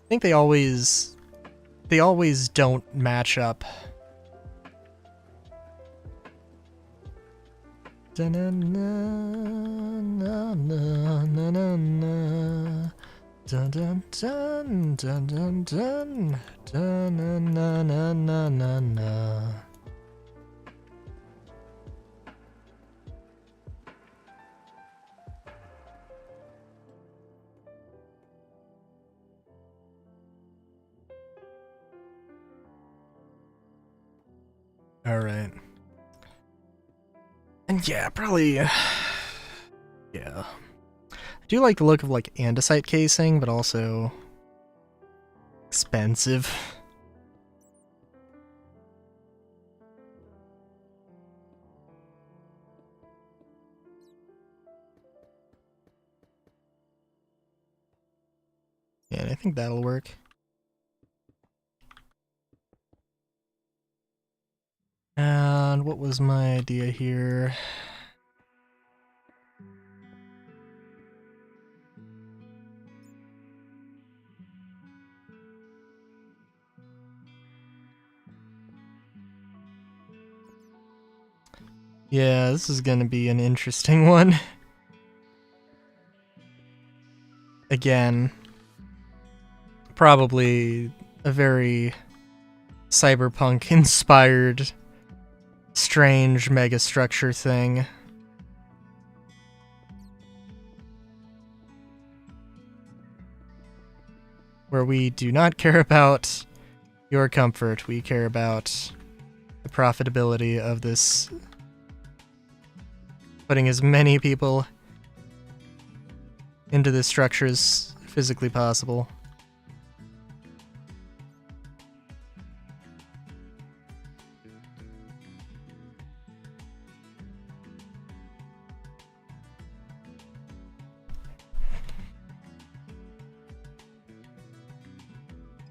think they always don't match up. Dun dun dun dun dun dun dun na na na na na. All right. And yeah, probably yeah. I do like the look of like andesite casing, but also expensive. Yeah, and I think that'll work. And what was my idea here? Yeah, this is gonna be an interesting one. Again, probably a very cyberpunk-inspired, strange megastructure thing. Where we do not care about your comfort, we care about the profitability of this. Putting as many people into this structure as physically possible.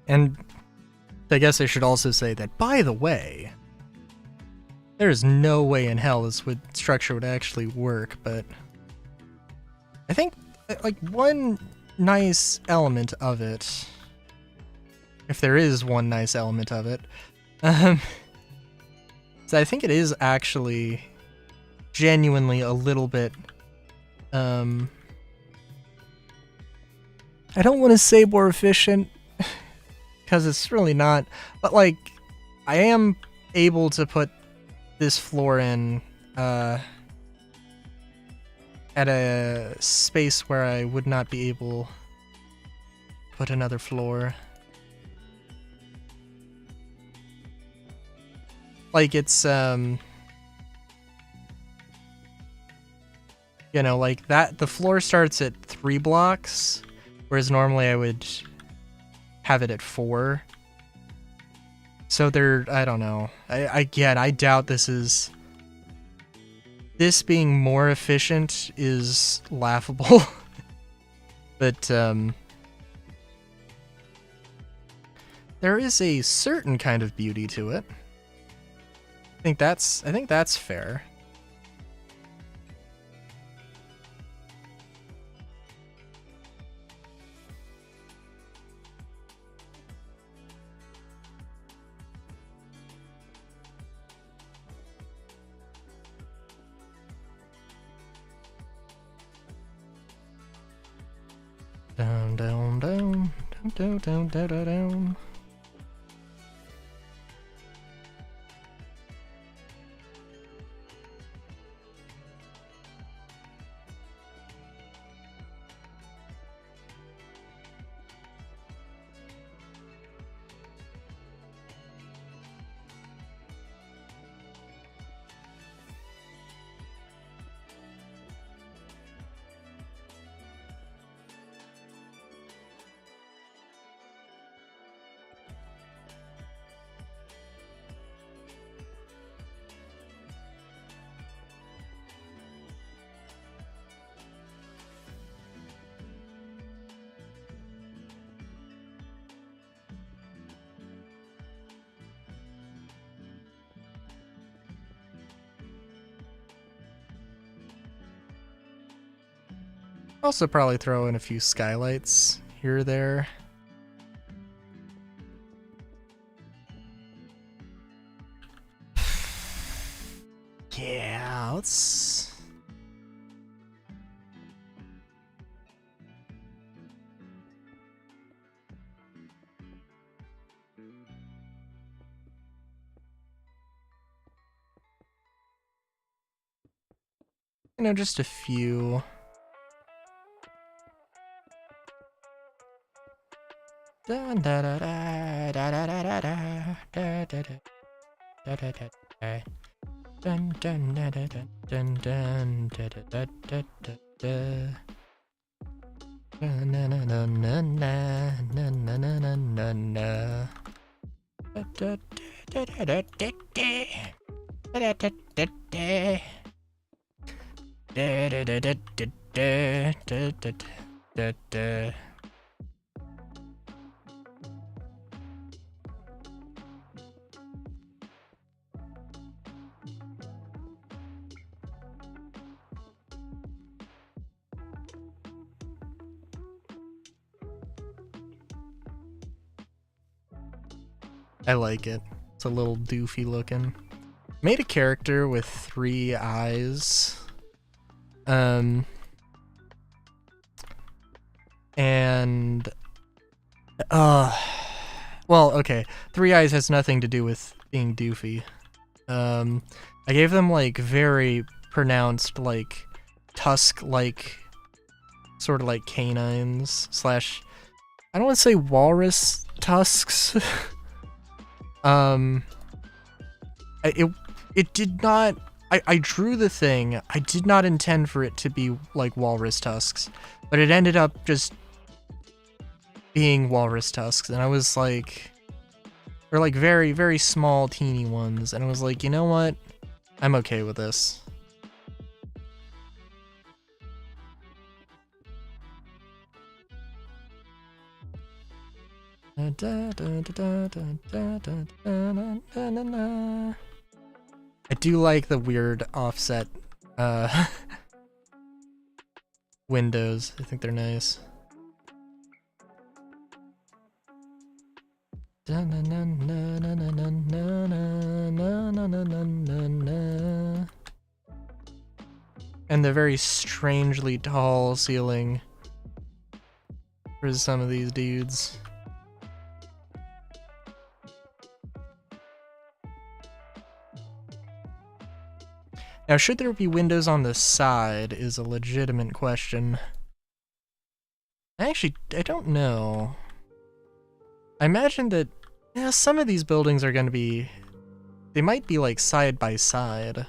And I guess I should also say that, by the way, there is no way in hell this structure would actually work, but I think, like, one nice element of it, if there is one nice element of it, so I think it is actually genuinely a little bit, I don't want to say more efficient, because it's really not, but like, I am able to put this floor in at a space where I would not be able to put another floor. Like, it's, you know, like that, the floor starts at 3 blocks, whereas normally I would have it at 4. So I don't know. Again, I doubt this being more efficient is laughable. But, there is a certain kind of beauty to it. I think that's fair. Down, down, down, down, down, down, down, down. Also probably throw in a few skylights here or there. Yeah, let's... You know, just a few. Dun, da, da, da, da, da, da, da, da, da, da, da, da, da. Dun, dun, da, da, dun, dun, dun, da, da, da, da, da, da. Na, na, na, na, na, na, na, na, na, na, na. Da, da, da, da, da, da, da. Da, da, da, da, da. Da, da, da, da, da, da, da, da, da. I like it. It's a little doofy looking. Made a character with 3 eyes. And well, okay. 3 eyes has nothing to do with being doofy. I gave them like very pronounced like tusk-like sort of like canines slash I don't want to say walrus tusks. It did not. I drew the thing. I did not intend for it to be like walrus tusks, but it ended up just being walrus tusks, and I was like, they're like very, very small, teeny ones, and I was like, you know what? I'm okay with this. I do like the weird offset windows. I think they're nice. And the very strangely tall ceiling for some of these dudes. Now, should there be windows on the side is a legitimate question. Actually, I don't know. I imagine that, yeah, some of these buildings are going to be, they might be like side by side.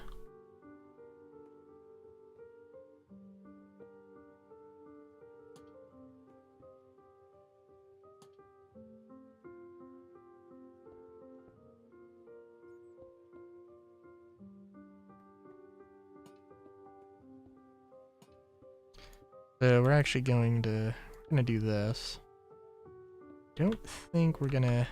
So we're actually going to do this. Don't think we're gonna...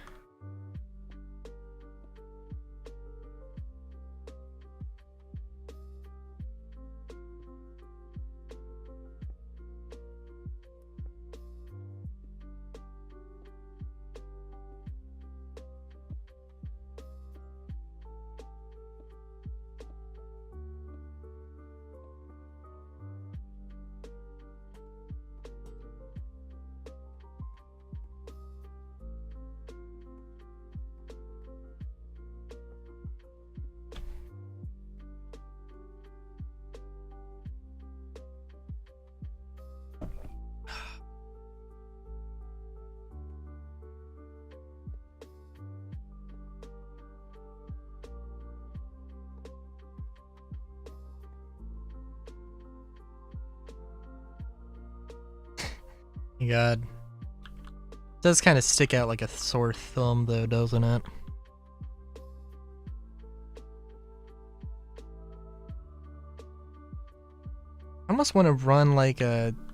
God. It does kind of stick out like a sore thumb though, doesn't it? I almost want to run like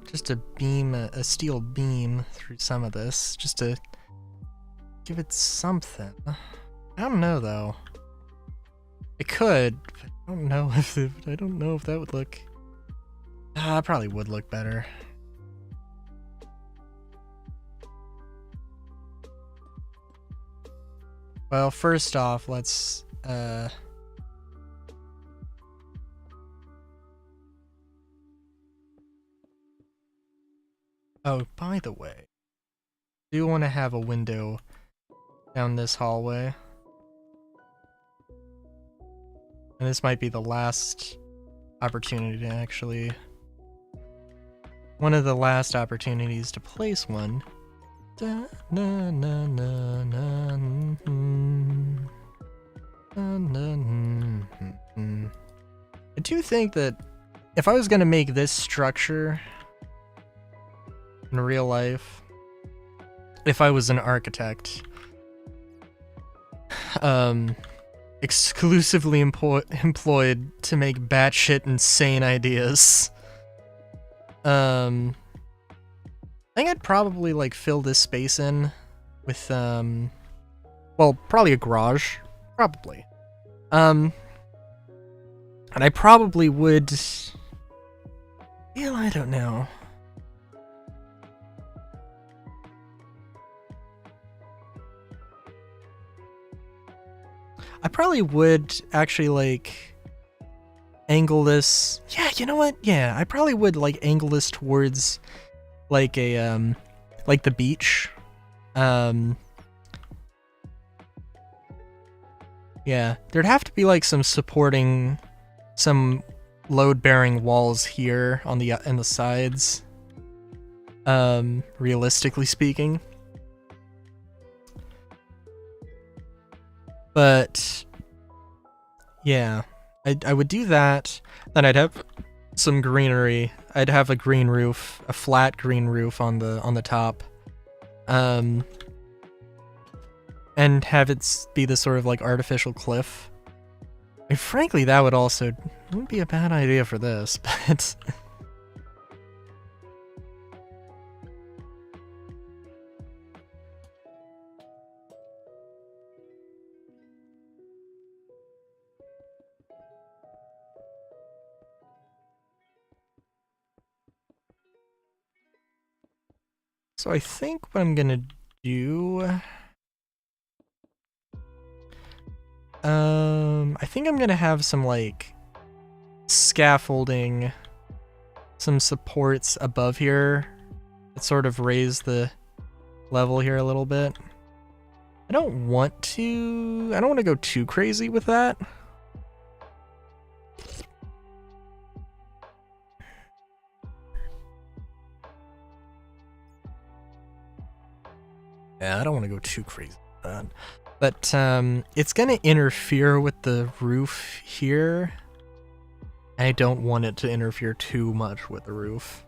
just a beam, a steel beam through some of this, just to give it something. I don't know though. It could, but I don't know if that would look... probably would look better. Well, first off, let's oh, by the way, I do want to have a window down this hallway. And this might be the last opportunity to actually... One of the last opportunities to place one. Da, na, na, na, na, I do think that if I was going to make this structure in real life, if I was an architect, exclusively employed to make batshit insane ideas, I think I'd probably like fill this space in with well, probably a garage, probably. And I probably would, yeah, I don't know. I probably would actually like angle this. Yeah, you know what? Yeah, I probably would like angle this towards like a like the beach. Yeah, there'd have to be like some supporting, some load-bearing walls here on the sides. Realistically speaking. But yeah, I would do that. Then I'd have some greenery. I'd have a green roof, a flat green roof on the top. And have it be this sort of like artificial cliff. And frankly, that would also wouldn't be a bad idea for this, but so I think what I'm gonna do, I think I'm gonna have some like scaffolding, some supports above here that sort of raise the level here a little bit. I don't want to go too crazy with that. Yeah, I don't want to go too crazy with that. But it's going to interfere with the roof here. I don't want it to interfere too much with the roof.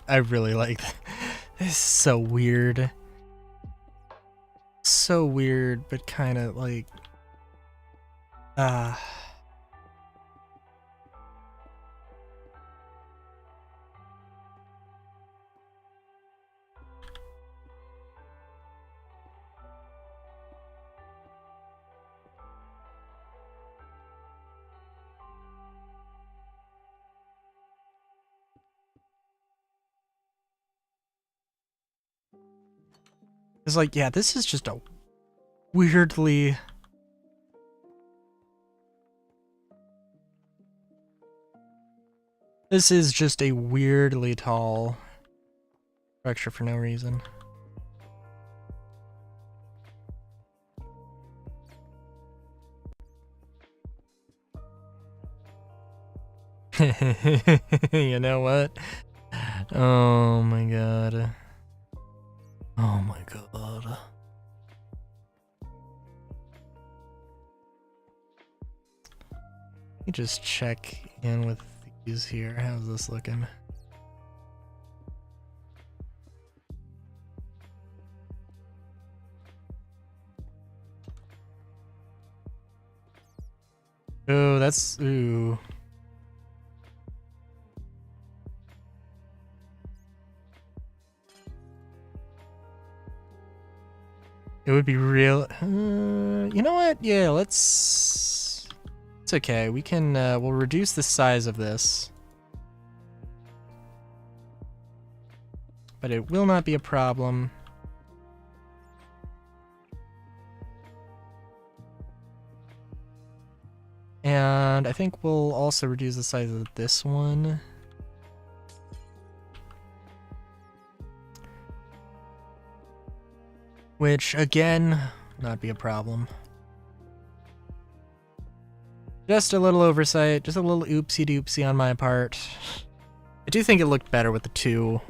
I really like that. This is so weird. So weird, but kind of like, it's like, yeah, this is just a weirdly... This is just a weirdly tall structure for no reason. You know what? Oh my god. Oh my god. me just check in with these here. How's this looking? Oh, that's ooh. It would be real. You know what? Yeah, let's. It's okay. We can. We'll reduce the size of this, but it will not be a problem. And I think we'll also reduce the size of this one. Which, again, not be a problem. Just a little oversight, just a little oopsie-doopsie on my part. I do think it looked better with the two,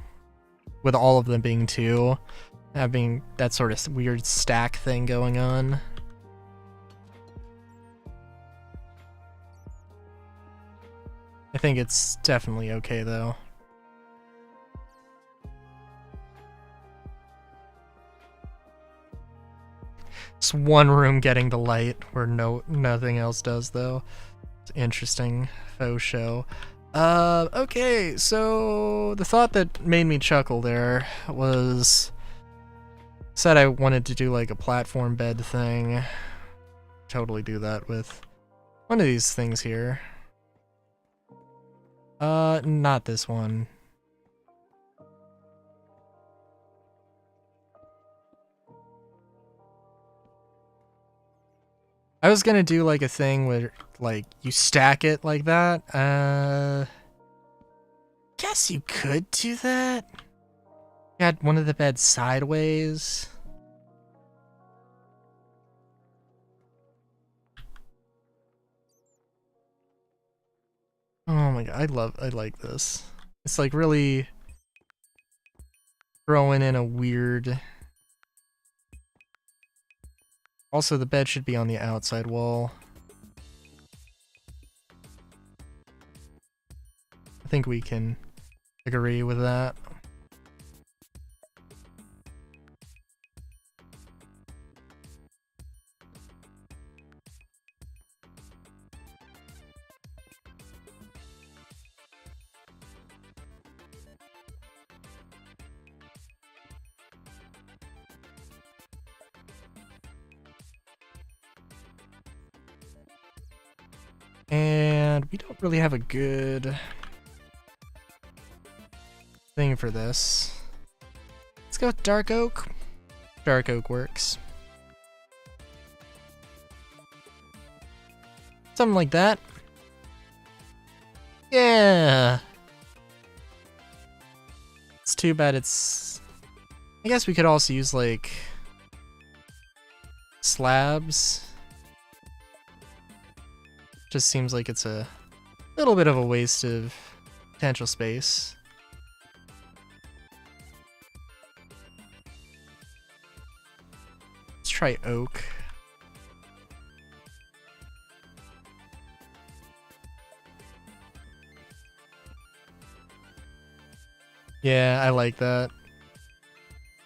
with all of them being two, having that sort of weird stack thing going on. I think it's definitely okay, though. It's one room getting the light where nothing else does, though. It's interesting faux show. Okay, so the thought that made me chuckle there was said I wanted to do like a platform bed thing. Totally do that with one of these things here. Not this one. I was gonna do like a thing where like you stack it like that. Guess you could do that. You had one of the beds sideways. Oh my god, I like this. It's like really throwing in a weird. Also, the bed should be on the outside wall. I think we can agree with that. And we don't really have a good thing for this. Let's go with dark oak. Dark oak works. Something like that. Yeah. It's too bad it's... I guess we could also use like slabs. Just seems like it's a little bit of a waste of potential space. Let's try oak. Yeah, I like that.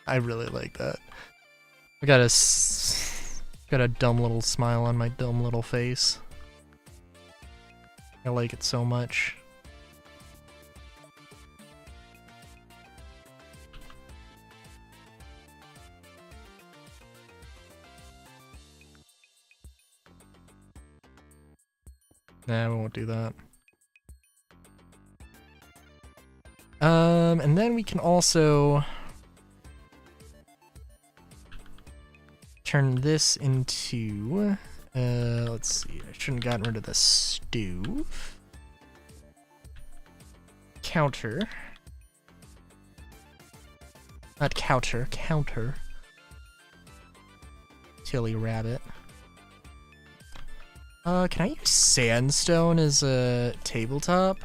I really like that. I got a dumb little smile on my dumb little face. I like it so much. Nah, we won't do that. And then we can also turn this into, let's see, I shouldn't have gotten rid of the stove. Counter. Not counter, counter. Silly rabbit. Can I use sandstone as a tabletop?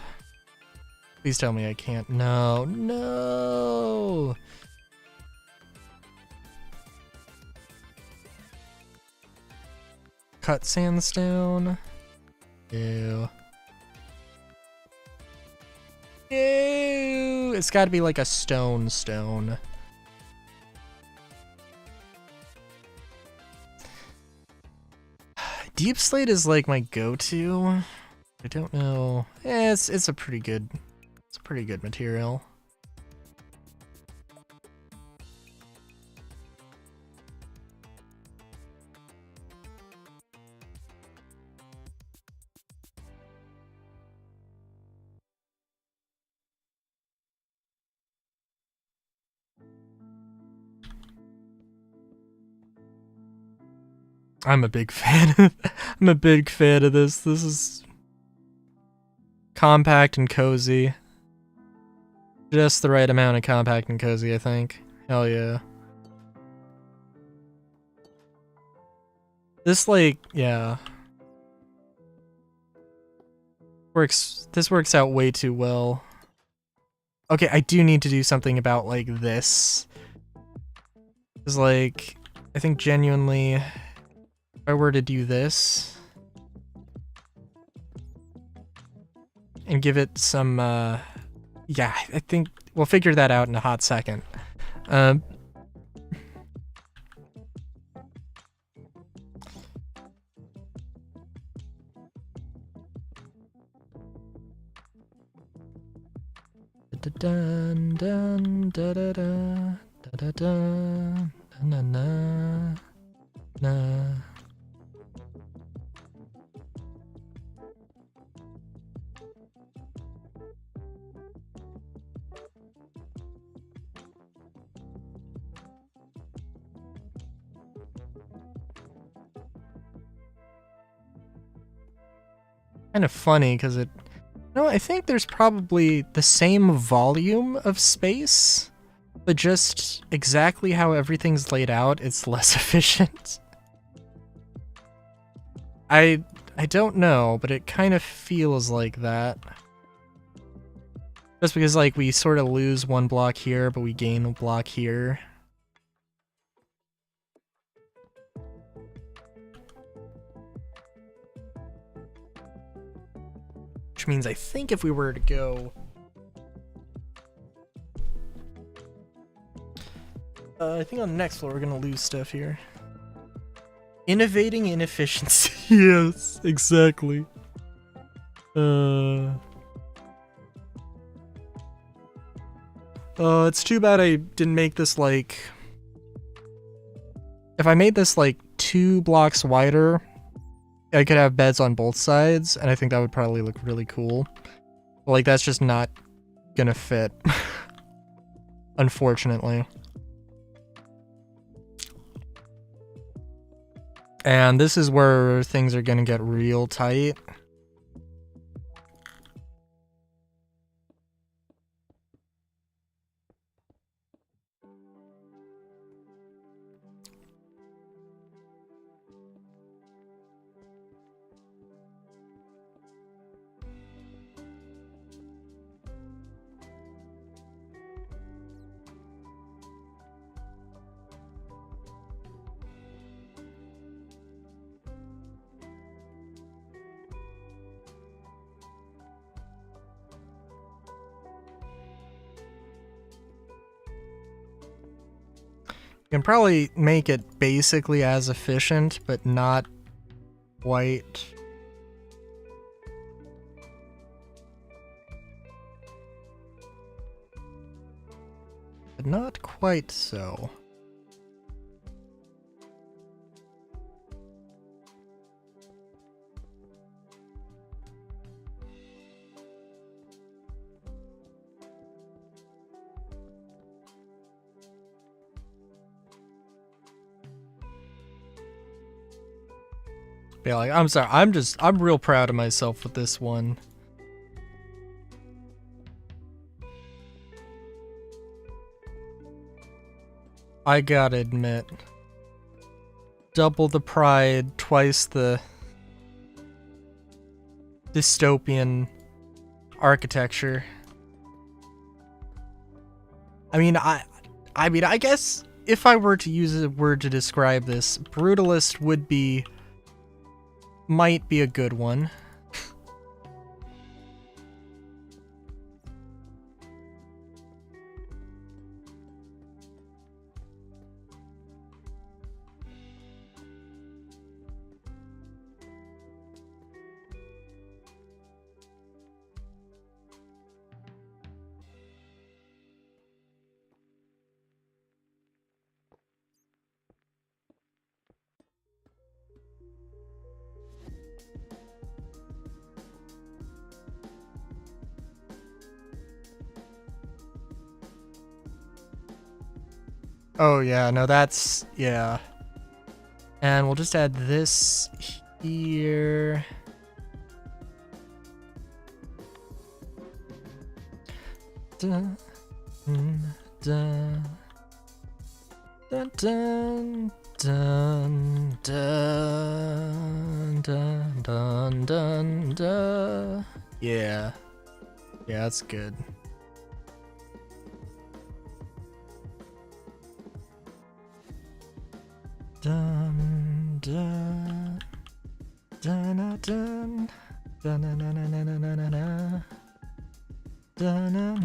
Please tell me I can't. No, no! Cut sandstone. Ew. Ew. It's gotta be like a stone. Deep Slate is like my go-to. I don't know. It's a pretty good material. I'm a big fan. I'm a big fan of this. This is compact and cozy. Just the right amount of compact and cozy, I think. Hell yeah. This, like, yeah. This works out way too well. Okay, I do need to do something about, like, this. Because, like, I think genuinely, if I were to do this and give it some, yeah, I think we'll figure that out in a hot second. Dun dun da da da da da na na na. Kind of funny because it. No, I think there's probably the same volume of space, but just exactly how everything's laid out, it's less efficient. I don't know, but it kind of feels like that. Just because, like, we sort of lose one block here, but we gain a block here. Which means I think if we were to go... I think on the next floor we're gonna lose stuff here. Innovating inefficiency. Yes, exactly. It's too bad I didn't make this, like... If I made this, like, 2 blocks wider, I could have beds on both sides, and I think that would probably look really cool. But, like, that's just not gonna fit. Unfortunately. And this is where things are gonna get real tight. You can probably make it basically as efficient, but not quite. But not quite so. Yeah, like, I'm sorry, I'm real proud of myself with this one. I gotta admit. Double the pride, twice the dystopian architecture. I mean, I guess if I were to use a word to describe this, brutalist might be a good one. Oh yeah, no, that's yeah. And we'll just add this here. Dun, dun, dun, dun, dun, dun, dun, dun, dun, dun. Yeah. Yeah, that's good. Dun, dun, dun, dun, dun, dun, dun, dun, dun, dun, dun, dun. Dun, dun,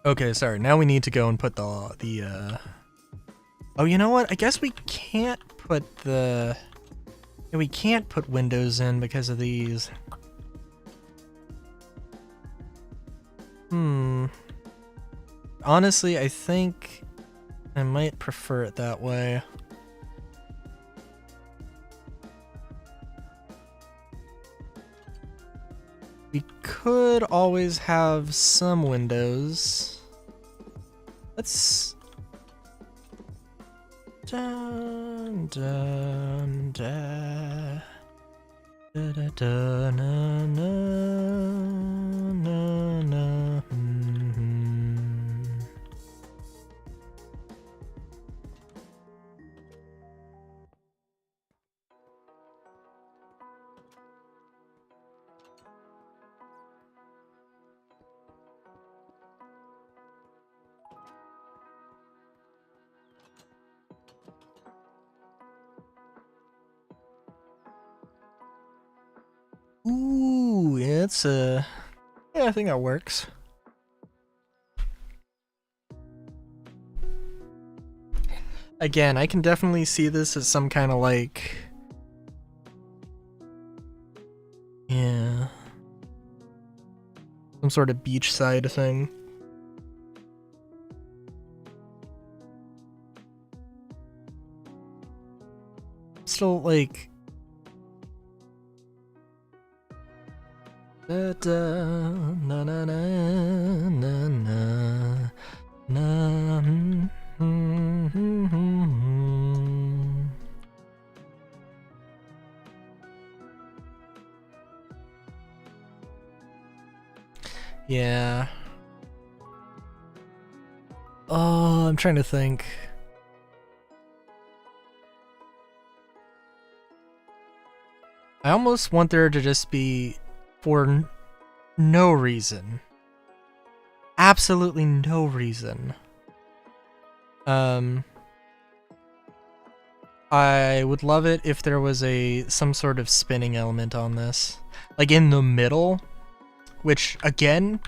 Okay, sorry. Now we need to go and put the Oh, you know what? I guess we can't put the we can't put windows in because of these. Honestly, I think I might prefer it that way. We could always have some windows. Let's... Dun, dun, dun. Da, da, da, na, na, na, na, Ooh, yeah, it's yeah, I think that works. Again, I can definitely see this as some kind of like, yeah, some sort of beachside thing. Still like, da, da, na, na, na, na, na, na, yeah. Oh, I'm trying to think. I almost want there to just be, for no reason, absolutely no reason, I would love it if there was some sort of spinning element on this, like in the middle, which again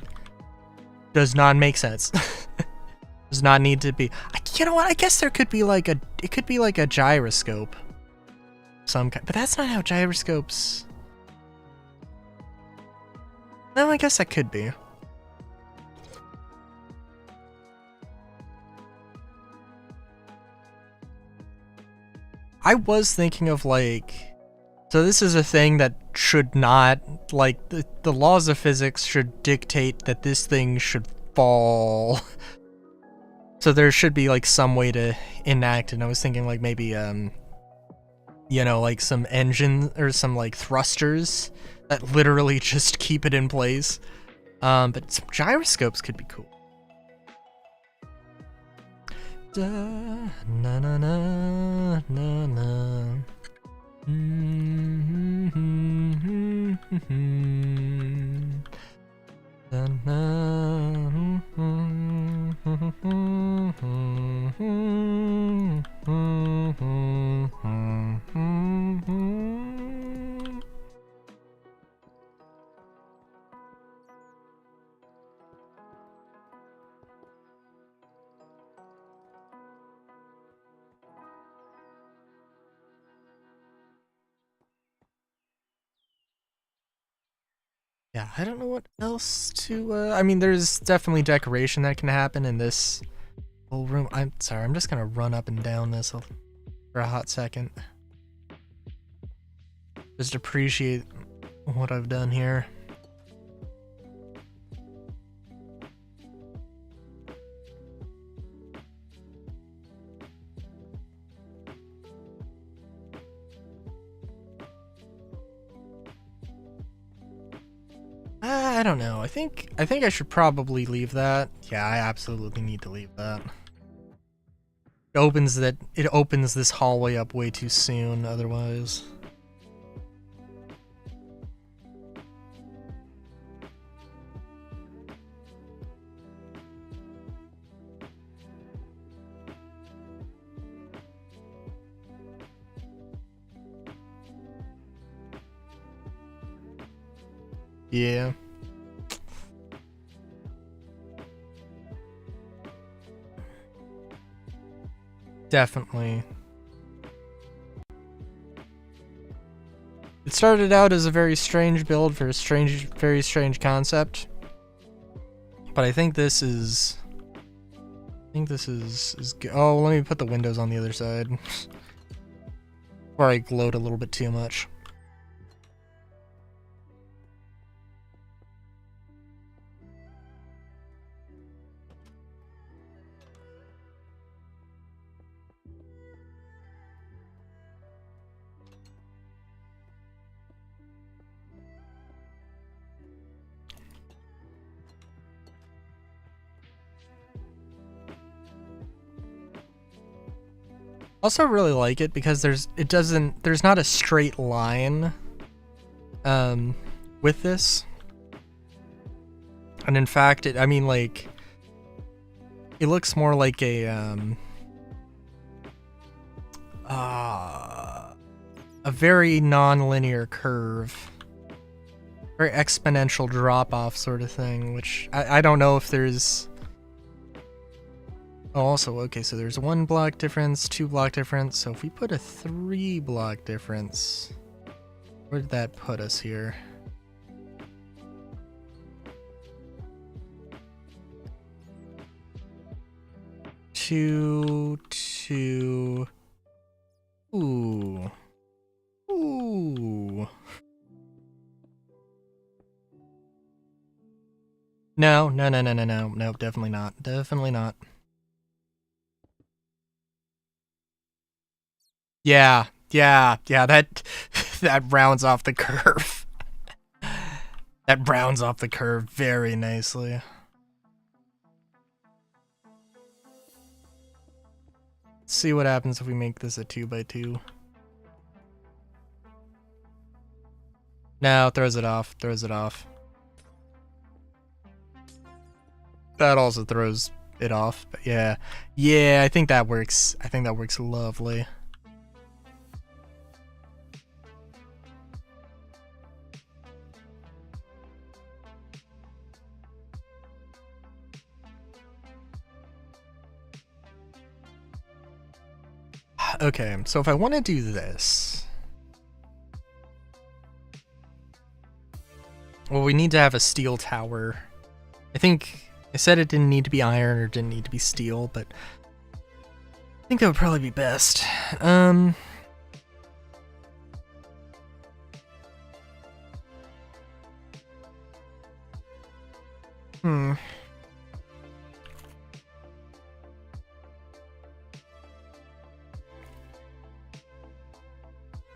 does not make sense. Does not need to be. You know what? I guess there could be like it could be like a gyroscope, some kind, but that's not how gyroscopes. No, I guess that could be. I was thinking of like, so this is a thing that should not, like, the laws of physics should dictate that this thing should fall. So there should be like some way to enact it. And I was thinking like maybe, you know, like some engine or some like thrusters that literally just keep it in place. But some gyroscopes could be cool. Da, na na na na na. Yeah, I don't know what else to, I mean, there's definitely decoration that can happen in this whole room. I'm sorry, I'm just gonna run up and down this for a hot second. Just appreciate what I've done here. I don't know. I think I should probably leave that. Yeah, I absolutely need to leave that. It opens this hallway up way too soon otherwise. Yeah. Definitely. It started out as a very strange build for a very strange concept. But I think this is good. Oh, let me put the windows on the other side. Or I glowed a little bit too much. Also really like it because there's not a straight line with this. And in fact, it looks more like a very non-linear curve. Very exponential drop-off sort of thing, which I don't know if there's... Oh, also, okay, so there's 1 block difference, 2 block difference, so if we put a 3 block difference, where did that put us here? Two. Ooh. Ooh. No, definitely not. Definitely not. Yeah, that that rounds off the curve. That rounds off the curve very nicely. Let's see what happens if we make this a 2x2. No, throws it off. That also throws it off, but yeah. Yeah, I think that works. I think that works lovely. Okay, so if I want to do this... Well, we need to have a steel tower. I think I said it didn't need to be iron or didn't need to be steel, but I think that would probably be best.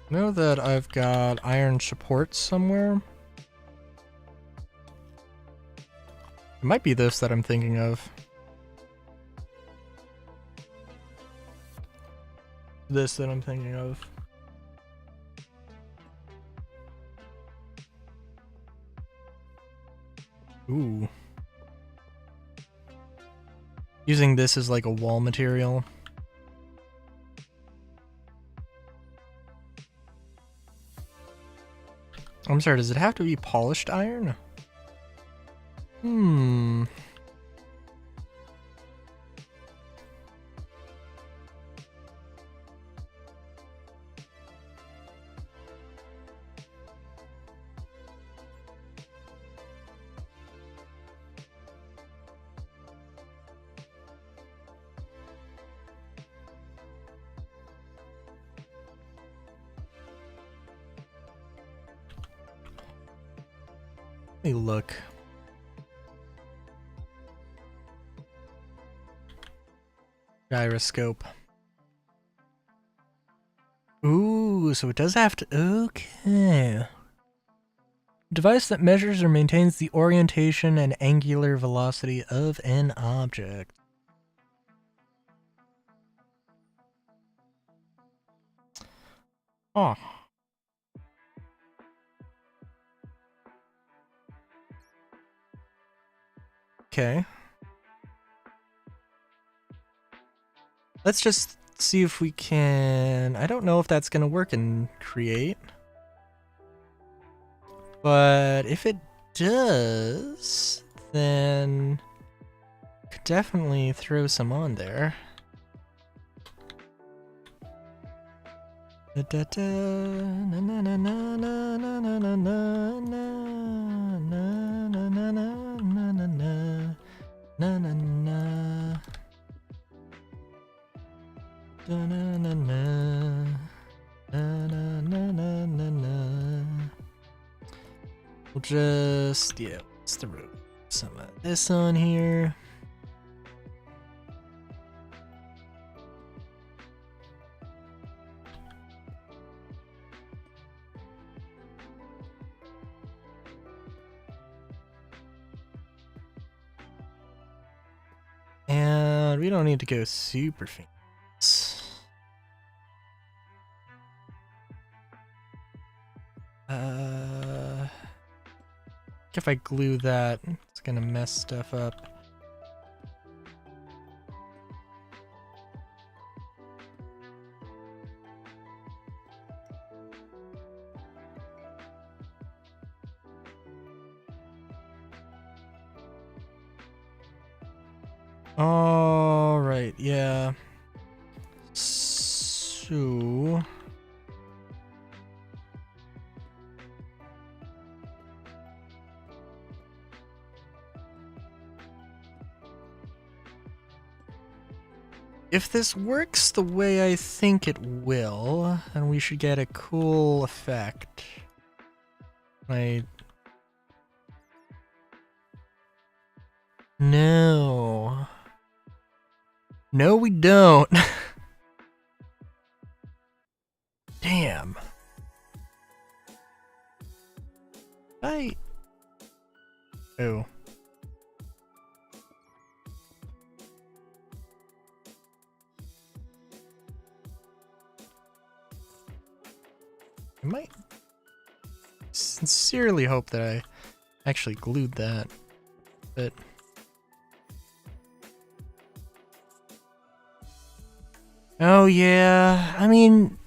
Know that I've got iron supports somewhere. It might be this that I'm thinking of. This that I'm thinking of. Ooh. Using this as like a wall material. I'm sorry, does it have to be polished iron? me look. Gyroscope. Ooh, so it does have to... Okay. Device that measures or maintains the orientation and angular velocity of an object. Oh. Okay. Let's just see if we can... I don't know if that's going to work in Create. But if it does, then could definitely throw some on there. Da, da, da, na, na, na, na, na, na, na, na, na, na, na, na, na, na, na, na, na. Da, na, na, na. Na, na, na, na, na, na. We'll just, yeah, let's throw some of this on here. And we don't need to go super famous. If I glue that, it's gonna mess stuff up. All right, yeah. So if this works the way I think it will, then we should get a cool effect. No. No, we don't. Damn. Oh. I might sincerely hope that I actually glued that, but... Oh yeah, I mean...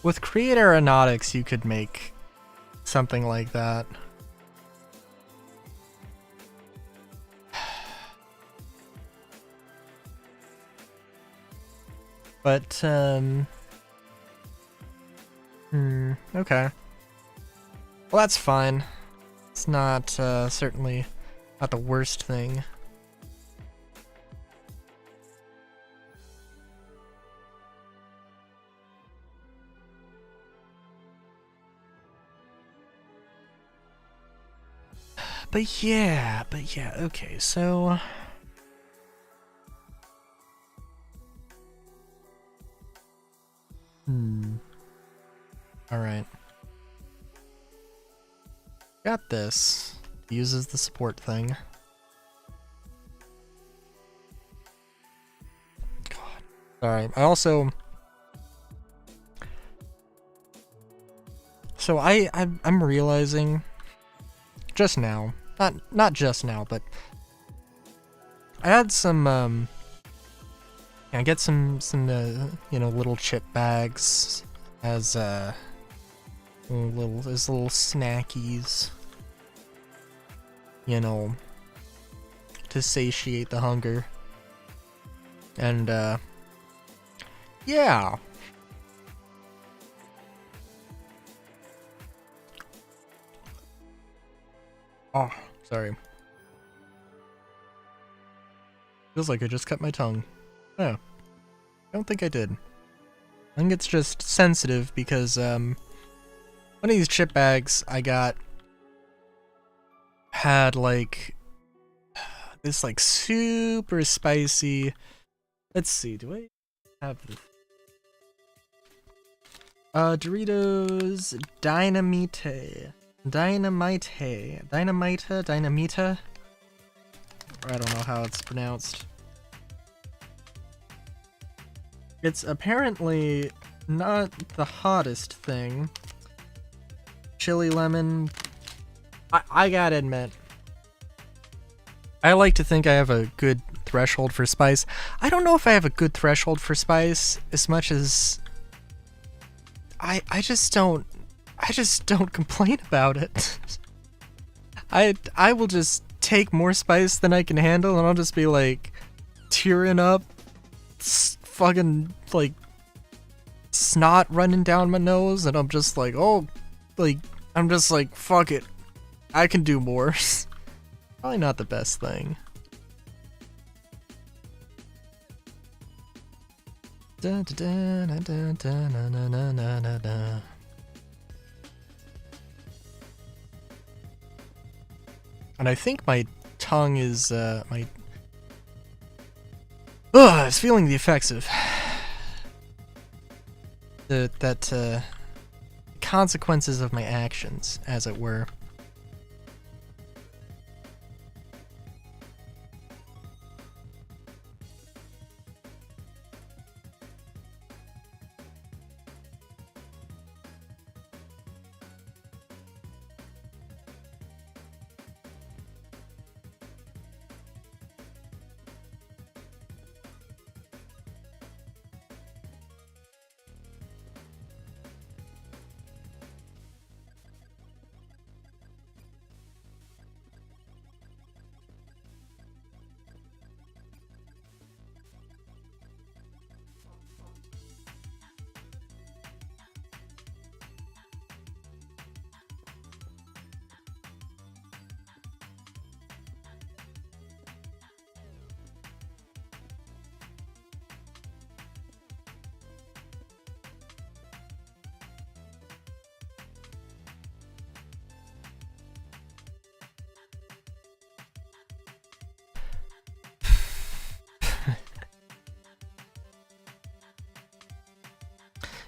With Create Aeronautics, you could make something like that. But, okay. Well, that's fine. It's not, certainly not the worst thing. But yeah, okay, so... Alright. Got this. Uses the support thing. God. Alright, I also... So I'm realizing... Just now. Not just now, but... I had some, I get some you know, little chip bags as, little snackies. You know, to satiate the hunger. And, yeah. Oh, sorry. Feels like I just cut my tongue. Oh. don't think I did. I think it's just sensitive because one of these chip bags I got had like this like super spicy. Let's see, do I have the Doritos Dynamite. Dynamita. I don't know how it's pronounced. It's apparently not the hottest thing. Chili lemon. I gotta admit, I like to think I have a good threshold for spice. I don't know if I have a good threshold for spice as much as I just don't complain about it. I will just take more spice than I can handle, and I'll just be like tearing up, fucking like snot running down my nose, and I'm just like, oh, like I'm just like, fuck it, I can do more. Probably not the best thing. And I think my tongue is my. Ugh, I was feeling the effects of that consequences of my actions, as it were.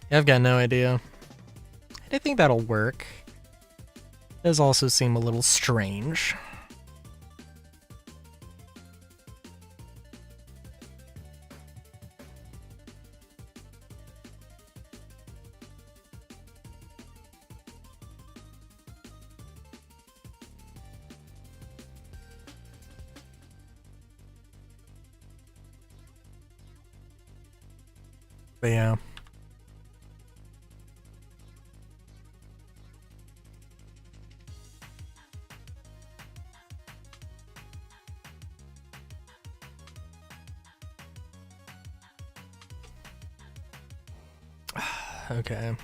Yeah, I've got no idea. I think that'll work. It does also seem a little strange. But yeah. Okay.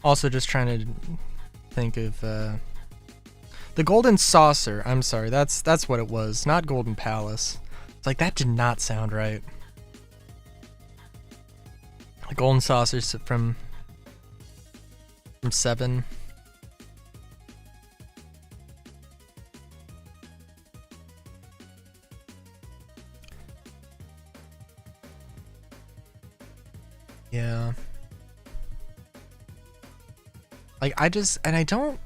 Also just trying to think of the Golden Saucer. I'm sorry, that's what it was, not Golden Palace. It's like that did not sound right. The Golden Saucers from 7. Yeah. Like I don't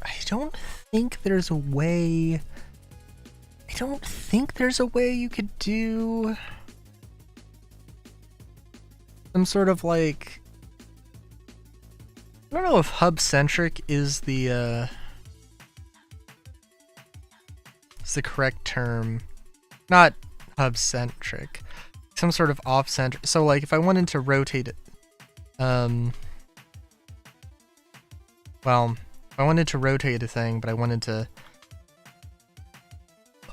think there's a way. I don't think there's a way you could do some sort of like, I don't know if hub-centric is the correct term. Not hub-centric. Some sort of off-center. So like if I wanted to rotate it, well, if I wanted to rotate a thing, but I wanted to,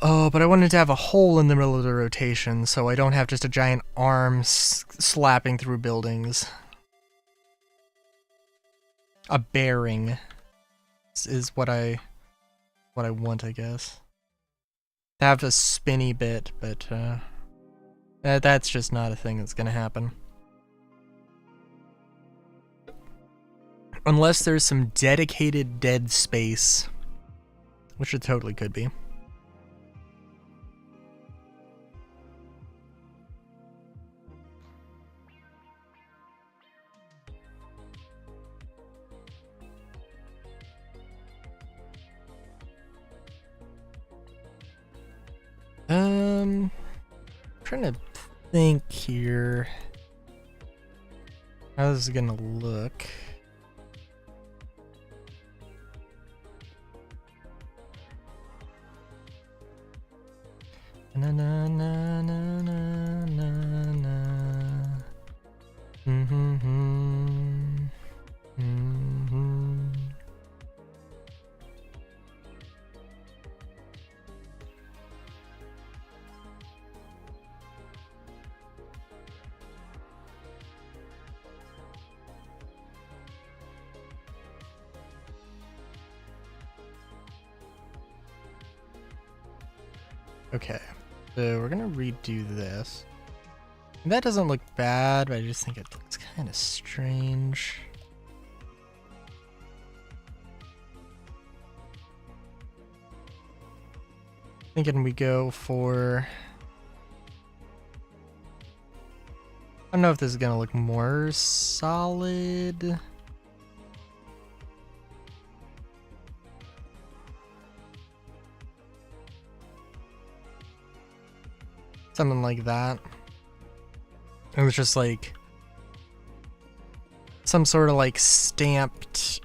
oh, Oh, but I wanted to have a hole in the middle of the rotation so I don't have just a giant arm slapping through buildings. A bearing is what I want, I guess. To have a spinny bit, but that's just not a thing that's gonna happen. Unless there's some dedicated dead space, which it totally could be. Trying to think here how this is gonna look. Na na na na na na na. Okay, so we're gonna redo this. That doesn't look bad, but I just think it looks kind of strange. Thinking we go for... I don't know if this is gonna look more solid. Something like that. It was just like some sort of like stamped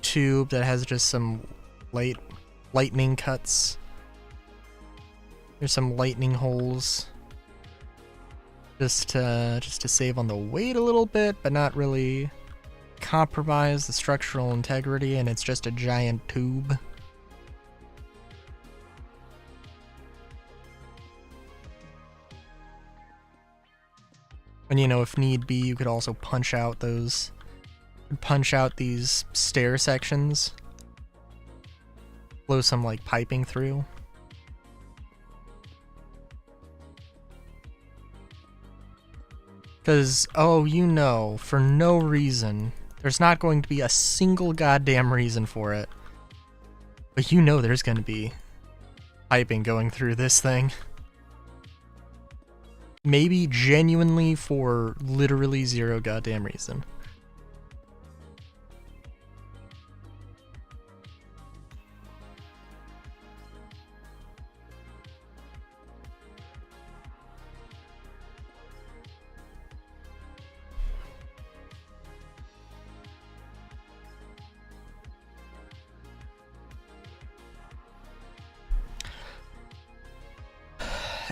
tube that has just some lightning cuts. There's some lightning holes. Just to save on the weight a little bit, but not really compromise the structural integrity, and it's just a giant tube. And you know, if need be, you could also punch out these stair sections. Blow some like piping through. Because, oh, you know, for no reason, there's not going to be a single goddamn reason for it. But you know there's going to be piping going through this thing. Maybe genuinely for literally zero goddamn reason.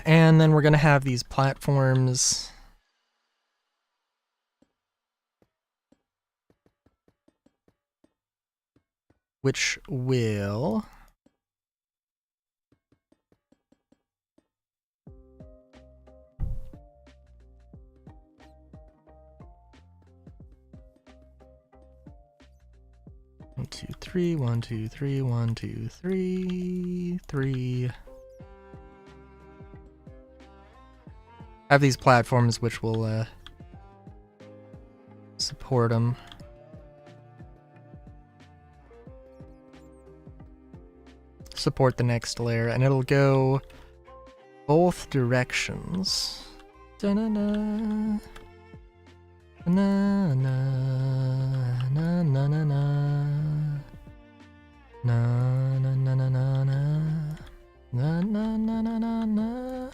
And then we're going to have these platforms which will one, two, three, 1, 2, 3, 1, 2, 3, 3. Have these platforms which will support them. Support the next layer, and it'll go both directions. Da-na-na. Na-na-na. Na-na-na-na. Na-na-na-na-na. Na-na-na-na-na.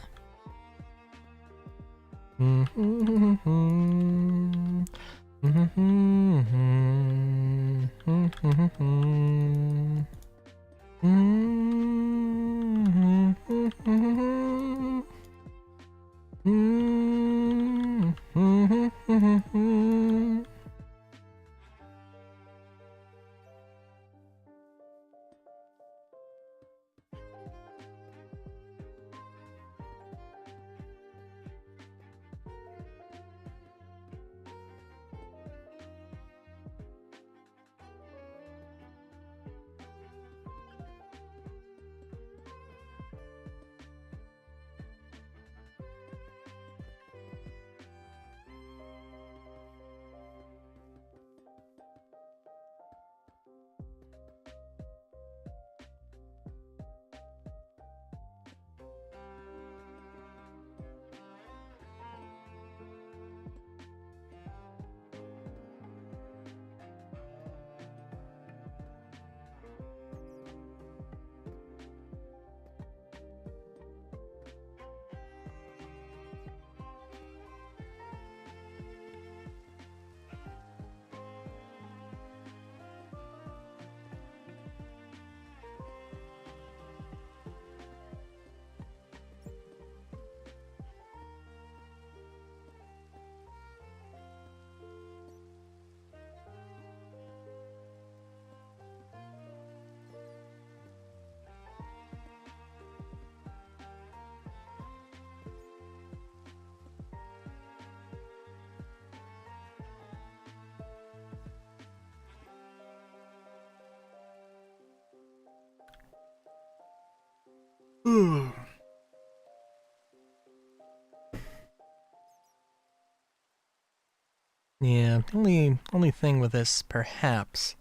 Yeah, only thing with this, perhaps,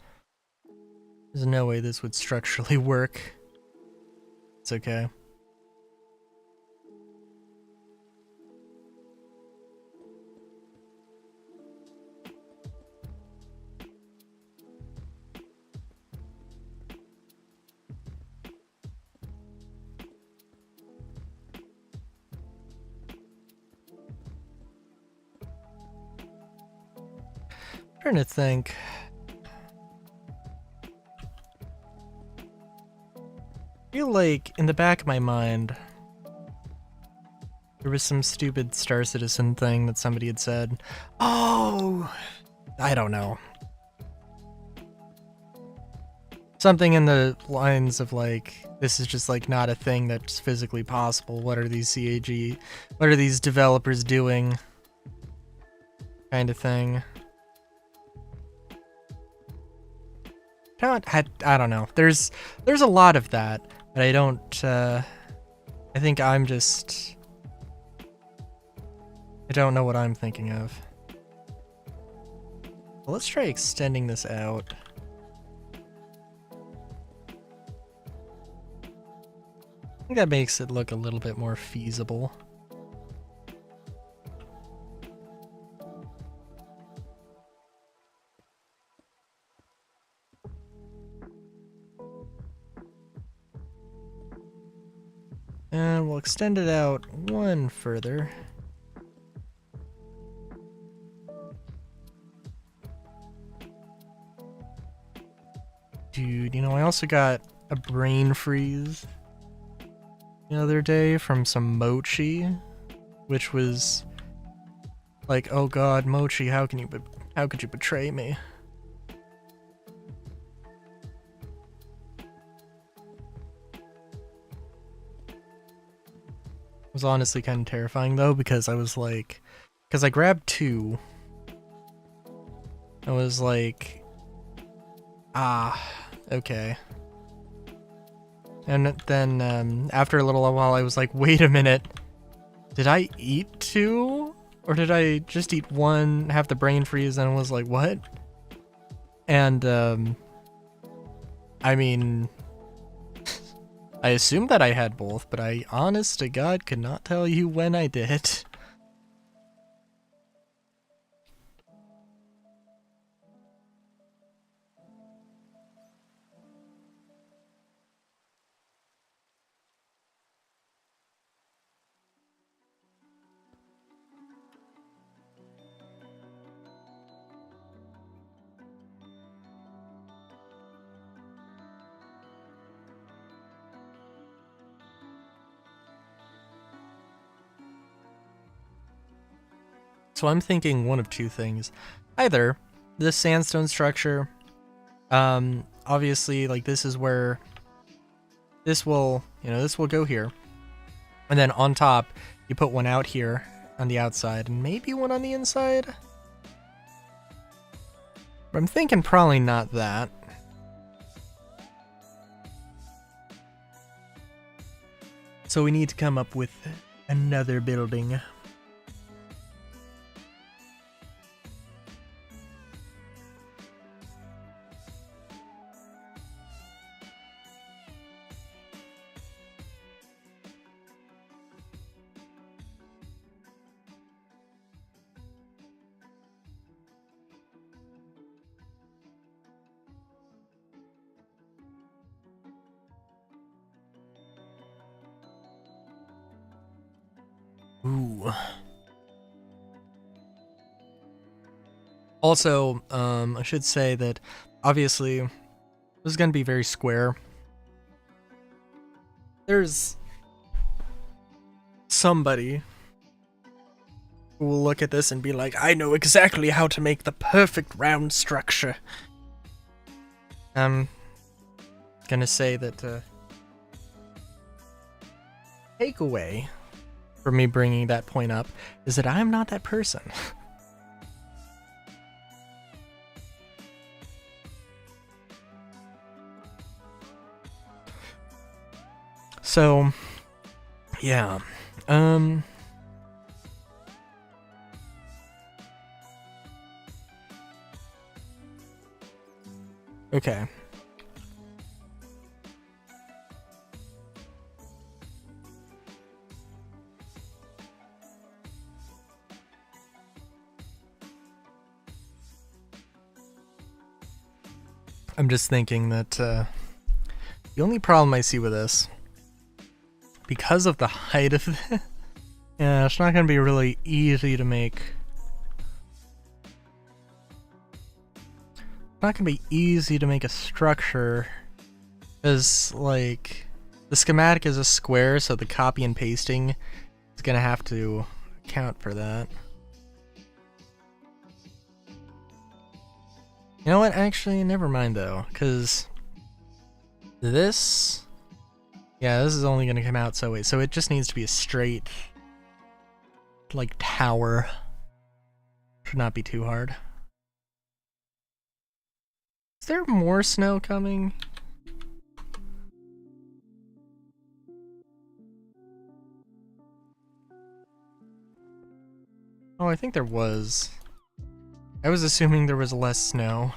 there's no way this would structurally work. It's okay. Trying to think. I feel like in the back of my mind there was some stupid Star Citizen thing that somebody had said. Oh, I don't know. Something in the lines of like, this is just like not a thing that's physically possible. What are these what are these developers doing? Kind of thing. I don't know. There's a lot of that, but I don't, I think I don't know what I'm thinking of. Well, let's try extending this out. I think that makes it look a little bit more feasible. And we'll extend it out one further. Dude, you know, I also got a brain freeze the other day from some mochi, which was like, oh god, mochi, how could you betray me? It was honestly kind of terrifying though, because I was like, because I grabbed two. I was like, okay. And then after a little while I was like, wait a minute, did I eat two? Or did I just eat one, have the brain freeze, and was like, what? And I mean, I assumed that I had both, but I honest to God could not tell you when I did. So I'm thinking one of two things. Either this sandstone structure, obviously, like, this is where this will go here. And then on top, you put one out here on the outside and maybe one on the inside. But I'm thinking probably not that. So we need to come up with another building. Ooh. Also, I should say that obviously this is going to be very square. There's somebody who will look at this and be like, I know exactly how to make the perfect round structure. I'm gonna say that takeaway for me bringing that point up is that I'm not that person. So Yeah. Okay. I'm just thinking that the only problem I see with this, because of the height of it, yeah, it's not going to be really easy to make. It's not going to be easy to make a structure, because, like, the schematic is a square, so the copy and pasting is going to have to account for that. You know what? Actually, never mind though, because this, yeah, this is only going to come out so so it just needs to be a straight, like, tower. Should not be too hard. Is there more snow coming? Oh, I think there was. I was assuming there was less snow.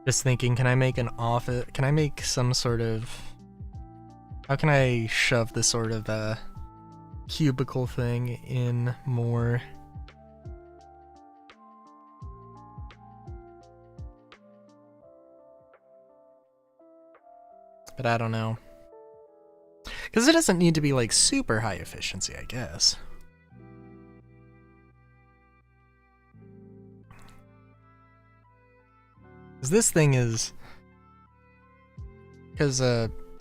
Just thinking, can I make an office? Can I make some sort of? How can I shove this sort of cubicle thing in more? But I don't know. Because it doesn't need to be like super high efficiency, I guess. Because this thing is... Because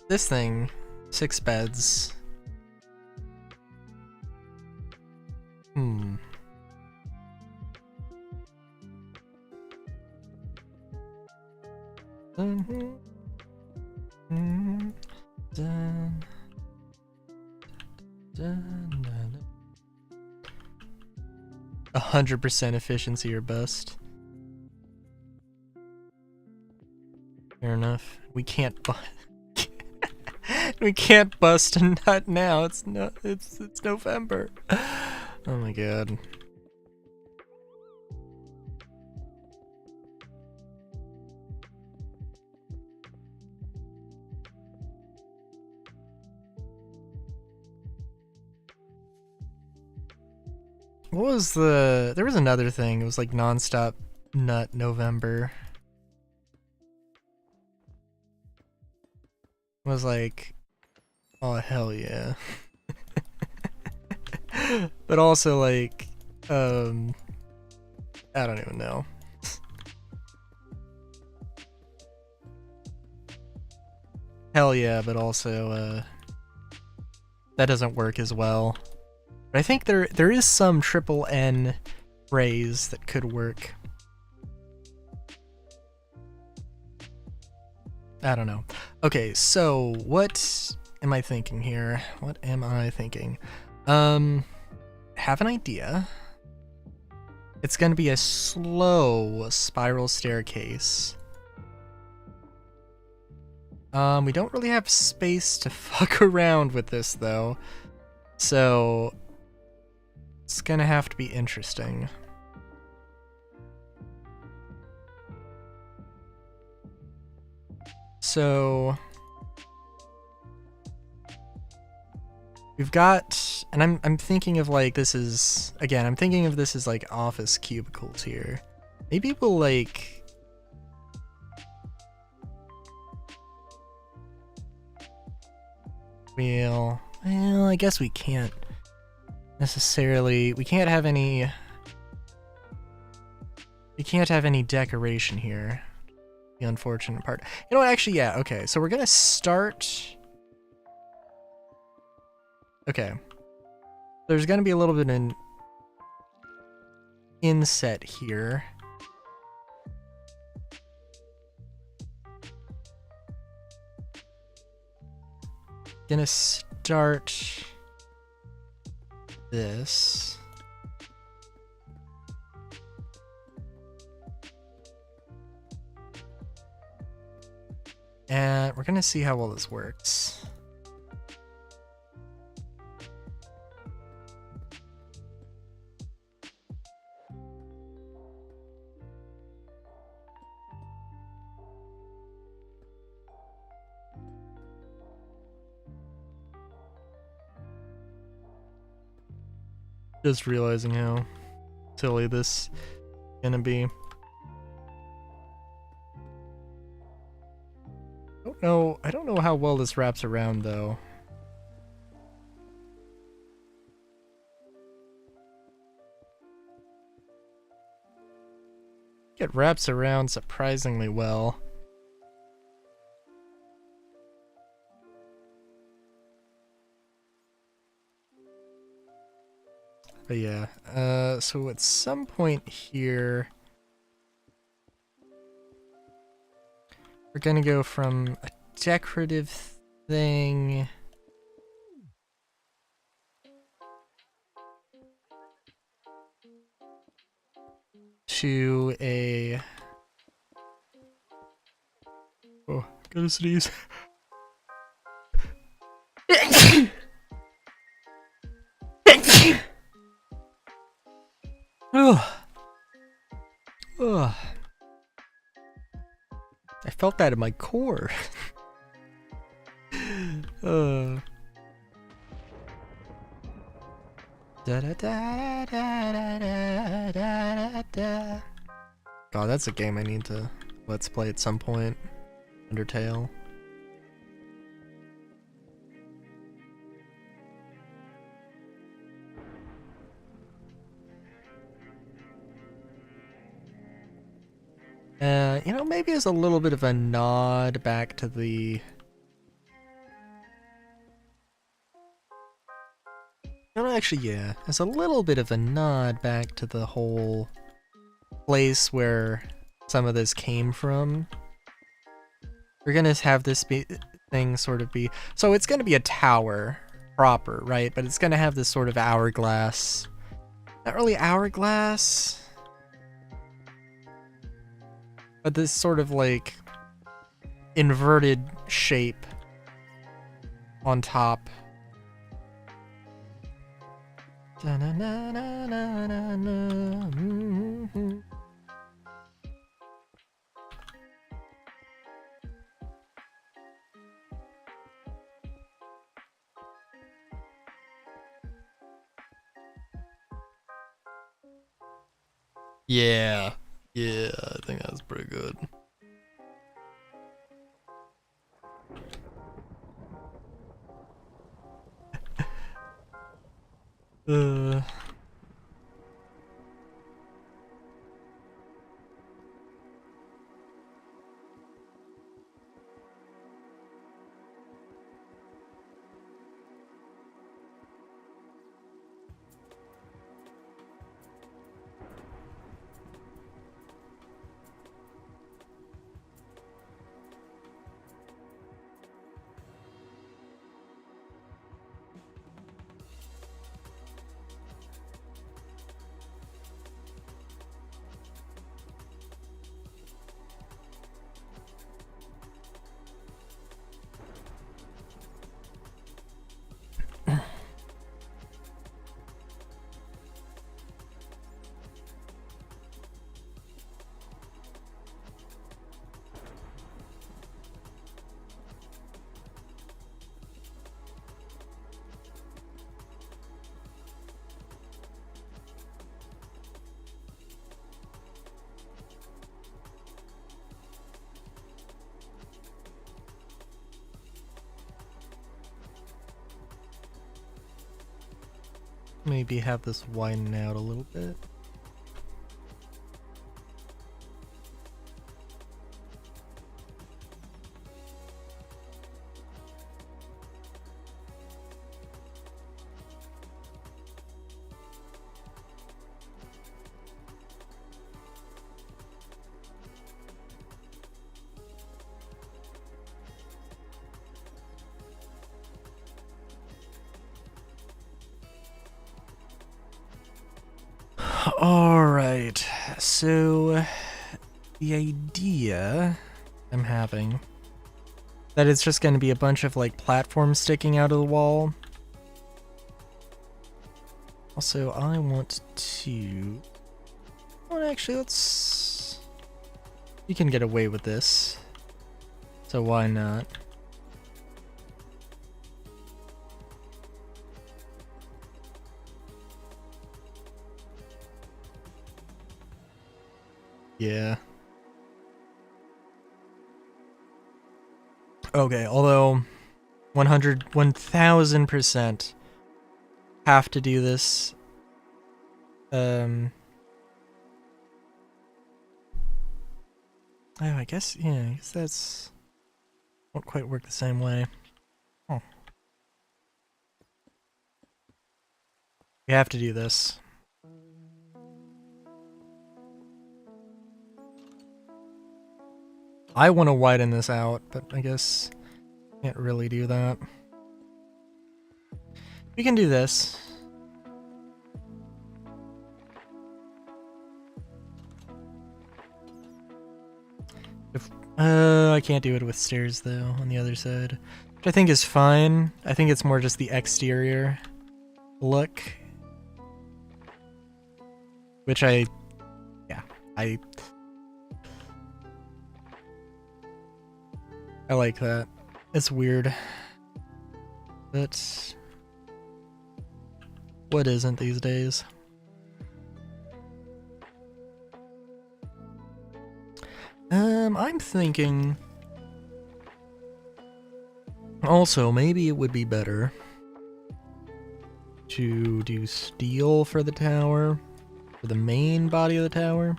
this thing, 6 beds. Dun. Dun, dun, 100% efficiency or bust. Fair enough. We can't we can't bust a nut now. It's November. Oh my god. What was the... There was another thing. It was like nonstop nut November. It was like... Oh, hell yeah. But also like... I don't even know. Hell yeah, but also, that doesn't work as well. But I think there is some triple N phrase that could work. I don't know. Okay, so what am I thinking here? What am I thinking? Have an idea. It's gonna be a slow spiral staircase. We don't really have space to fuck around with this though. So it's gonna have to be interesting. So we've got, and I'm thinking of like, this is, again, I'm thinking of this as like office cubicles here. Maybe we'll like, Well, I guess we can't necessarily. We can't have any. We can't have any decoration here. The unfortunate part. You know what? Actually, yeah. Okay, so we're gonna start. Okay. There's gonna be a little bit of an inset here. Gonna start this. And we're gonna see how well this works. Just realizing how silly this is gonna be. I don't know how well this wraps around though. It wraps around surprisingly well. But yeah, so at some point here, we're gonna go from a decorative thing to a... Oh, gotta sneeze. Oh. Oh. I felt that in my core. Da, da, da, da, da, da, da, da. God, that's a game I need to let's play at some point. Undertale. You know, maybe as a little bit of a nod back to the... No, actually, yeah. As a little bit of a nod back to the whole place where some of this came from. We're gonna have this thing sort of be... So it's gonna be a tower proper, right? But it's gonna have this sort of hourglass... Not really hourglass... But this sort of like inverted shape on top. Yeah, I think that's pretty good. maybe have this widen out a little bit. Alright, so the idea I'm having that it's just going to be a bunch of like platforms sticking out of the wall. Also, I want to... Well, actually, let's... You can get away with this, so why not? Yeah. Okay, although 1000% have to do this. Oh, I guess, yeah, I guess that's... Won't quite work the same way. Oh. We have to do this. I want to widen this out, but I guess can't really do that. We can do this. If, I can't do it with stairs though on the other side, which I think is fine. I think it's more just the exterior look, which I like that. It's weird, but what isn't these days? I'm thinking also maybe it would be better to do steel for the tower, for the main body of the tower.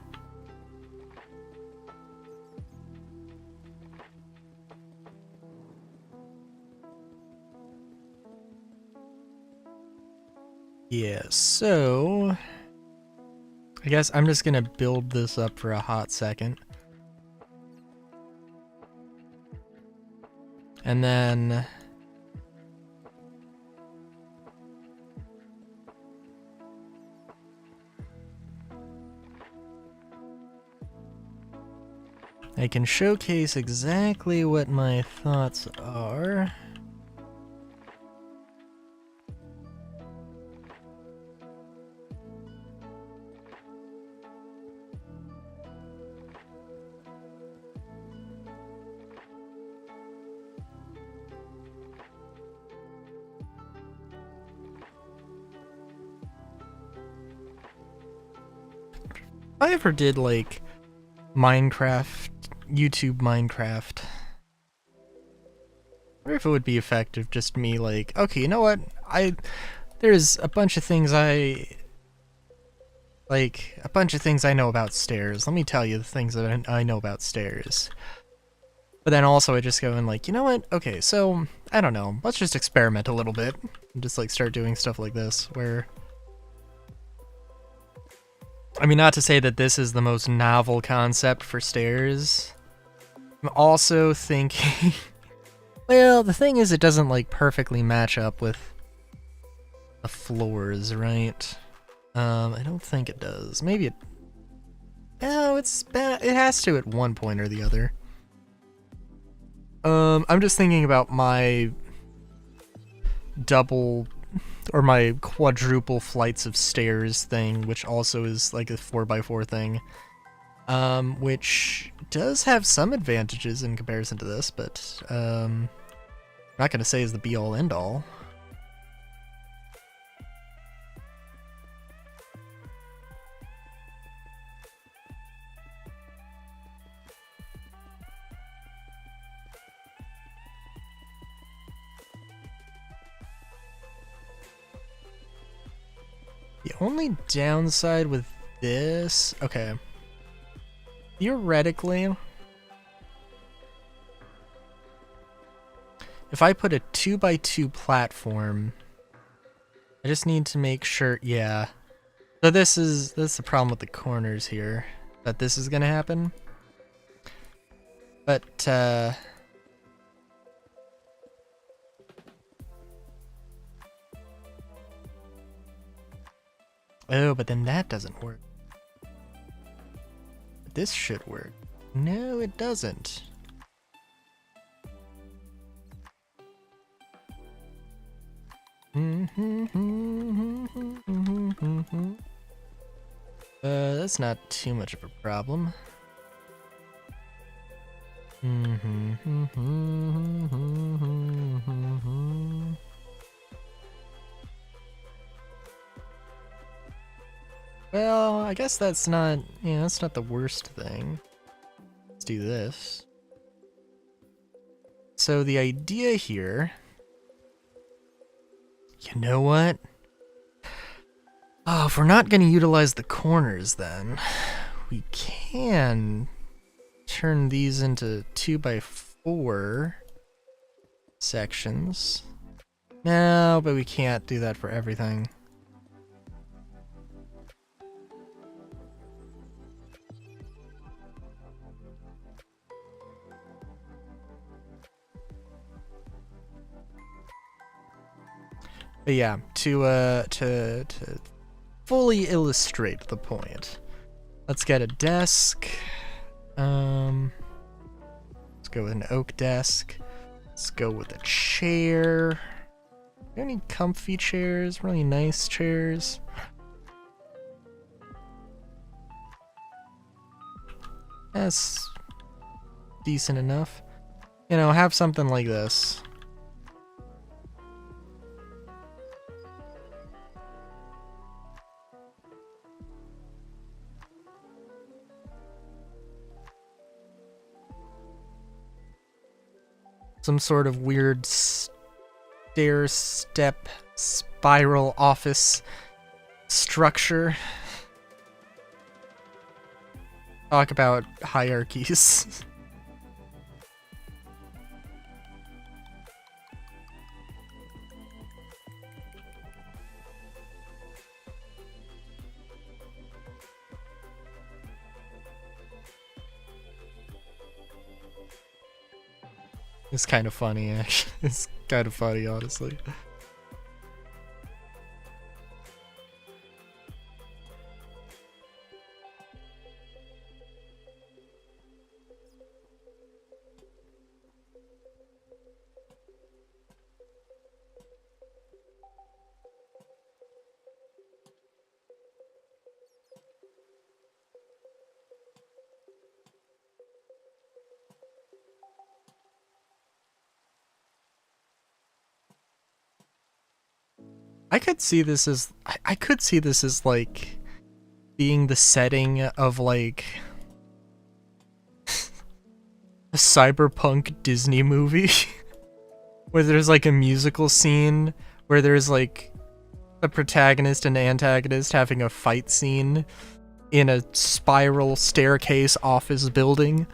Yeah, so I guess I'm just gonna build this up for a hot second. And then I can showcase exactly what my thoughts are. If I ever did like Minecraft, YouTube Minecraft, I wonder if it would be effective just me like, okay, you know what? There's a bunch of things I know about stairs. Let me tell you the things that I know about stairs. But then also I just go and like, you know what? Okay, so I don't know. Let's just experiment a little bit and just like start doing stuff like this where I mean, not to say that this is the most novel concept for stairs. I'm also thinking... well, the thing is it doesn't, like, perfectly match up with the floors, right? I don't think it does. Maybe it... No, it's bad. It has to at one point or the other. I'm just thinking about my double... or my quadruple flights of stairs thing, which also is like a 4x4 thing, which does have some advantages in comparison to this, but I'm not going to say is the be-all end-all. The only downside with this... Okay. Theoretically, if I put a 2x2 platform, I just need to make sure... Yeah. So this is the problem with the corners here. That this is going to happen. But, oh, but then that doesn't work. But this should work. No, it doesn't. That's not too much of a problem. Well, I guess that's not, yeah, that's not the worst thing. Let's do this. So the idea here, you know what? Oh, if we're not going to utilize the corners then, we can turn these into 2x4 sections. No, but we can't do that for everything. But yeah, to fully illustrate the point, let's get a desk. Let's go with an oak desk. Let's go with a chair. We don't need comfy chairs, really nice chairs. That's decent enough. You know, have something like this. Some sort of weird stair-step spiral office structure. Talk about hierarchies. It's kind of funny, actually. It's kind of funny, honestly. I could see this as I could see this as like being the setting of like a cyberpunk Disney movie where there's like a musical scene where there's like the protagonist and antagonist having a fight scene in a spiral staircase office building.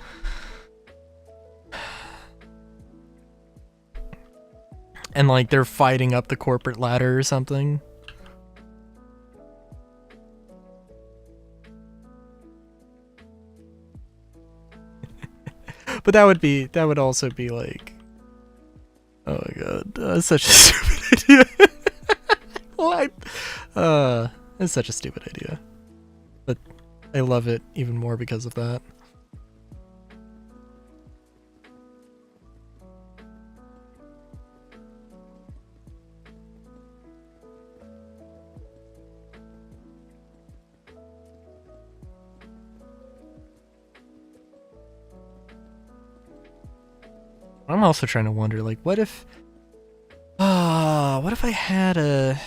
And like they're fighting up the corporate ladder or something. But that would also be like, oh my god, that's such a stupid idea. What? That's such a stupid idea. But I love it even more because of that. I'm also trying to wonder, like, what if I had a...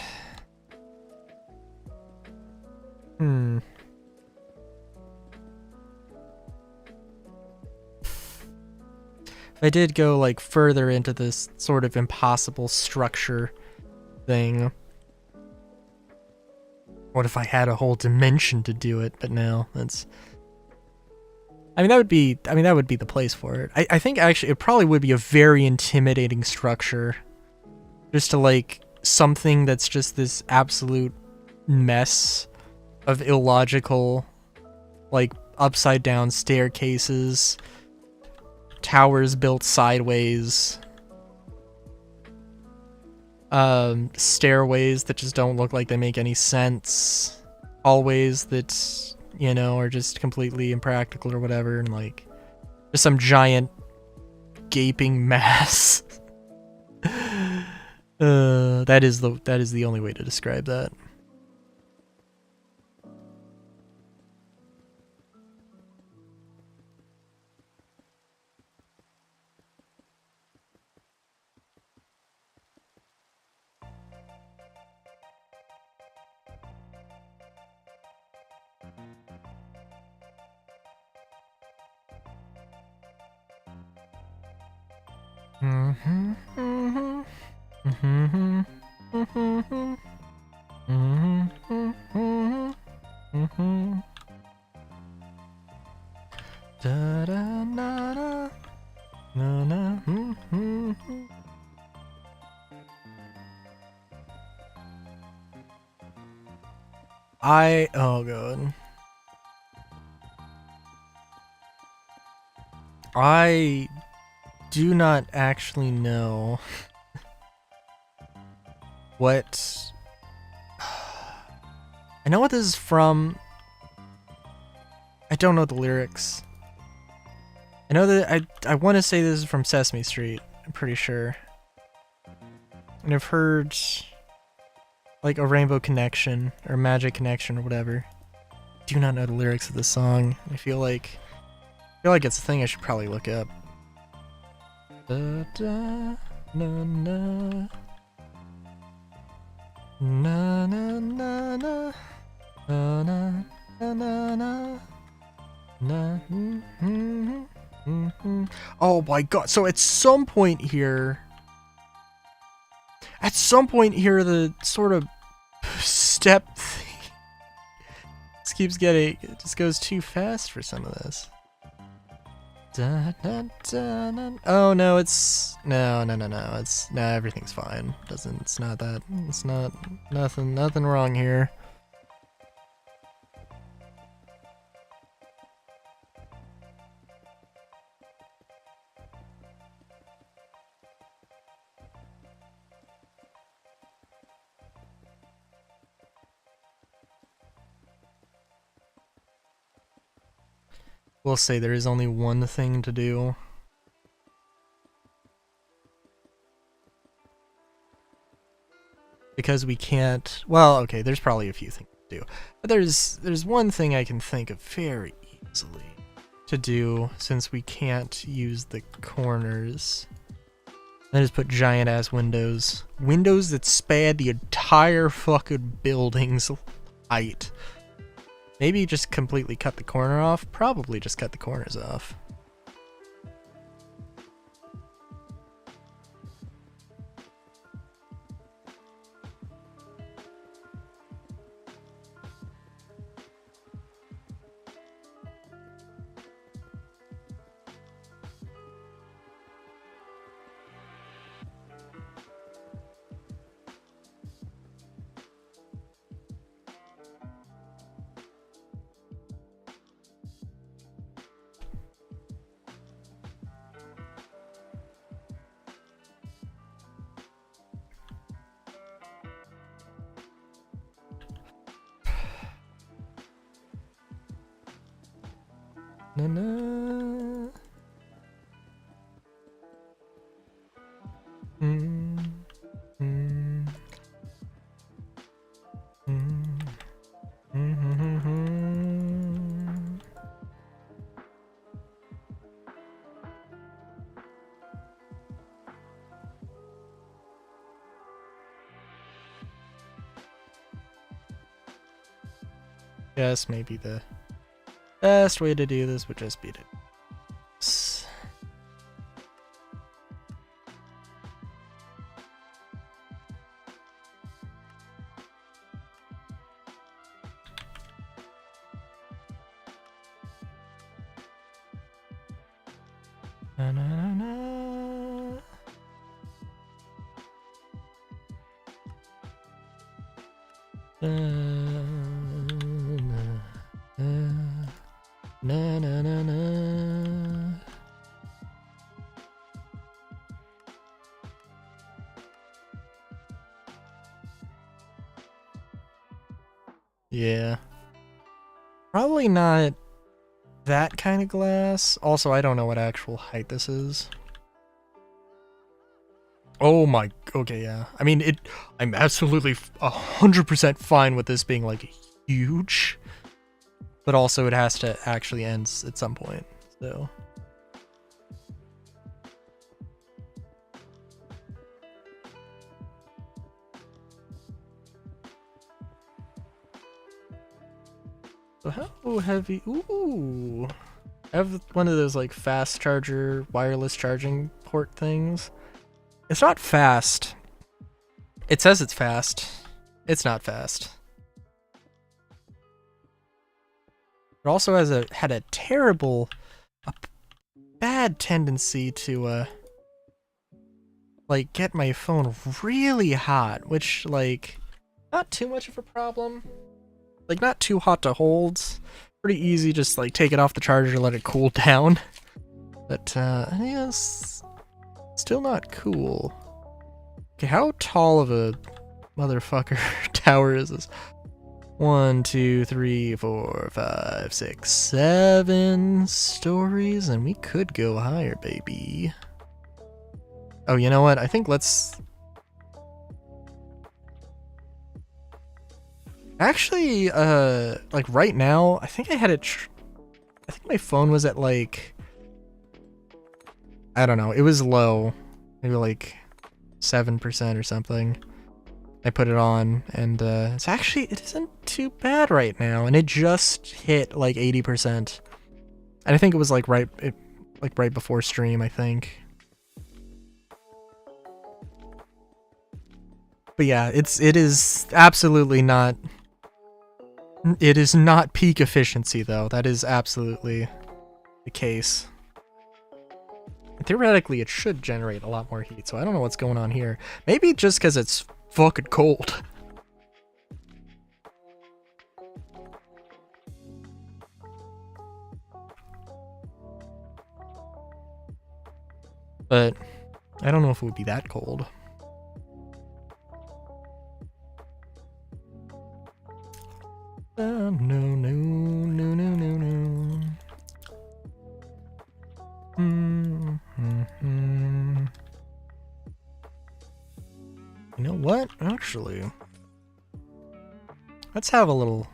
If I did go, like, further into this sort of impossible structure thing, What if I had a whole dimension to do it? But no, that's... that would be the place for it. I think actually it probably would be a very intimidating structure. Just to like something that's just this absolute mess of illogical, like upside down staircases, towers built sideways, stairways that just don't look like they make any sense, hallways that, you know, are just completely impractical or whatever, and like just some giant gaping mass. That is the only way to describe that. Oh god. I do not actually know what... I know what this is from. I don't know the lyrics. I know that I want to say this is from Sesame Street. I'm pretty sure. And I've heard like a Rainbow Connection or Magic Connection or whatever. Do not know the lyrics of this song. I feel like it's a thing I should probably look up. Da, da, na, na. Na, na, na, na. Na, na, na, na, na. Na, oh my god, so at some point here, the sort of step thing it just goes too fast for some of this. Da, da, da, da. Oh no, no, everything's fine. It's not nothing wrong here. We'll say there is only one thing to do. Because we can't... Well, okay, there's probably a few things to do. But there's one thing I can think of very easily to do since we can't use the corners. That is put giant-ass windows. Windows that span the entire fucking building's height. Maybe just completely cut the corner off? Probably just cut the corners off. Na na. Yes, maybe the best way to do this would just be to... Na, na, na, na. Na, na, na, na. Yeah. Probably not that kind of glass. Also, I don't know what actual height this is. Oh my, okay, yeah. I mean, I'm absolutely 100% fine with this being, like, huge. But also it has to actually end at some point, so. So how heavy, ooh. I have one of those, like, fast charger, wireless charging port things. It's not fast. It says it's fast. It's not fast. It also had a terrible, bad tendency to, like, get my phone really hot, which, like, not too much of a problem. Like, not too hot to hold. Pretty easy, just, like, take it off the charger, let it cool down. But, yes, still not cool. Okay, how tall of a motherfucker tower is this? 1, 2, 3, 4, 5, 6, 7 stories, and we could go higher, baby. Oh, you know what? I think let's... Actually, like right now, I think I had it... I think my phone was at like... I don't know, it was low. Maybe like 7% or something. I put it on, and it's actually, it isn't too bad right now, and it just hit like 80%. And I think it was like right before stream, I think. But yeah, it is absolutely not, it is not peak efficiency though. That is absolutely the case. Theoretically, it should generate a lot more heat, so I don't know what's going on here. Maybe just because it's fucking cold. But I don't know if it would be that cold. No, no, no, no, no, no. You know what? Actually, let's have a little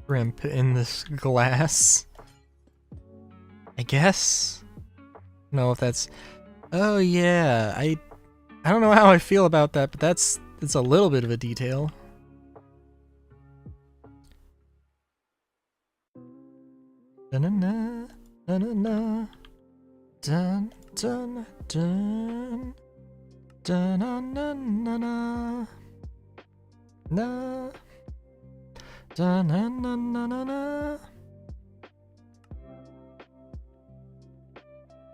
shrimp in this glass. I guess. No, if that's. Oh yeah, I don't know how I feel about that, but it's a little bit of a detail. Dun-na-na, dun-na-na, dun dun dun, dun-na-na-na-na, na, dun-na-na-na-na,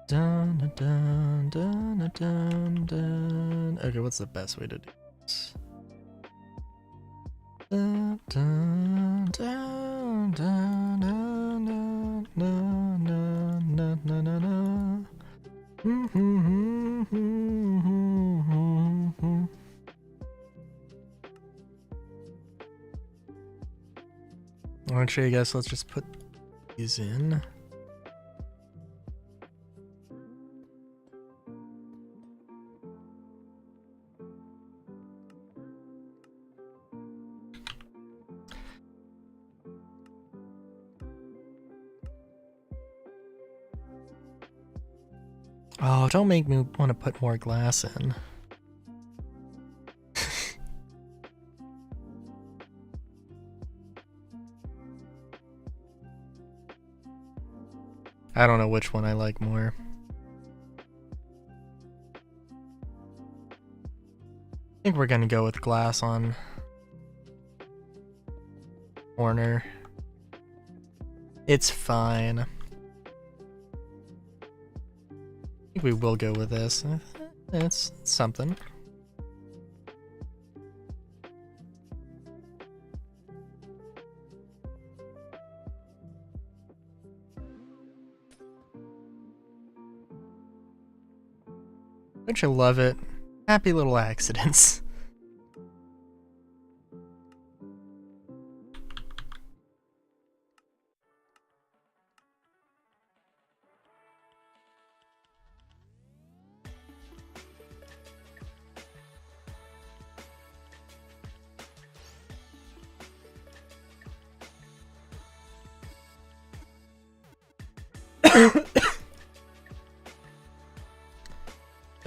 dun dun dun dun dun. Okay, what's the best way to do this? Dun dun dun dun dun dun dun dun dun dun. Actually, I guess let's just put these in. Oh, don't make me want to put more glass in. I don't know which one I like more. I think we're gonna go with glass on corner. It's fine. I think we will go with this. It's something. Don't you love it? Happy little accidents.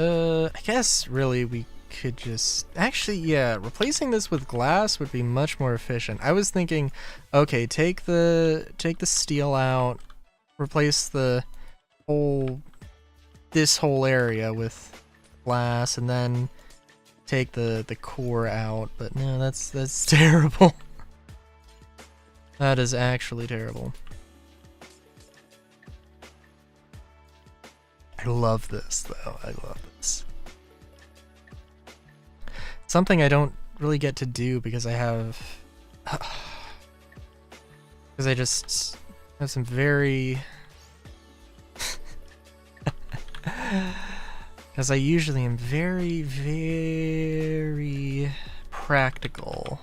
I guess really we could just actually, yeah, replacing this with glass would be much more efficient. I was thinking, okay, take the steel out, replace this whole area with glass, and then take the core out. But no, that's terrible. That is actually terrible. I love this, though. I love this. Something I don't really get to do because I have... because I just have some very... because I usually am very, very practical.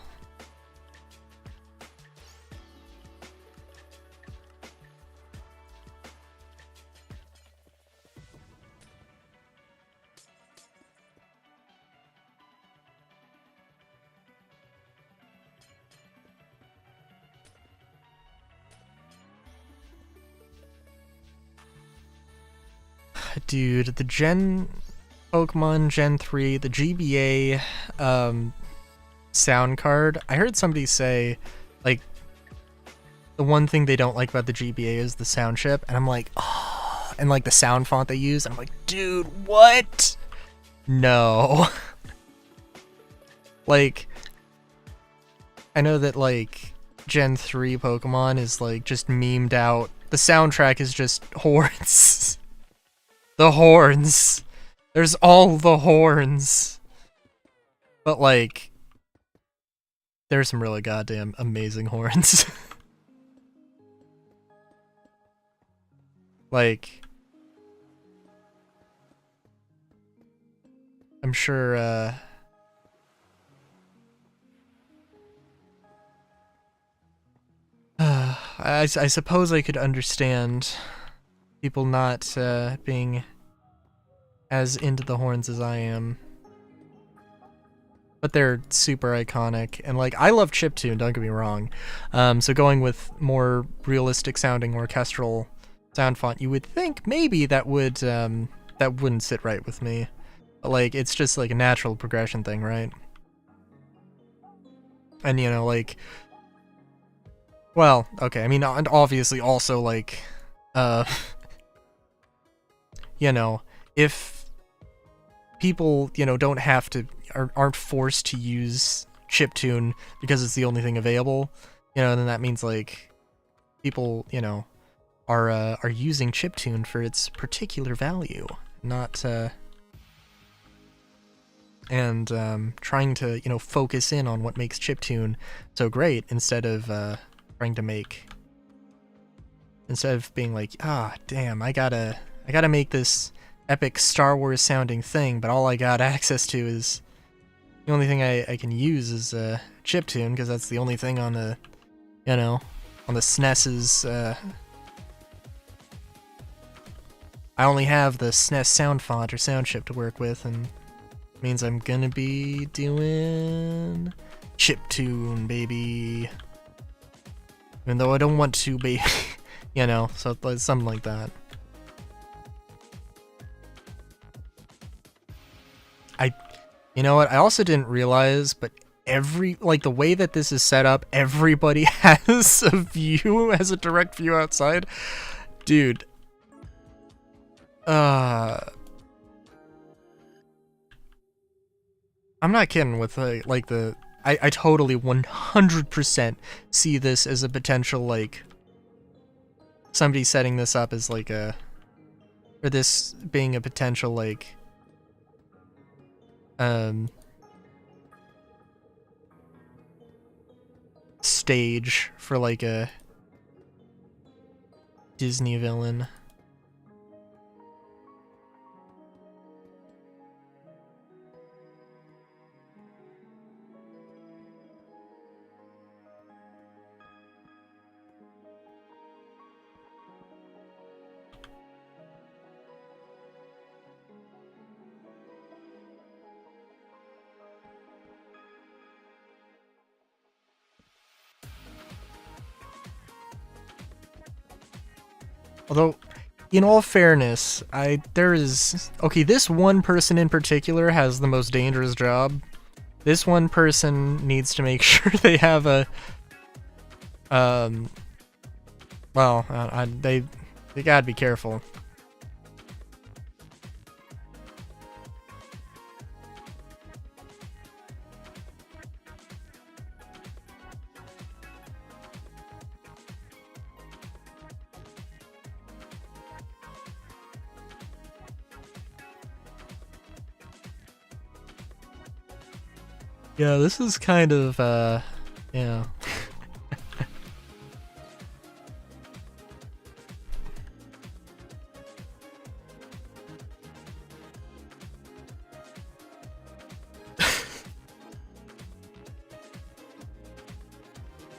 Dude, the Pokemon Gen 3, the GBA sound card, I heard somebody say, like, the one thing they don't like about the GBA is the sound chip, and I'm like, oh, and like the sound font they use, and I'm like, dude, what? No. Like, I know that, like, Gen 3 Pokemon is, like, just memed out. The soundtrack is just horns. The horns. There's all the horns. But, like, there's some really goddamn amazing horns. Like, I'm sure, I suppose I could understand people not being as into the horns as I am. But they're super iconic, and like, I love chiptune, don't get me wrong. So going with more realistic sounding orchestral sound font, you would think maybe that would that wouldn't sit right with me. But like, it's just like a natural progression thing, right? And you know, like, well, okay, I mean, and obviously also like, you know, if people, you know, don't have to, aren't forced to use chiptune because it's the only thing available, you know, then that means like people, you know, are using chiptune for its particular value, not and trying to, you know, focus in on what makes chiptune so great instead of trying to make, instead of being like, ah, damn, I gotta make this epic Star Wars sounding thing, but all I got access to is, the only thing I can use is chiptune, because that's the only thing on the, you know, on the SNES's, I only have the SNES sound font or sound chip to work with, and it means I'm gonna be doing chiptune, baby. Even though I don't want to be, you know, so something like that. You know what, I also didn't realize, but like, the way that this is set up, everybody has a view, has a direct view outside. Dude. I'm not kidding with, like, the... I totally 100% see this as a potential, like, somebody setting this up as like a, or this being a potential like stage for like a Disney villain. Although, in all fairness, okay, this one person in particular has the most dangerous job. This one person needs to make sure they have a, they gotta be careful. Yeah, this is kind of, yeah.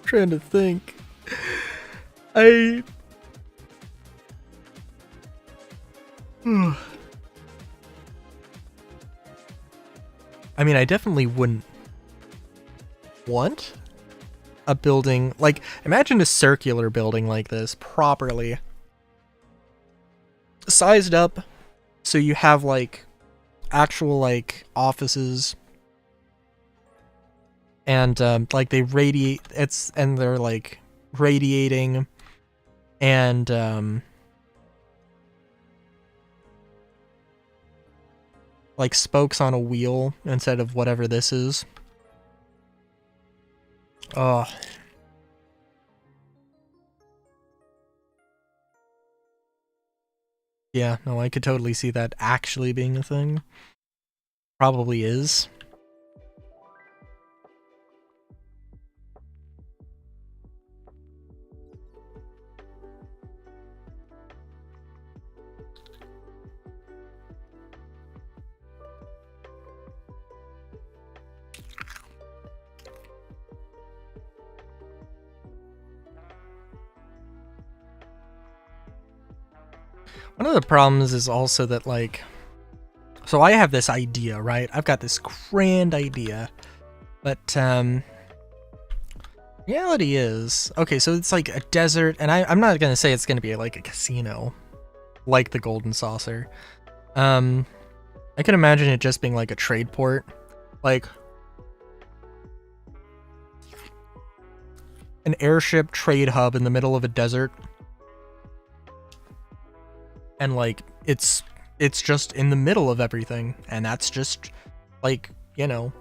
Trying to think. I mean, I definitely wouldn't want a building like, imagine a circular building like this properly sized up so you have like actual like offices and like they radiate, and they're like radiating and like spokes on a wheel instead of whatever this is. Oh. Yeah, no, I could totally see that actually being a thing. Probably is. One of the problems is also that, like, so I have this idea, right? I've got this grand idea, but reality is, okay, so it's like a desert, and I'm not gonna say it's gonna be like a casino, like the Golden Saucer. I can imagine it just being like a trade port, like an airship trade hub in the middle of a desert. And like it's just in the middle of everything, and that's just like, you know,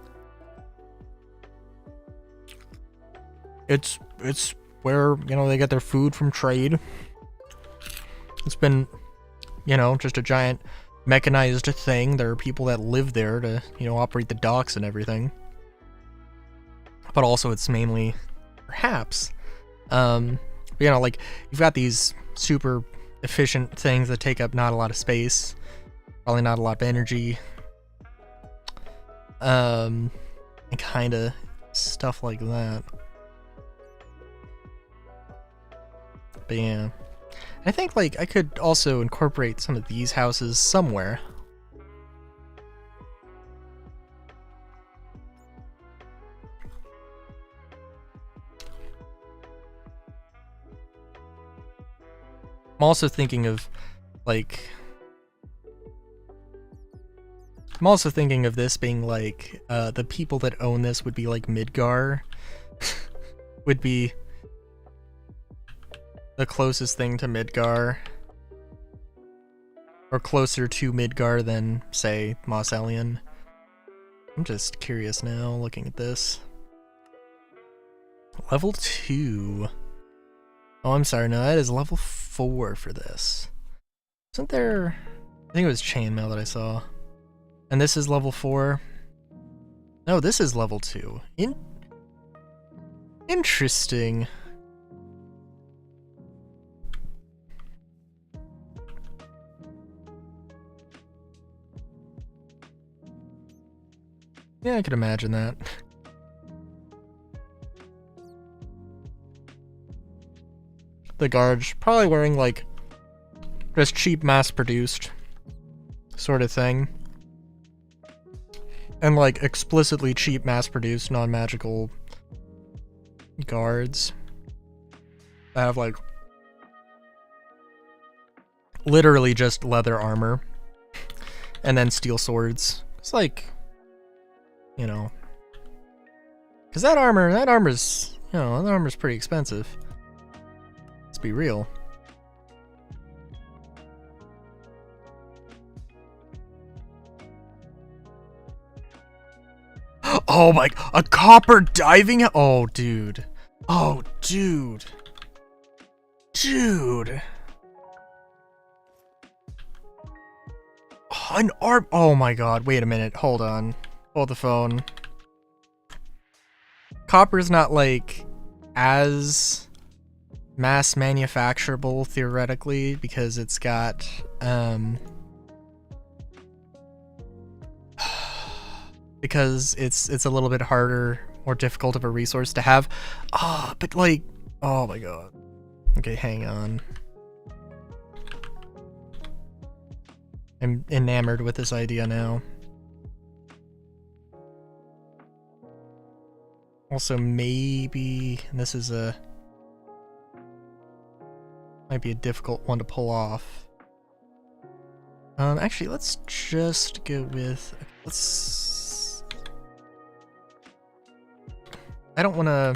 it's where, you know, they get their food from trade. It's been, you know, just a giant mechanized thing. There are people that live there to, you know, operate the docks and everything, but also it's mainly, perhaps, you know, like you've got these super efficient things that take up not a lot of space, probably not a lot of energy, and kind of stuff like that. But yeah, I think like I could also incorporate some of these houses somewhere. I'm also thinking of like, I'm also thinking of this being like, the people that own this would be like Midgar. Would be the closest thing to Midgar, or closer to Midgar than, say, Mos Ellion. I'm just curious now, looking at this. Level 2. Oh, I'm sorry. No, that is level 4 for this. Isn't there... I think it was chainmail that I saw. And this is level 4. No, this is level 2. Interesting. Yeah, I could imagine that. The guards probably wearing like just cheap mass-produced sort of thing. And like explicitly cheap mass-produced non-magical guards that have like literally just leather armor and then steel swords. It's like, you know, because that armor's, you know, that armor's pretty expensive. Let's be real. Oh my, a copper diving, oh dude. Oh dude. Dude. An arm, oh my god, wait a minute, hold on. Hold the phone. Copper's not like as mass manufacturable theoretically because it's got because it's a little bit harder, more difficult of a resource to have. But like, oh my god. Okay, hang on. I'm enamored with this idea now. Also, maybe, and this is might be a difficult one to pull off. Actually, let's just go with, I don't want to...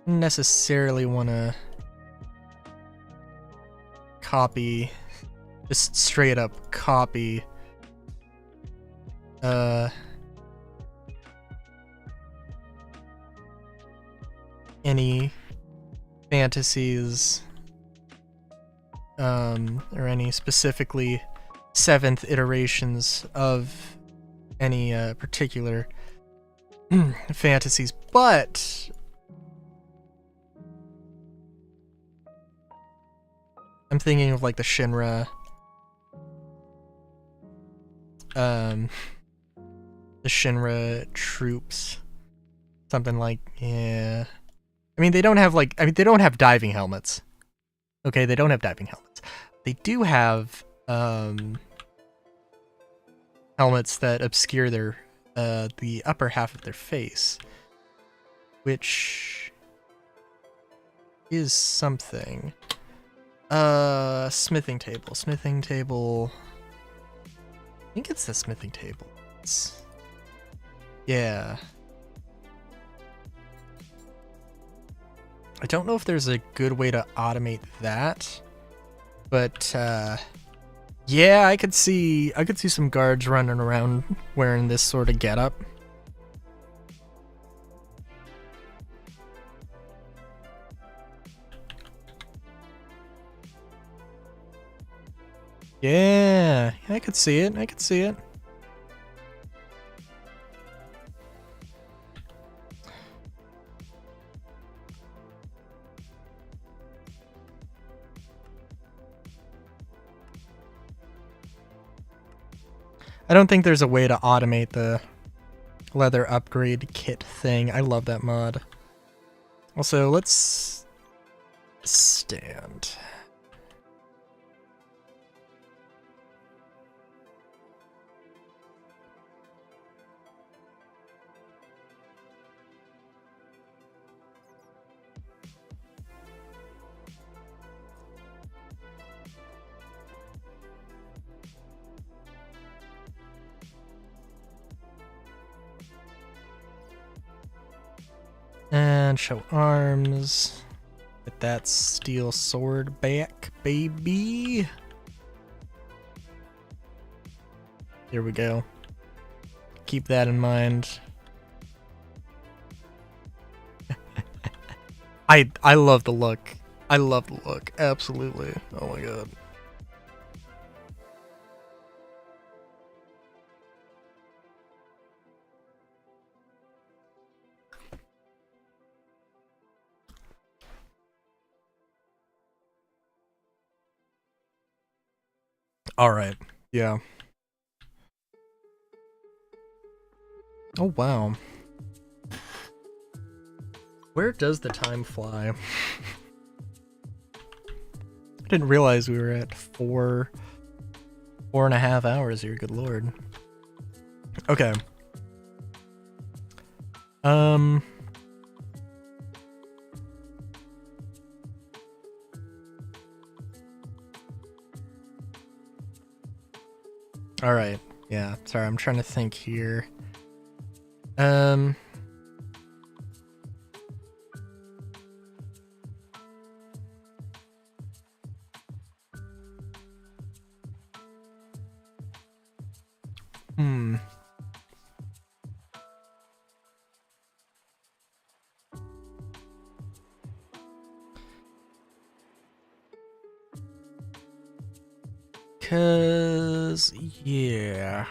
necessarily want to copy, just straight up copy any fantasies or any specifically 7th iterations of any particular fantasies, but I'm thinking of like the Shinra, the Shinra troops, something like, yeah. I mean, they don't have like, they don't have diving helmets. Okay, they don't have diving helmets. They do have helmets that obscure their the upper half of their face, which is something. Smithing table. I think it's the smithing table. Yeah. I don't know if there's a good way to automate that, but yeah, I could see some guards running around wearing this sort of getup. Yeah, I could see it. I don't think there's a way to automate the leather upgrade kit thing. I love that mod. Also, let's stand. And show arms. Get that steel sword back, baby. Here we go. keep that in mind. I love the look. I love the look. Absolutely. Oh my god. All right. Yeah. Oh wow. Where does the time fly? I didn't realize we were at 4.5 hours here, good lord. Okay. Alright. Yeah, sorry, I'm trying to think here. Hmm. Cause, yeah.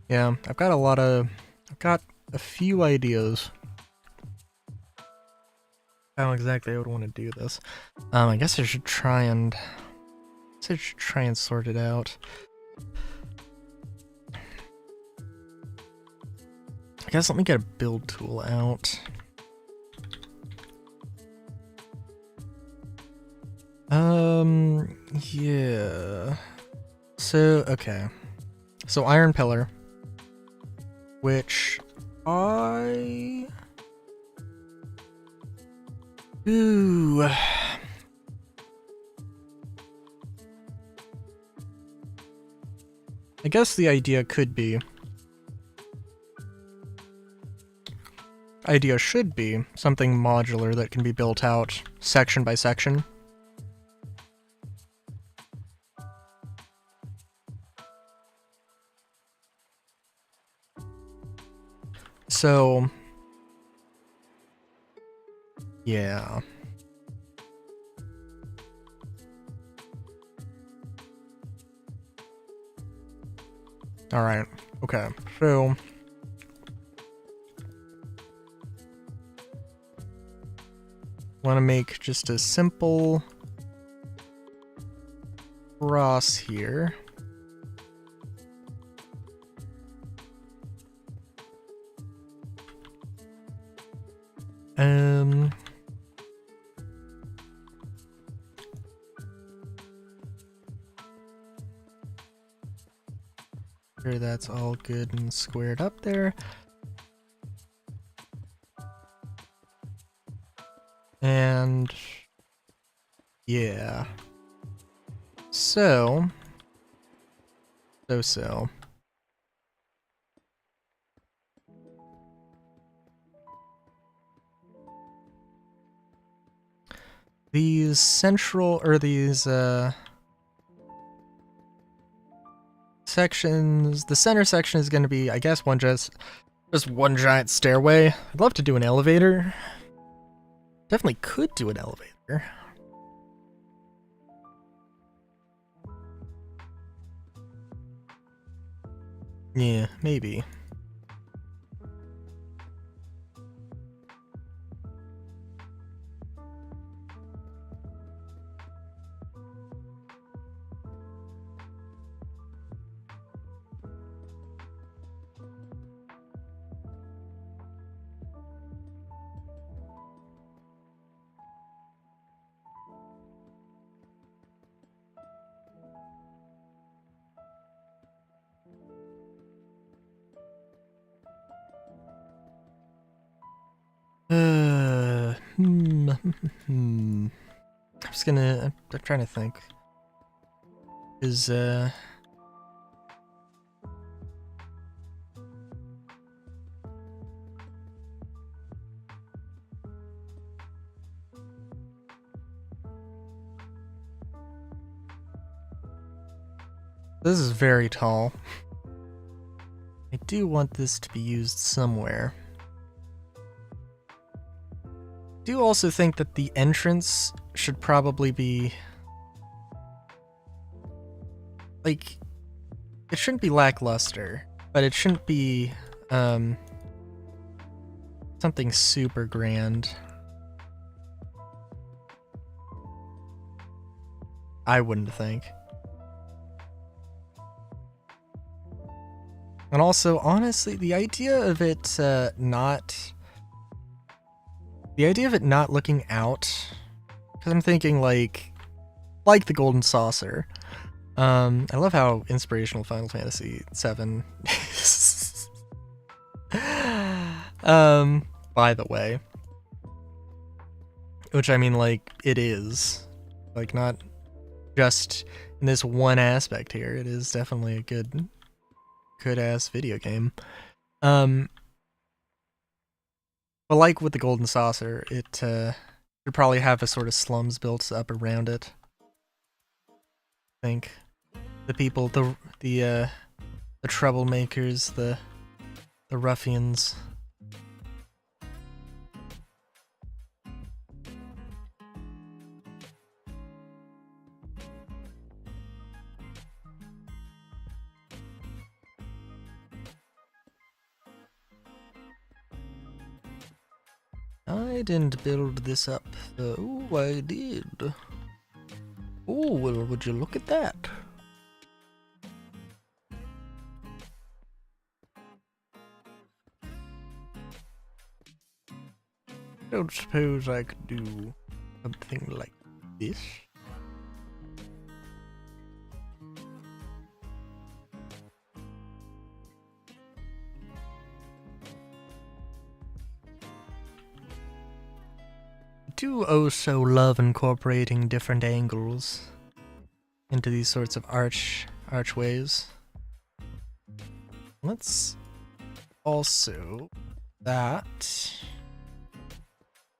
Yeah, I've got a few ideas. How exactly I would want to do this. I guess I should try and sort it out. I guess let me get a build tool out. Yeah. So, okay. So iron pillar, which ooh. I guess the idea should be something modular that can be built out section by section. So, yeah. Alright, okay, so want to make just a simple cross here. Sure, that's all good and squared up there. And yeah. So. These sections, the center section is going to be, I guess, just one giant stairway. I'd love to do an elevator. Definitely could do an elevator. Yeah, maybe. I'm just gonna. I'm trying to think. This is very tall. I do want this to be used somewhere. I do also think that the entrance should probably be... like, it shouldn't be lackluster, but it shouldn't be, something super grand. I wouldn't think. And also, honestly, the idea of it not looking out, because I'm thinking like the golden saucer. I love how inspirational Final Fantasy VII is. By the way, which I mean, like, it is, like, not just in this one aspect here. It is definitely a good ass video game. But like with the golden saucer, it should probably have a sort of slums built up around it. I think the people, the troublemakers, the ruffians. I didn't build this up. Oh, I did. Oh, well, would you look at that? Don't suppose I could do something like this? I do also love incorporating different angles into these sorts of archways. Let's also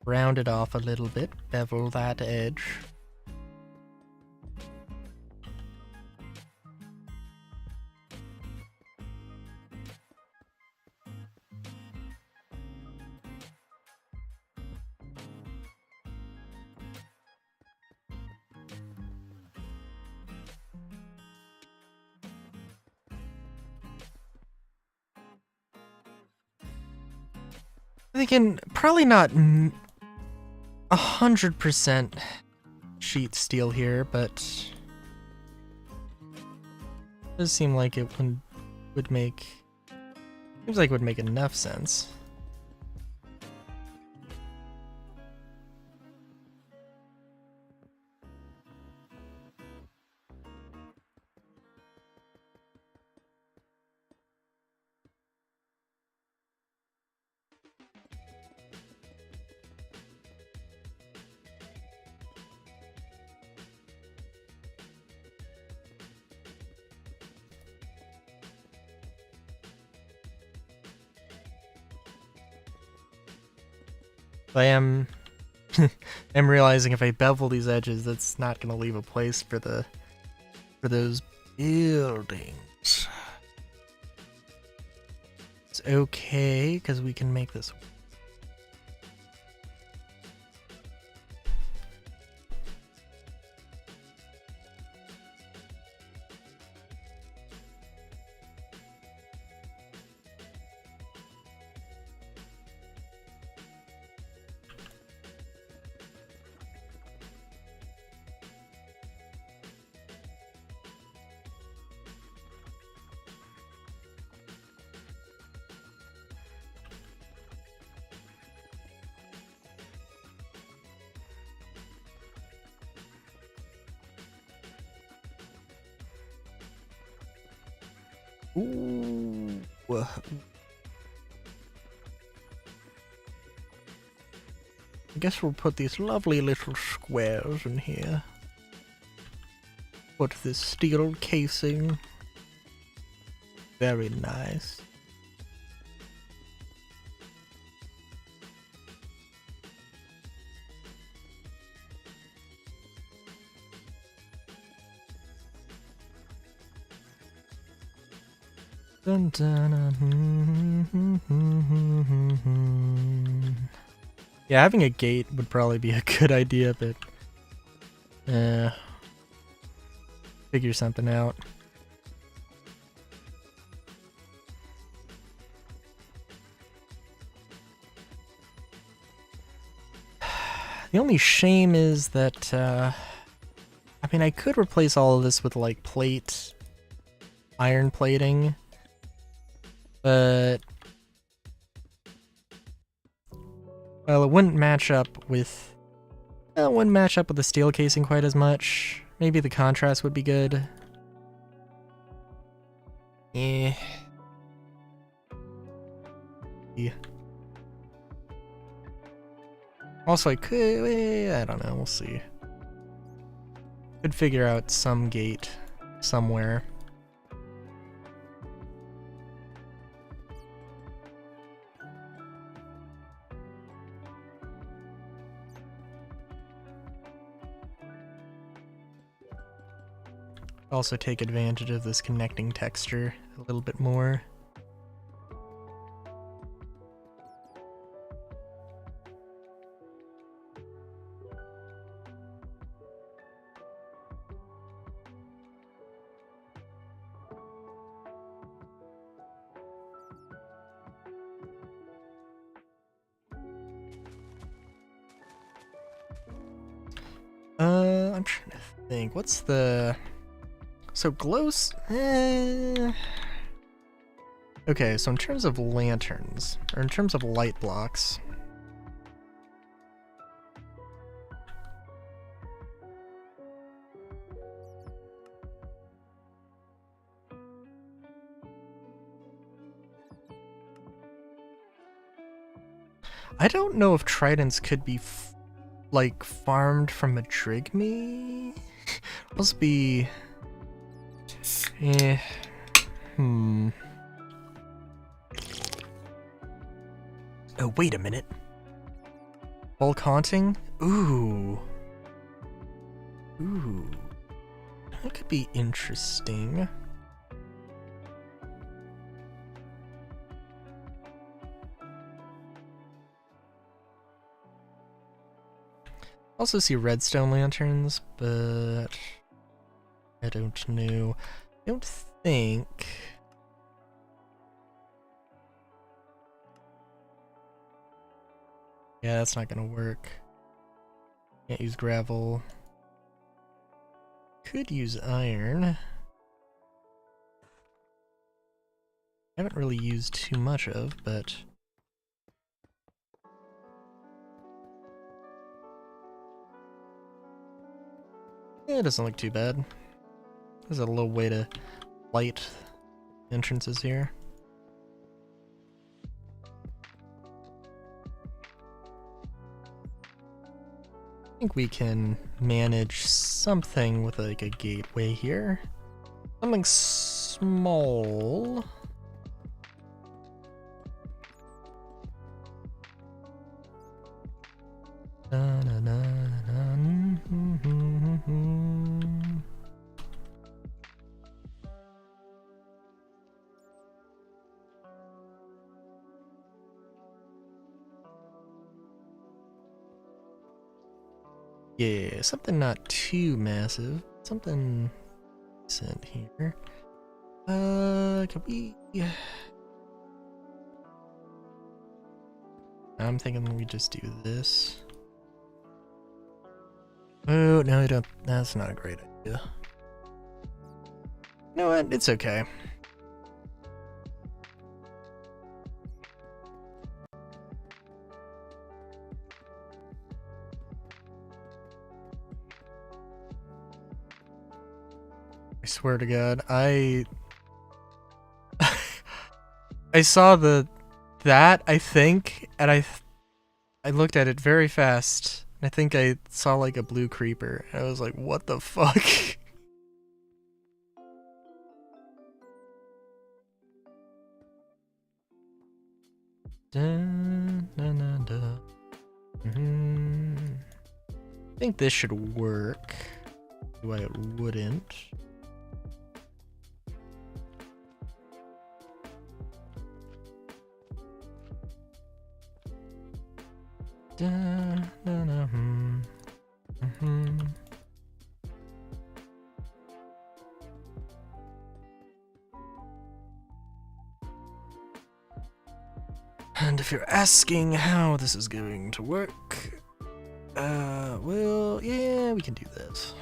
round it off a little bit, bevel that edge. I'm thinking probably not 100% sheet steel here, but it does seem like it would make enough sense. I am realizing if I bevel these edges, that's not going to leave a place for those buildings. It's okay, because we can make this. Ooh. I guess we'll put these lovely little squares in here. Put this steel casing. Very nice. Dun, dun, dun. Yeah, having a gate would probably be a good idea, but figure something out. The only shame is that, I mean, I could replace all of this with, like, iron plating, but, well, it wouldn't match up with, the steel casing quite as much. Maybe the contrast would be good. Yeah. Also, I don't know, we'll see. Could figure out some gate somewhere. Also take advantage of this connecting texture a little bit more. I'm trying to think. What's the... So glows... Okay, so in terms of lanterns, or in terms of light blocks... I don't know if tridents could be like farmed from a drigme. Must be. Oh, wait a minute. Bulk haunting? Ooh. That could be interesting. Also see redstone lanterns, but I don't know. I don't think. Yeah, that's not gonna work. Can't use gravel. Could use iron. I haven't really used too much of, but it doesn't look too bad. There's a little way to light entrances here. I think we can manage something with like a gateway here. Something small. Yeah, something not too massive. Something decent here. Could we... I'm thinking we just do this. Oh, no, I don't. That's not a great idea. You know what? It's okay. I swear to God, I saw that, I think, and I I looked at it very fast. I think I saw like a blue creeper. I was like, what the fuck? I think this should work. Why it wouldn't. And if you're asking how this is going to work, well, yeah, we can do this.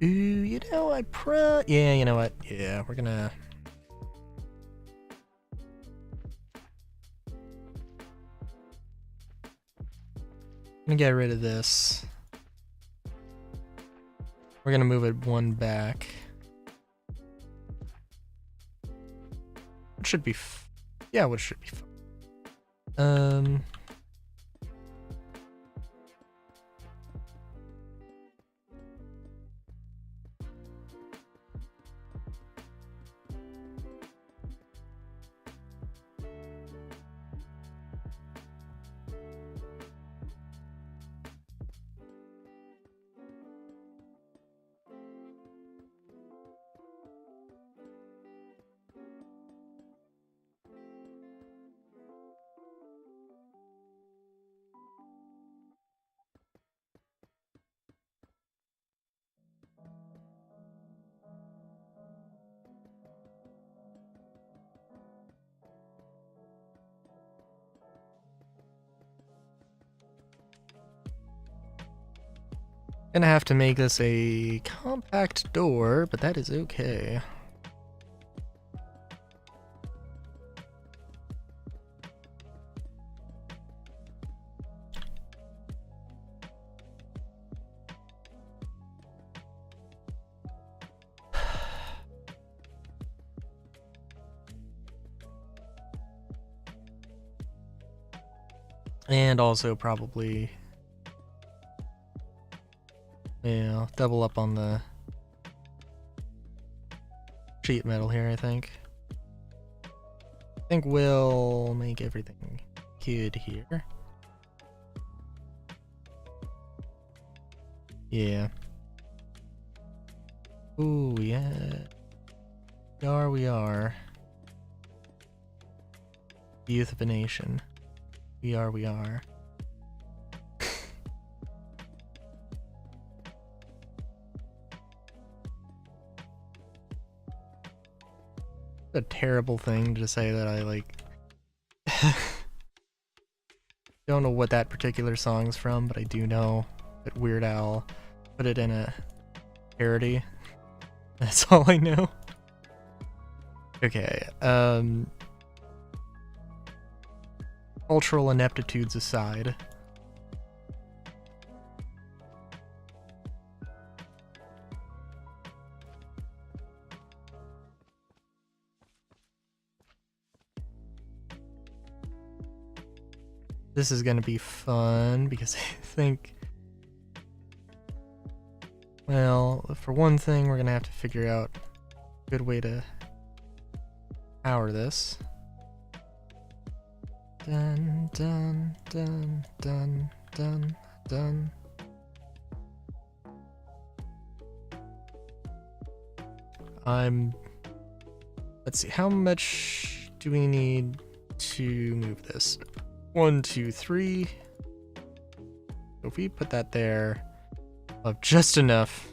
Ooh, you know, yeah, you know what? Yeah, we're gonna... get rid of this. We're gonna move it one back. It should be yeah, what should be fine. Gonna have to make this a compact door, but that is okay. And also probably, yeah, double up on the sheet metal here, I think. I think we'll make everything good here. Yeah. Ooh, yeah. We are. Youth of a nation. We are. A terrible thing to say that I like. Don't know what that particular song's from, but I do know that Weird Al put it in a parody. That's all I know. Okay, cultural ineptitudes aside. This is gonna be fun because I think, well, for one thing, we're gonna have to figure out a good way to power this. Dun dun dun dun dun dun. Let's see, how much do we need to move this? 1, 2, 3. So if we put that there, of just enough.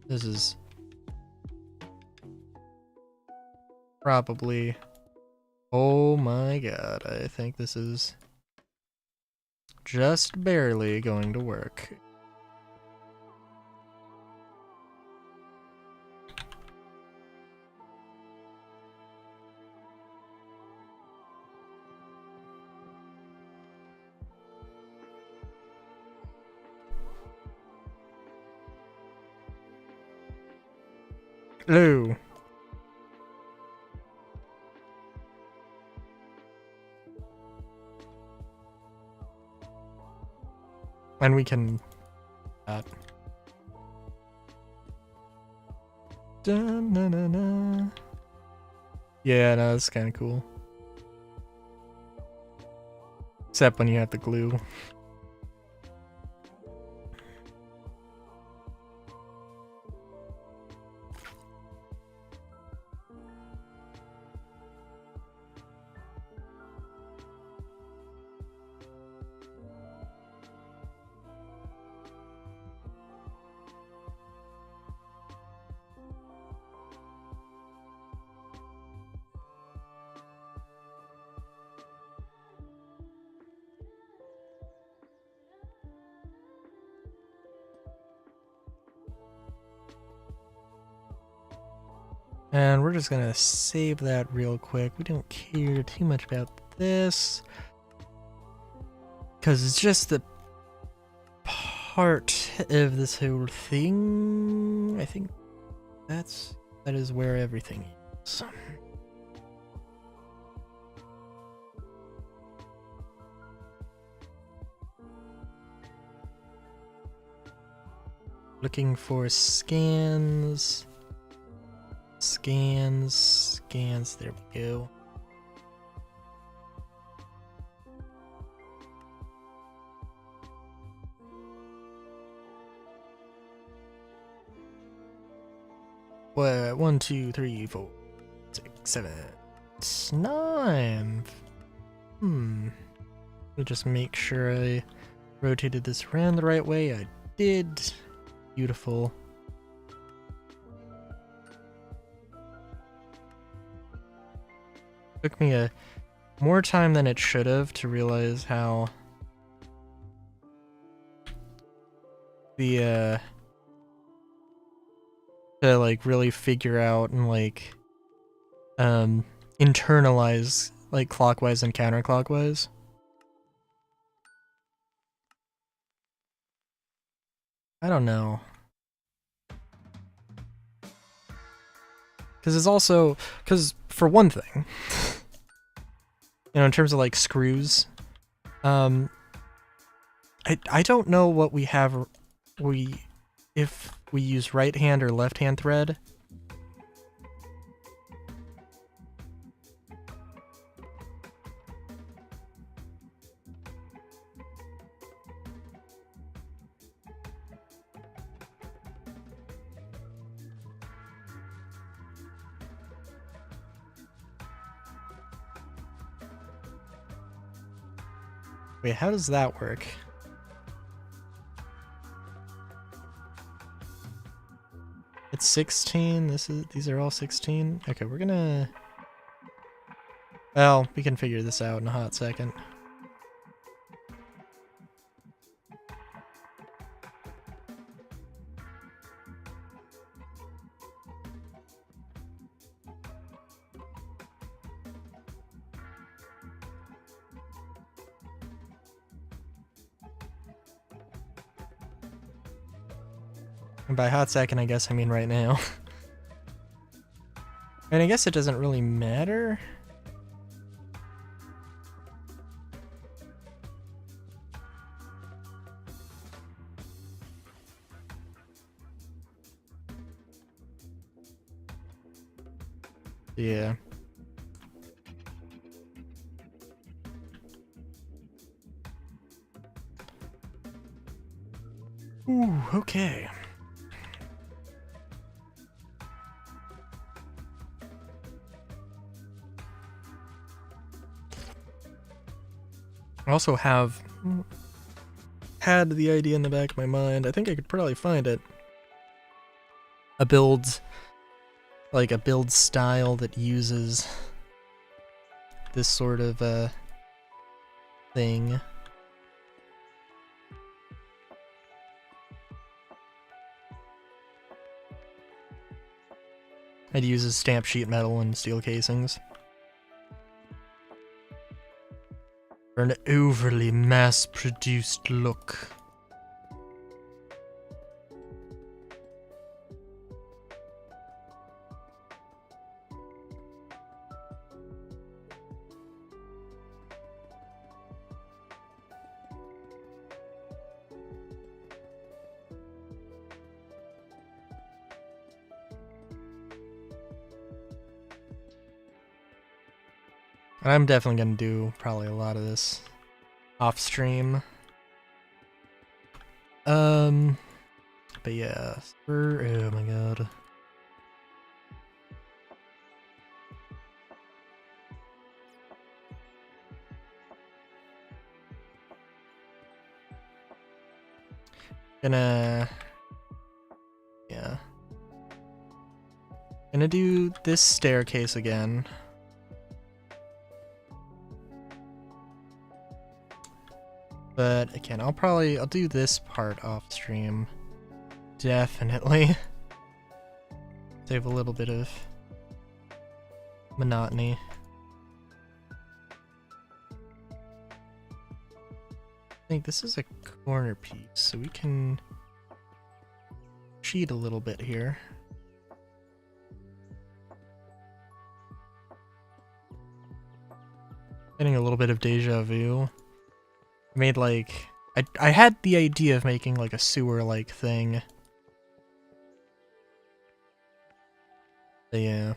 This is probably... Oh my god, I think this is just barely going to work. Hello. And we can... Da-na-na-na. Yeah, no, that's kind of cool. Except when you have the glue. And we're just gonna save that real quick. We don't care too much about this, because it's just the part of this whole thing. I think that is where everything is. Looking for scans. Scans, there we go. What? 1, 2, 3, 4, 6, 7, 9. Let me just make sure I rotated this around the right way. I did. Beautiful. Took me more time than it should have to realize how to like really figure out and like internalize like clockwise and counterclockwise. I don't know. Because it's also, because for one thing, you know, in terms of like screws, I don't know what we have, if we use right hand or left hand thread. Wait, how does that work? It's 16. These are all 16. Okay, we're gonna... Well, we can figure this out in a hot second. And by hot second, I guess I mean right now. And I guess it doesn't really matter. Yeah. Ooh, okay. I also have had the idea in the back of my mind. I think I could probably find it. A build like a build style that uses this sort of thing. It uses stamp sheet metal and steel casings. For an overly mass-produced look. And I'm definitely gonna do probably a lot of this off stream. But yeah, oh my god. Yeah. Gonna do this staircase again. But again, I'll do this part off stream. Definitely. Save a little bit of monotony. I think this is a corner piece, so we can cheat a little bit here. Getting a little bit of deja vu. I made like I had the idea of making like a sewer-like thing. But yeah.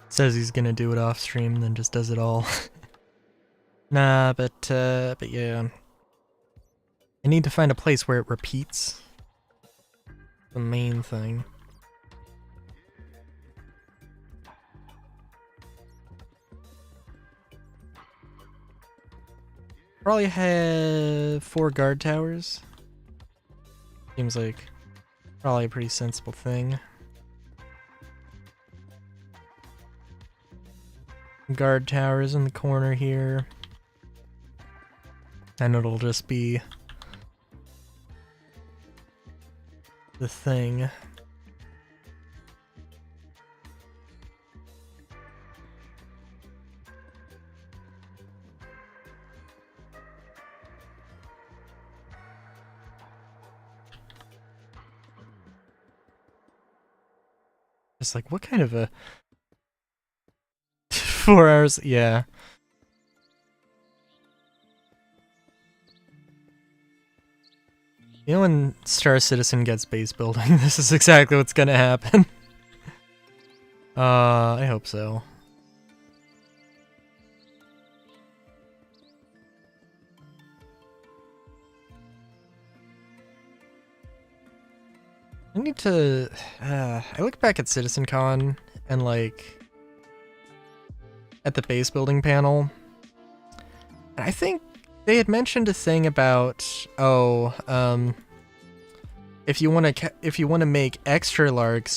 Says he's gonna do it off stream, then just does it all. Nah, but yeah. I need to find a place where it repeats. The main thing. Probably have 4 guard towers. Seems like probably a pretty sensible thing. Guard towers in the corner here. And it'll just be the thing. Just like, what kind of a 4 hours? Yeah. You know when Star Citizen gets base building, this is exactly what's gonna happen. I hope so. I need to... I look back at CitizenCon and like... at the base building panel. And I think they had mentioned a thing about, if you want to make extra large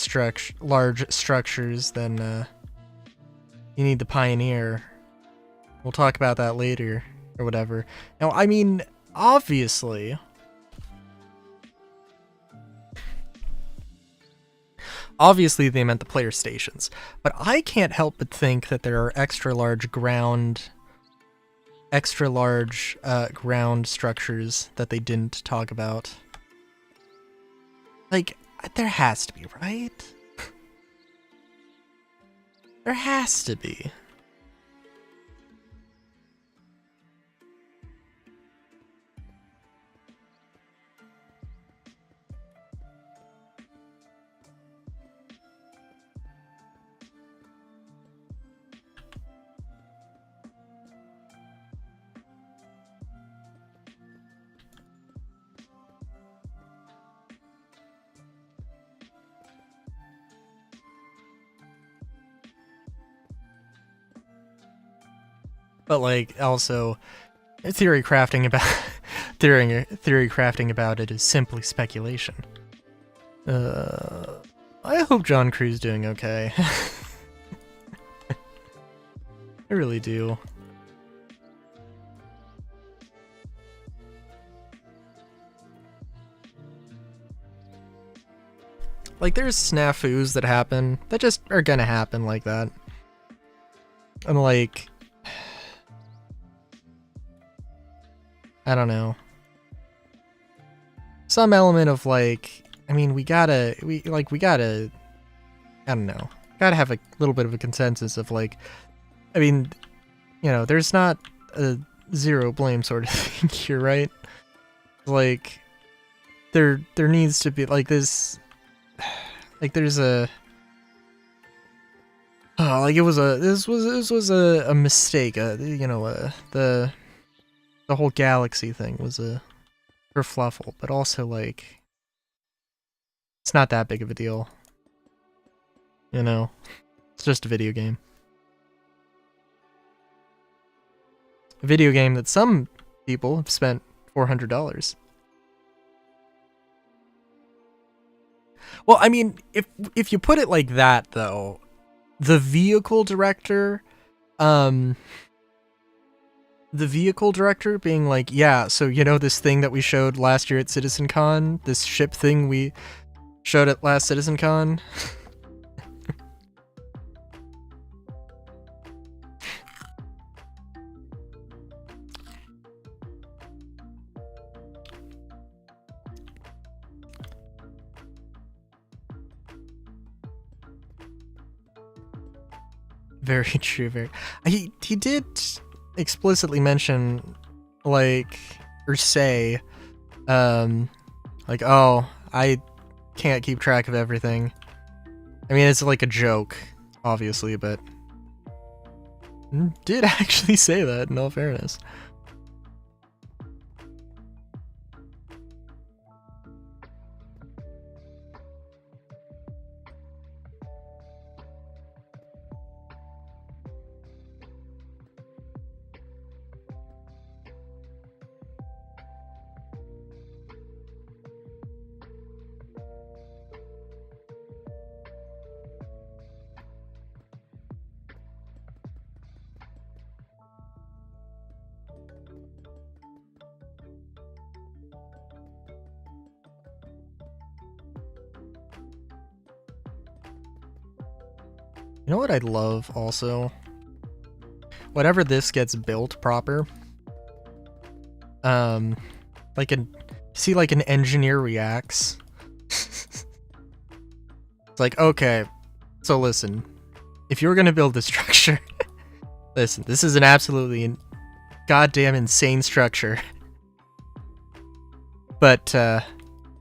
structures, then you need the Pioneer. We'll talk about that later or whatever. Now, I mean, obviously they meant the player stations, but I can't help but think that there are extra large ground extra large ground structures that they didn't talk about. Like, there has to be, right? There has to be. But like, also, theory crafting about theory crafting about it is simply speculation. I hope John Crew's doing okay. I really do. Like, there's snafus that happen that just are gonna happen like that. And like, I don't know. Some element of like, I mean, we gotta, I don't know. Gotta have a little bit of a consensus of like, I mean, you know, there's not a zero blame sort of thing here, right? Like, there needs to be like this, like there's a, oh, like this was a mistake. You know, the whole galaxy thing was a kerfluffle, but also like, it's not that big of a deal. You know, it's just a video game. A video game that some people have spent $400. Well, I mean, if you put it like that, though, the vehicle director being like, yeah, so you know this thing that we showed last year at CitizenCon, this ship thing we showed at last CitizenCon? Very true, very. He did explicitly mention, like, or say, like, oh, I can't keep track of everything. I mean, it's like a joke, obviously, but did actually say that, in all fairness. You know what I'd love also? Whenever this gets built proper, like see like an engineer reacts. It's like, okay, so listen, if you're gonna build this structure, listen, this is an absolutely goddamn insane structure. But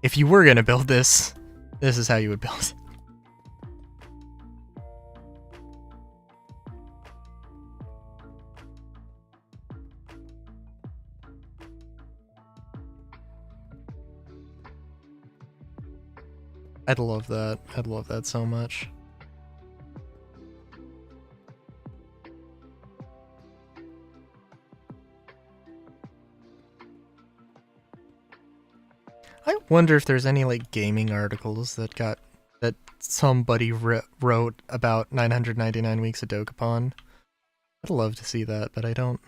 if you were gonna build this, this is how you would build it. I'd love that. I'd love that so much. I wonder if there's any like gaming articles that somebody wrote about 999 weeks of Dokapon. I'd love to see that, but I don't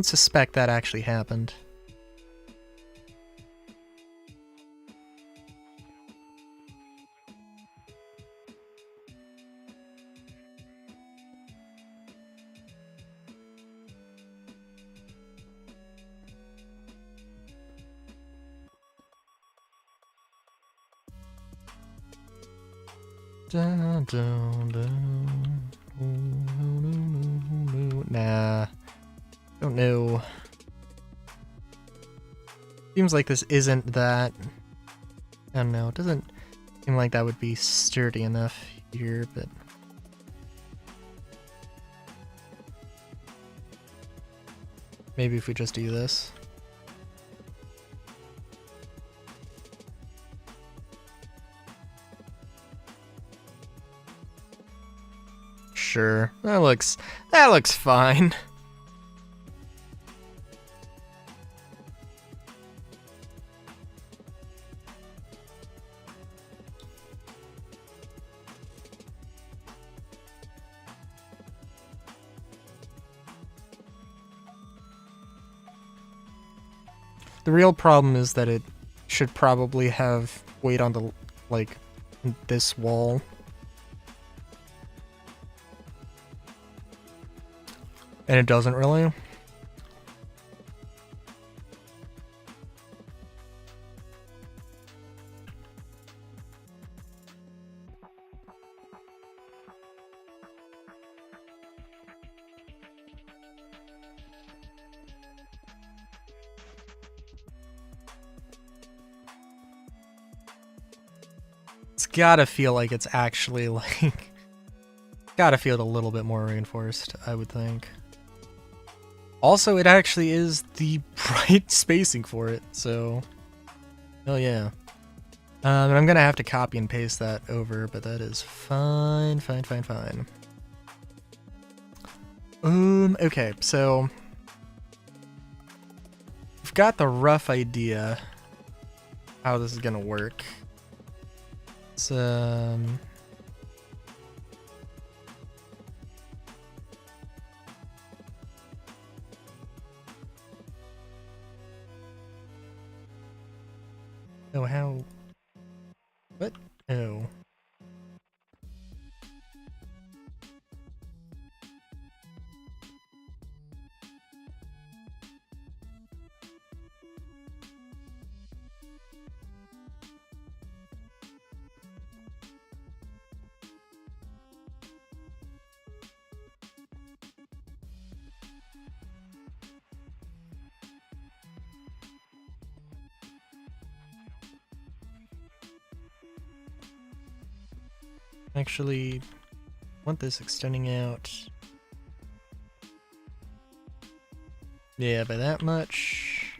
suspect that actually happened. Nah, don't know. Seems like this isn't that. I don't know. It doesn't seem like that would be sturdy enough here, but maybe if we just do this. Sure, that looks fine. The real problem is that it should probably have weight on the, like, this wall. And it doesn't really. It's gotta feel like it's actually, like, gotta feel a little bit more reinforced, I would think. Also, it actually is the right spacing for it, so hell yeah. And I'm gonna have to copy and paste that over, but that is fine. Okay, so we've got the rough idea how this is gonna work. It's oh, how? What? Oh. Actually, want this extending out. Yeah, by that much.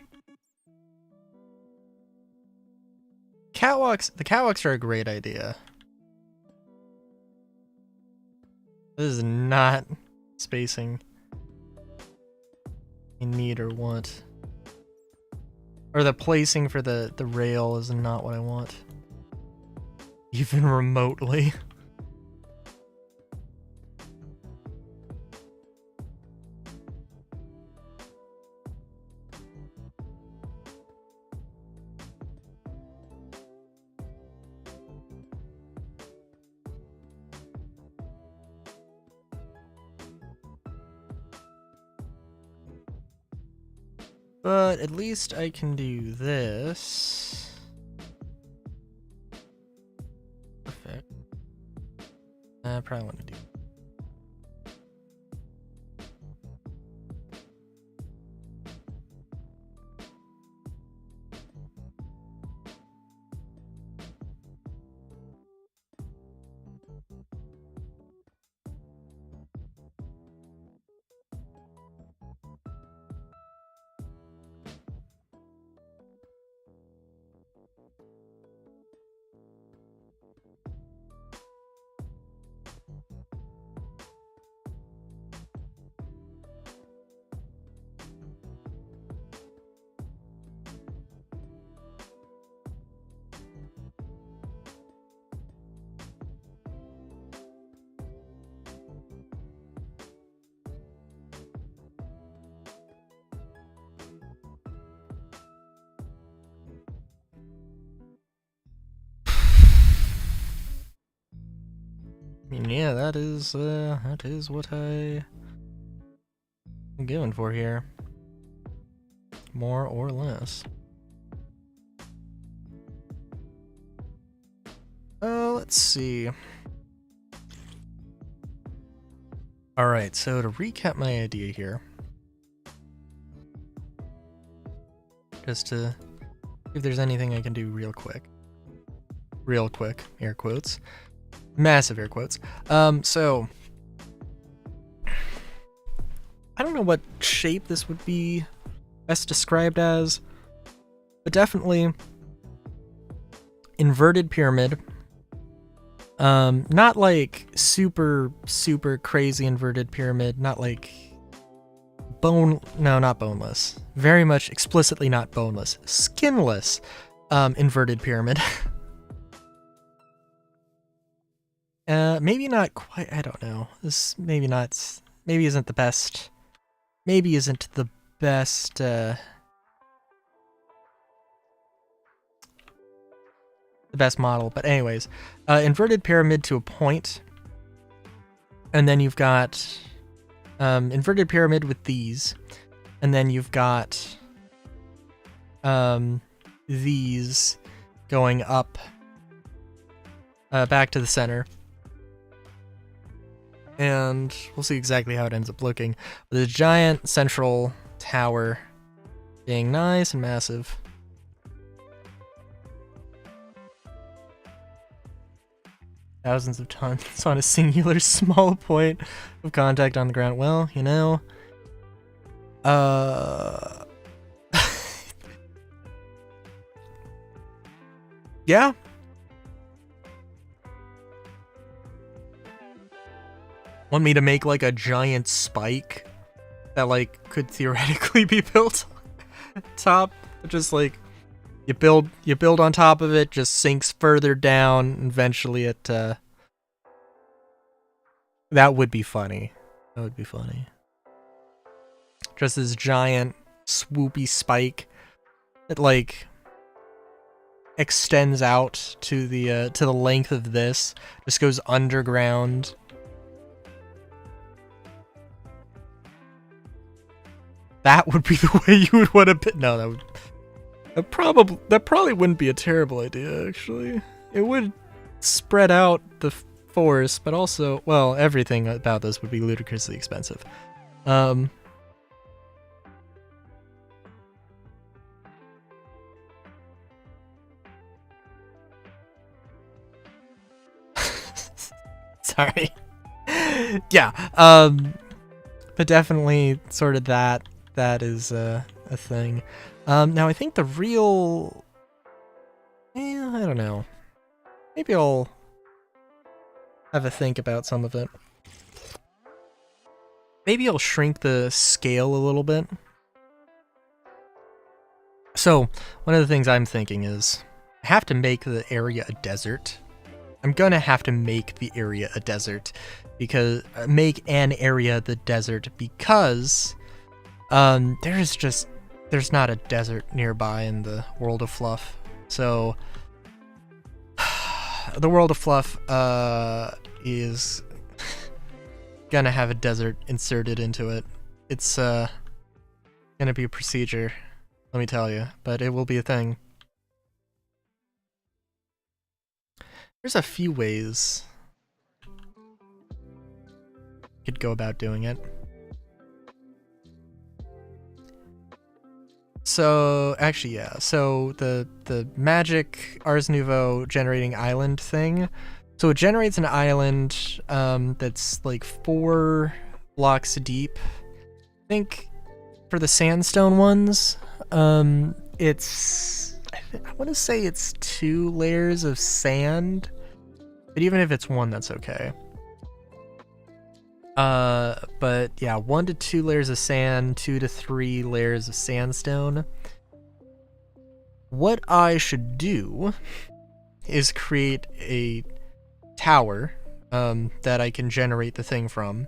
Catwalks, the catwalks are a great idea. This is not spacing I need or want. Or the placing for the rail is not what I want. Even remotely. But at least I can do this. Perfect. I probably want to do. I mean, yeah, that is what I'm going for here. More or less. Let's see. Alright, so to recap my idea here, just to see if there's anything I can do real quick, air quotes, massive air quotes. So I don't know what shape this would be best described as, but definitely inverted pyramid. Not like super crazy inverted pyramid, not like not boneless. Very much explicitly not boneless. Skinless inverted pyramid. Maybe not quite, I don't know. This maybe isn't the best. Maybe isn't the best model, but anyways, inverted pyramid to a point, and then you've got inverted pyramid with these, and then you've got these going up back to the center, and we'll see exactly how it ends up looking. The giant central tower being nice and massive. Thousands of tons on a singular small point of contact on the ground. Well, you know, yeah. Want me to make like a giant spike that like could theoretically be built top? Just like you build on top of it, just sinks further down, and eventually it that would be funny. That would be funny. Just this giant swoopy spike that like extends out to the length of this, just goes underground. That would be the way you would want to put. No, that probably wouldn't be a terrible idea, actually. It would spread out the force, but also, well, everything about this would be ludicrously expensive. Sorry. Yeah, but definitely sort of that is a thing. Now I think the real, I don't know. Maybe I'll have a think about some of it. Maybe I'll shrink the scale a little bit. So one of the things I'm thinking is I have to make the area a desert. I'm gonna have to make the area a desert because make an area the desert because there's not a desert nearby in the world of Fluff. So the world of Fluff is gonna have a desert inserted into it. It's gonna be a procedure, let me tell you, but it will be a thing. There's a few ways you could go about doing it. So, actually, yeah. So, the magic Ars Nouveau generating island thing. So, it generates an island that's like 4 blocks deep. I think for the sandstone ones, it's... I want to say it's 2 layers of sand. But even if it's 1, that's okay. But yeah, 1 to 2 layers of sand, 2 to 3 layers of sandstone. What I should do is create a tower that I can generate the thing from,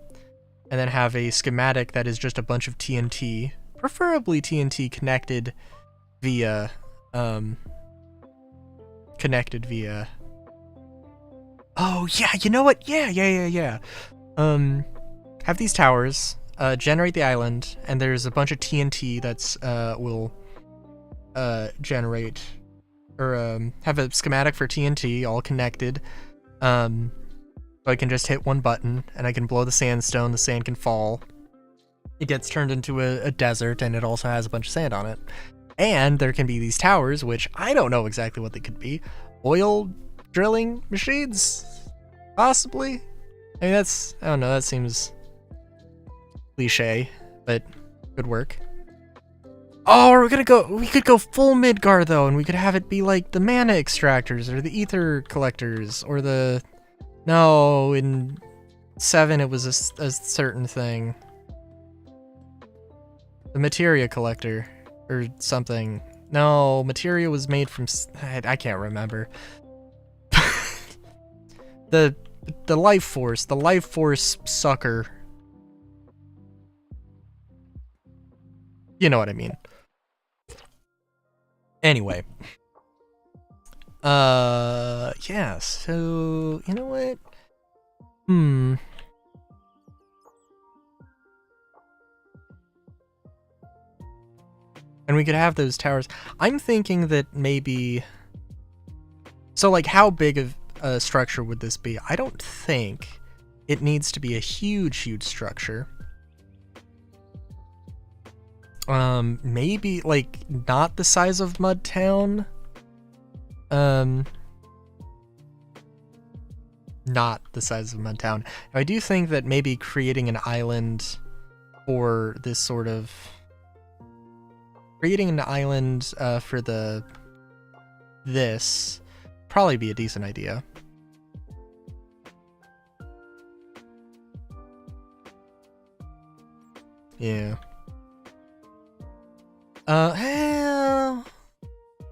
and then have a schematic that is just a bunch of TNT, preferably TNT connected via oh yeah, you know what? Yeah. Have these towers, generate the island, and there's a bunch of TNT that's will generate, or have a schematic for TNT all connected, and So I can just hit one button, and I can blow the sandstone, the sand can fall. It gets turned into a desert, and it also has a bunch of sand on it. And there can be these towers, which I don't know exactly what they could be. Oil drilling machines? Possibly? I mean, I don't know, that seems cliche, but could work. Oh, we could go full Midgar though, and we could have it be like the mana extractors, or the ether collectors, or no, in 7 it was a certain thing. The materia collector, or something. No, materia was made from, I can't remember. the life force sucker. You know what I mean. Anyway. Yeah, so, you know what? And we could have those towers. I'm thinking that maybe... So, like, how big of a structure would this be? I don't think it needs to be a huge structure. Maybe, like, not the size of Mud Town. Not the size of Mud Town. I do think that maybe creating an island for this sort of... Creating an island for this probably be a decent idea. Yeah. I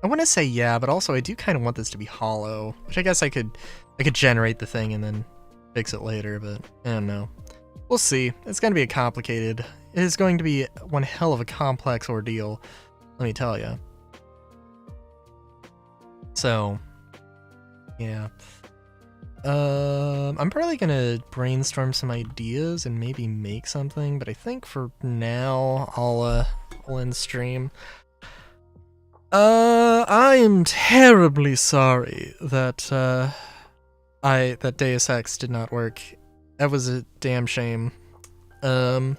want to say yeah, but also I do kind of want this to be hollow, which I guess I could generate the thing and then fix it later, but I don't know. We'll see. It's going to be it is going to be one hell of a complex ordeal, let me tell you. So, yeah. I'm probably gonna brainstorm some ideas and maybe make something, but I think for now I'll end stream. I am terribly sorry that that Deus Ex did not work. That was a damn shame. The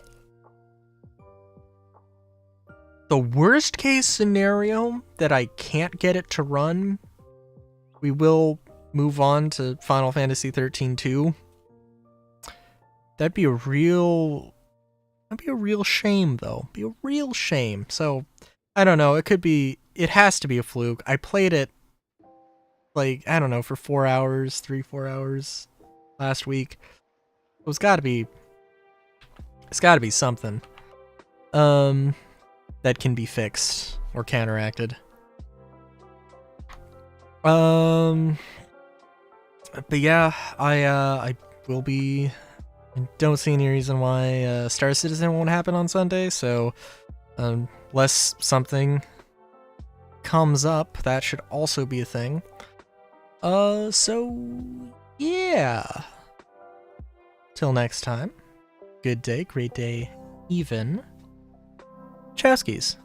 worst case scenario that I can't get it to run, we will move on to Final Fantasy 13-2. That'd be a real shame though. Be a real shame. So, I don't know, it has to be a fluke. I played it like, I don't know, for 4 hours, 4 hours last week. It's gotta be something. That can be fixed or counteracted. But yeah, I will be. I don't see any reason why Star Citizen won't happen on Sunday. So, unless something comes up, that should also be a thing. So yeah. Till next time. Good day, great day, even. Chowskis.